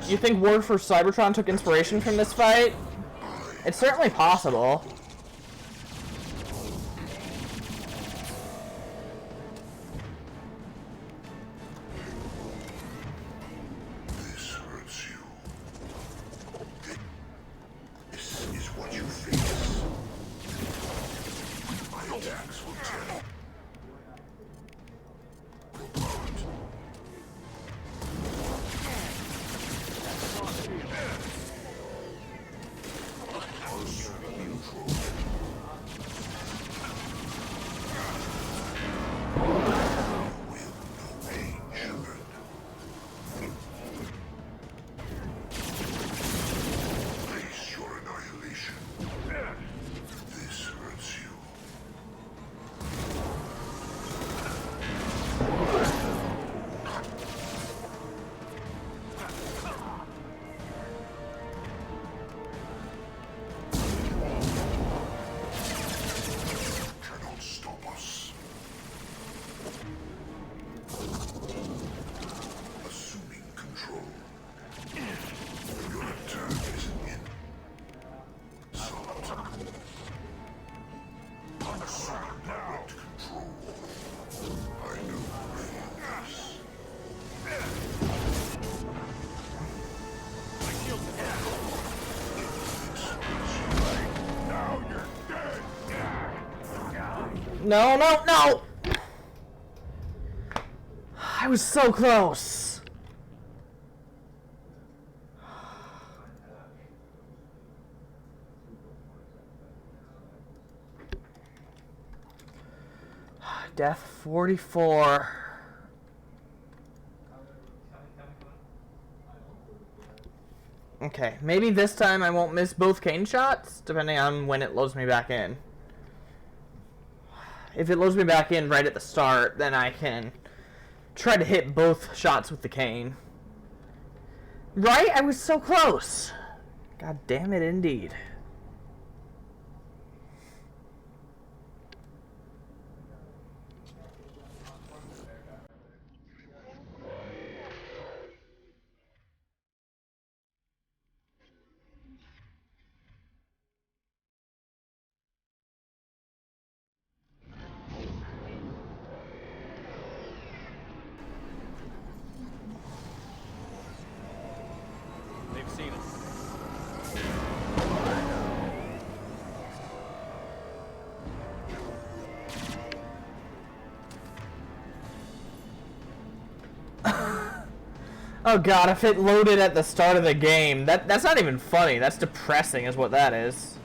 You think War for Cybertron took inspiration from this fight? It's certainly possible. This hurts you. This is what you face. My attacks will tell. No, no, no! I was so close. Death 44. Okay, maybe this time I won't miss both Kane shots, depending on when it loads me back in. If it loads me back in right at the start, then I can try to hit both shots with the Kane. Right? I was so close. God damn it, indeed. Oh god, if it loaded at the start of the game, that's not even funny. That's depressing is what that is.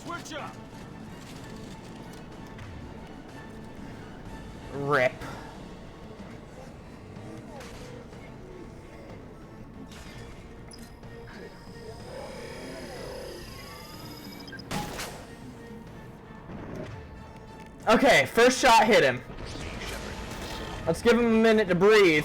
Switch up. Rip. Okay, first shot hit him. Let's give him a minute to breathe.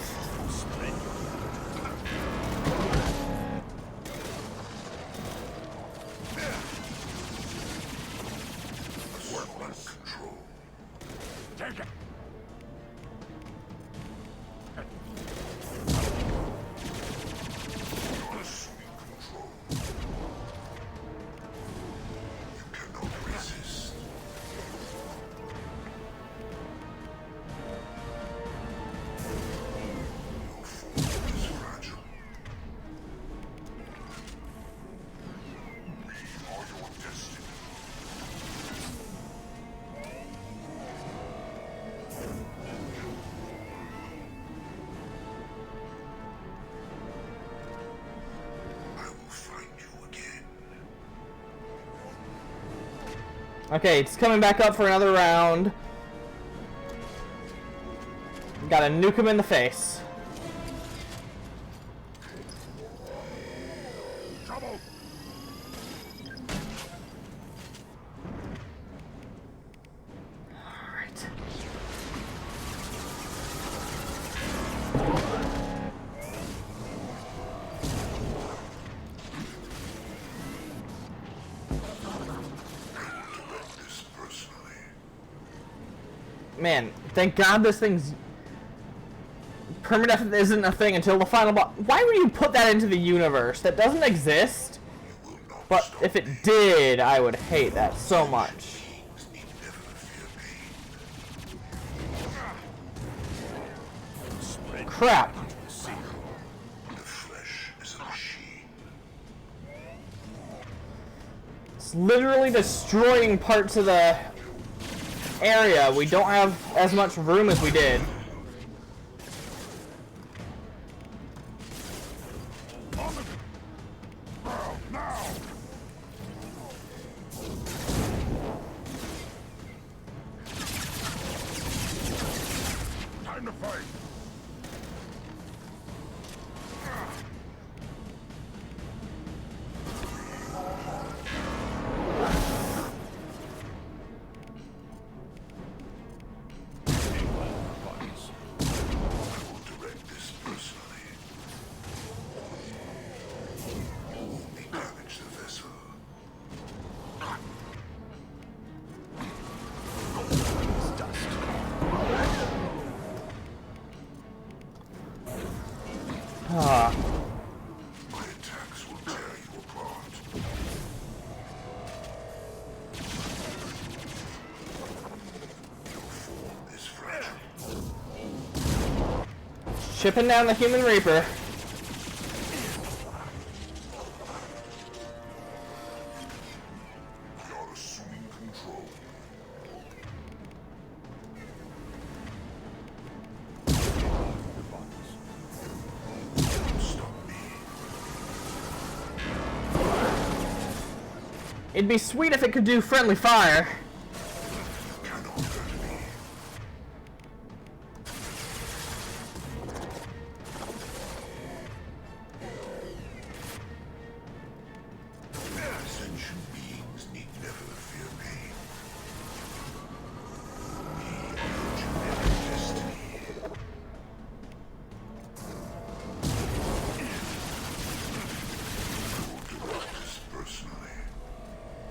Take it. Okay, it's coming back up for another round. Gotta nuke him in the face. Trouble. Alright. Man, thank God this thing's... Permadeath isn't a thing until the final boss. Why would you put that into the universe? That doesn't exist. But if it did, I would hate that so much. Crap. It's literally destroying parts of the area. We don't have as much room as we did. Time to fight. Ah. My attacks will tear you apart. Your form is fragile. Chipping down the Human Reaper. You're assuming control. It'd be sweet if it could do friendly fire. Sentient beings need never fear pain.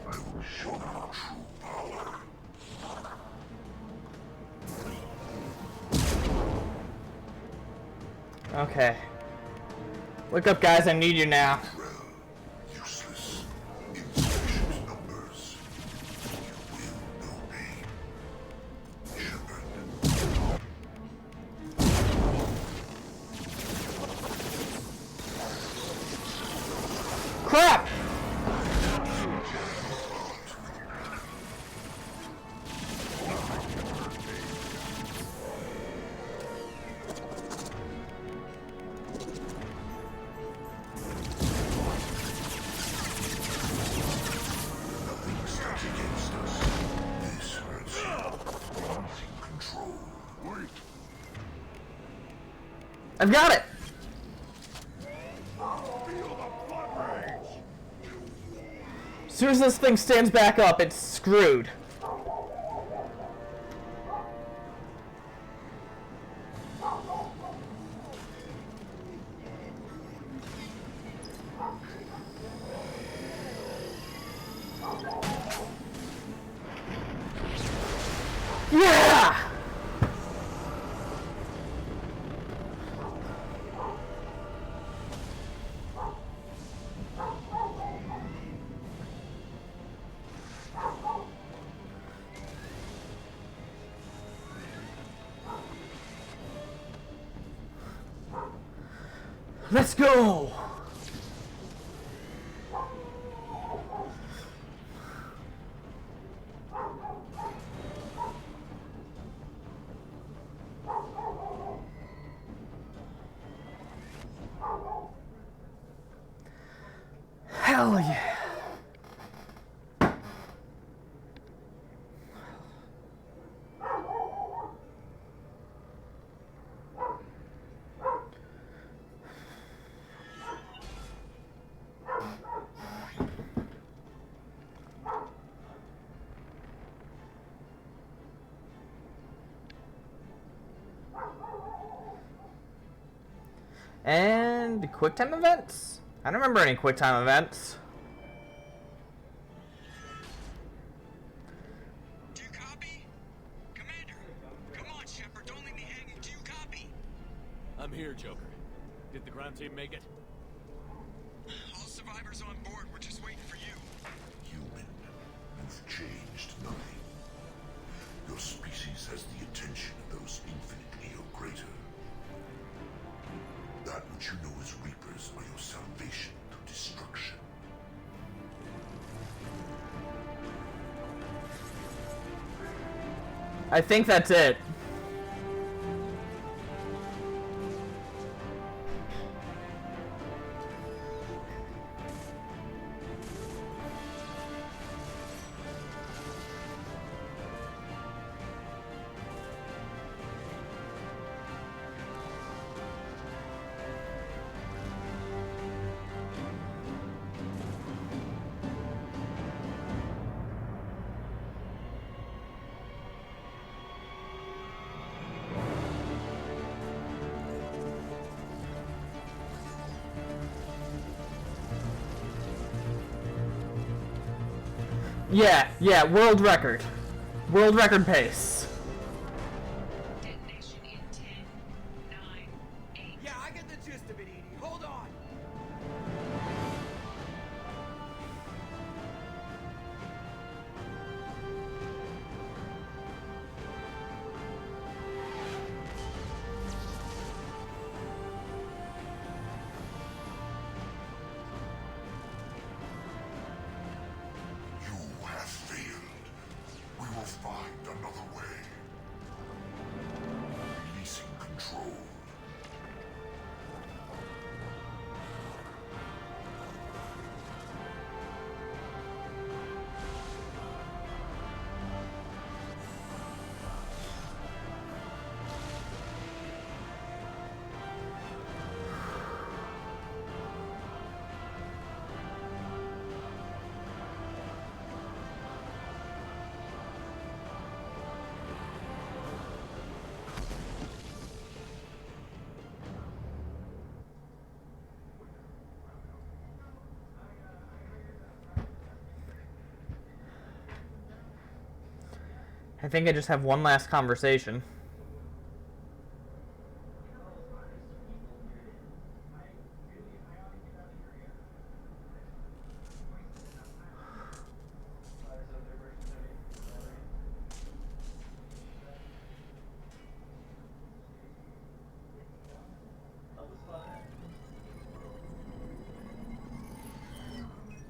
I will show you true power. Okay. Wake up, guys. I need you now. Useless, insufficient numbers. You will know pain. Shepard. Crap! I've got it! As soon as this thing stands back up, it's screwed. Yeah! Let's go! Hell yeah! And QuickTime events? I don't remember any QuickTime events. Do you copy? Commander, come on, Shepard, don't leave me hanging. Do you copy? I'm here, Joker. Did the ground team make it? All survivors on board. We're just waiting for you. Human, you've changed nothing. Your species has the attention of those infinitely or greater. That which you know as Reapers are your salvation through destruction. I think that's it. Yeah, world record. World record pace. Yeah, I get the gist of it, Edie. Hold on. You have failed. We will find another way. Releasing control. I think I just have one last conversation.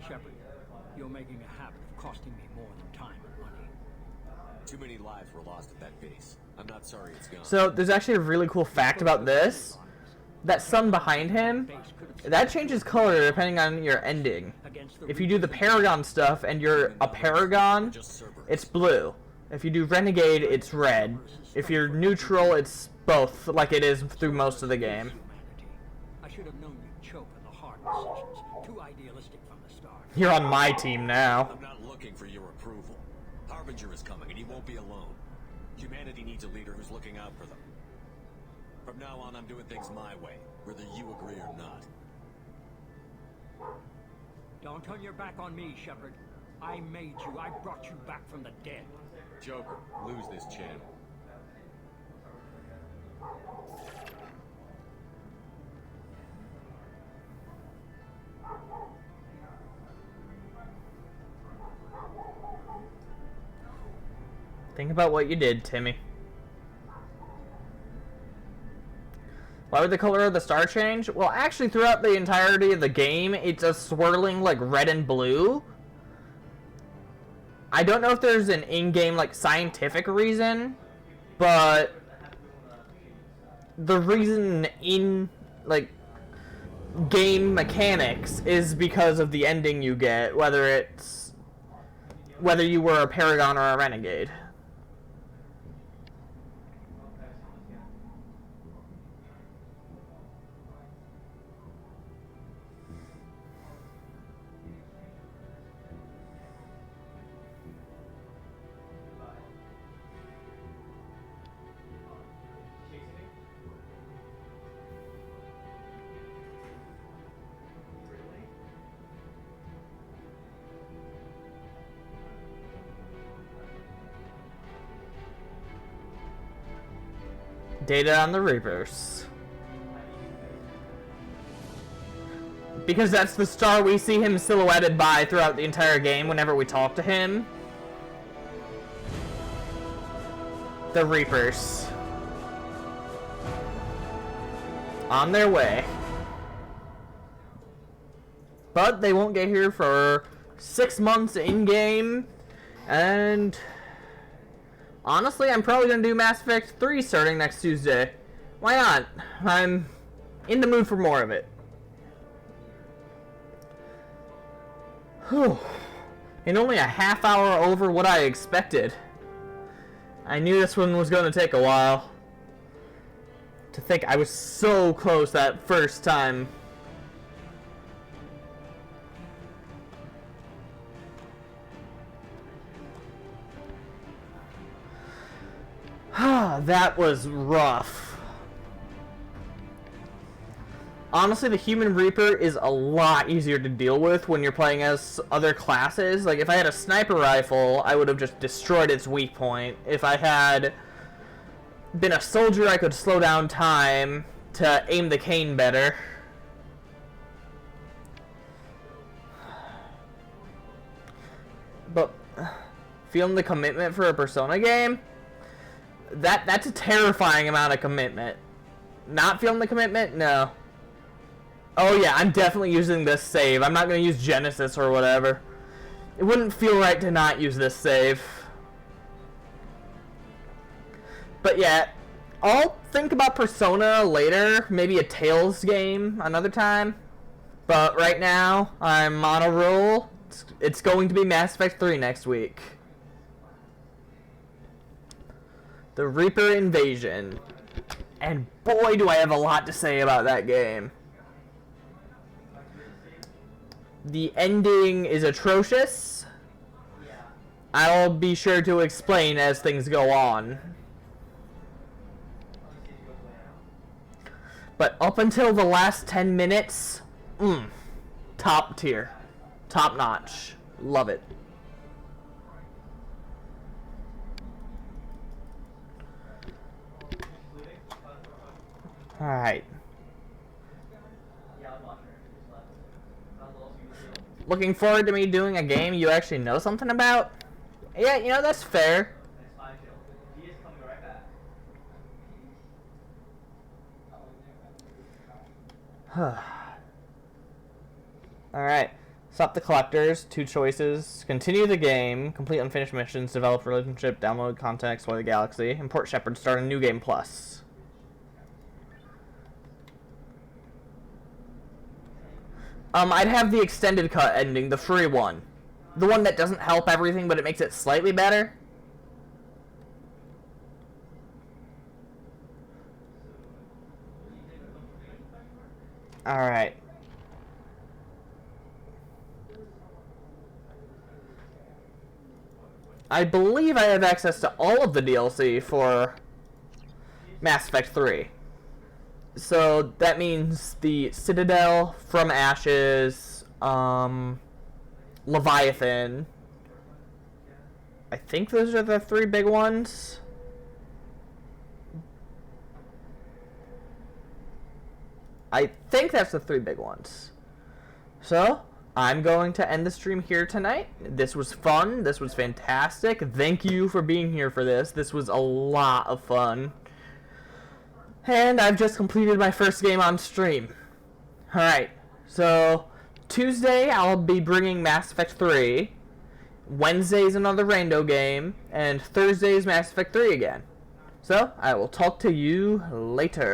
Shepard, you're making a habit of costing me more than time and money. Too many lives were lost at that base. I'm not sorry it's gone. So there's actually a really cool fact about this. That sun behind him, that changes color depending on your ending. If you do the Paragon stuff and you're a Paragon, it's blue. If you do Renegade, it's red. If you're neutral, it's both, like it is through most of the game. I should have known you'd choke on the hard decisions. Too idealistic from the start. You're on my team now. I'm not looking for your approval. Harbinger is coming, and he won't be alone. Humanity needs a leader who's looking out for them. From now on, I'm doing things my way, whether you agree or not. Don't turn your back on me, Shepard. I made you. I brought you back from the dead. Joker, lose this channel. Think about what you did, Timmy. Why would the color of the star change? Well, actually, throughout the entirety of the game, it's a swirling, like, red and blue. I don't know if there's an in-game, like, scientific reason, but the reason in, like, game mechanics is because of the ending you get, whether you were a Paragon or a Renegade. Data on the Reapers. Because that's the star we see him silhouetted by throughout the entire game whenever we talk to him. The Reapers. On their way. But they won't get here for 6 months in-game, and honestly, I'm probably going to do Mass Effect 3 starting next Tuesday. Why not? I'm in the mood for more of it. Whew. In only a half hour over what I expected. I knew this one was going to take a while. To think I was so close that first time. That was rough. Honestly, the Human Reaper is a lot easier to deal with when you're playing as other classes. Like, if I had a sniper rifle, I would have just destroyed its weak point. If I had been a soldier, I could slow down time to aim the cane better. But feeling the commitment for a Persona game, that's a terrifying amount of commitment. Not feeling the commitment? No. Oh yeah, I'm definitely using this save. I'm not going to use Genesis or whatever. It wouldn't feel right to not use this save. But yeah, I'll think about Persona later. Maybe a Tales game another time. But right now, I'm on a roll. It's going to be Mass Effect 3 next week. The Reaper Invasion. And boy, do I have a lot to say about that game. The ending is atrocious. I'll be sure to explain as things go on. But up until the last 10 minutes, top tier. Top notch. Love it. Alright. Looking forward to me doing a game you actually know something about? Yeah, you know, that's fair. Alright. Stop the collectors. 2 choices. Continue the game. Complete unfinished missions. Develop relationship. Download content. Explore the galaxy. Import Shepard. Start a new game plus. I'd have the extended cut ending, the free one. The one that doesn't help everything, but it makes it slightly better. Alright. I believe I have access to all of the DLC for Mass Effect 3. So that means the Citadel, From Ashes, Leviathan. I think those are the 3 big ones. I think that's the 3 big ones. So, I'm going to end the stream here tonight. This was fun. This was fantastic. Thank you for being here for this. This was a lot of fun. And I've just completed my first game on stream. Alright, so Tuesday I'll be bringing Mass Effect 3. Wednesday's another Rando game. And Thursday's Mass Effect 3 again. So, I will talk to you later.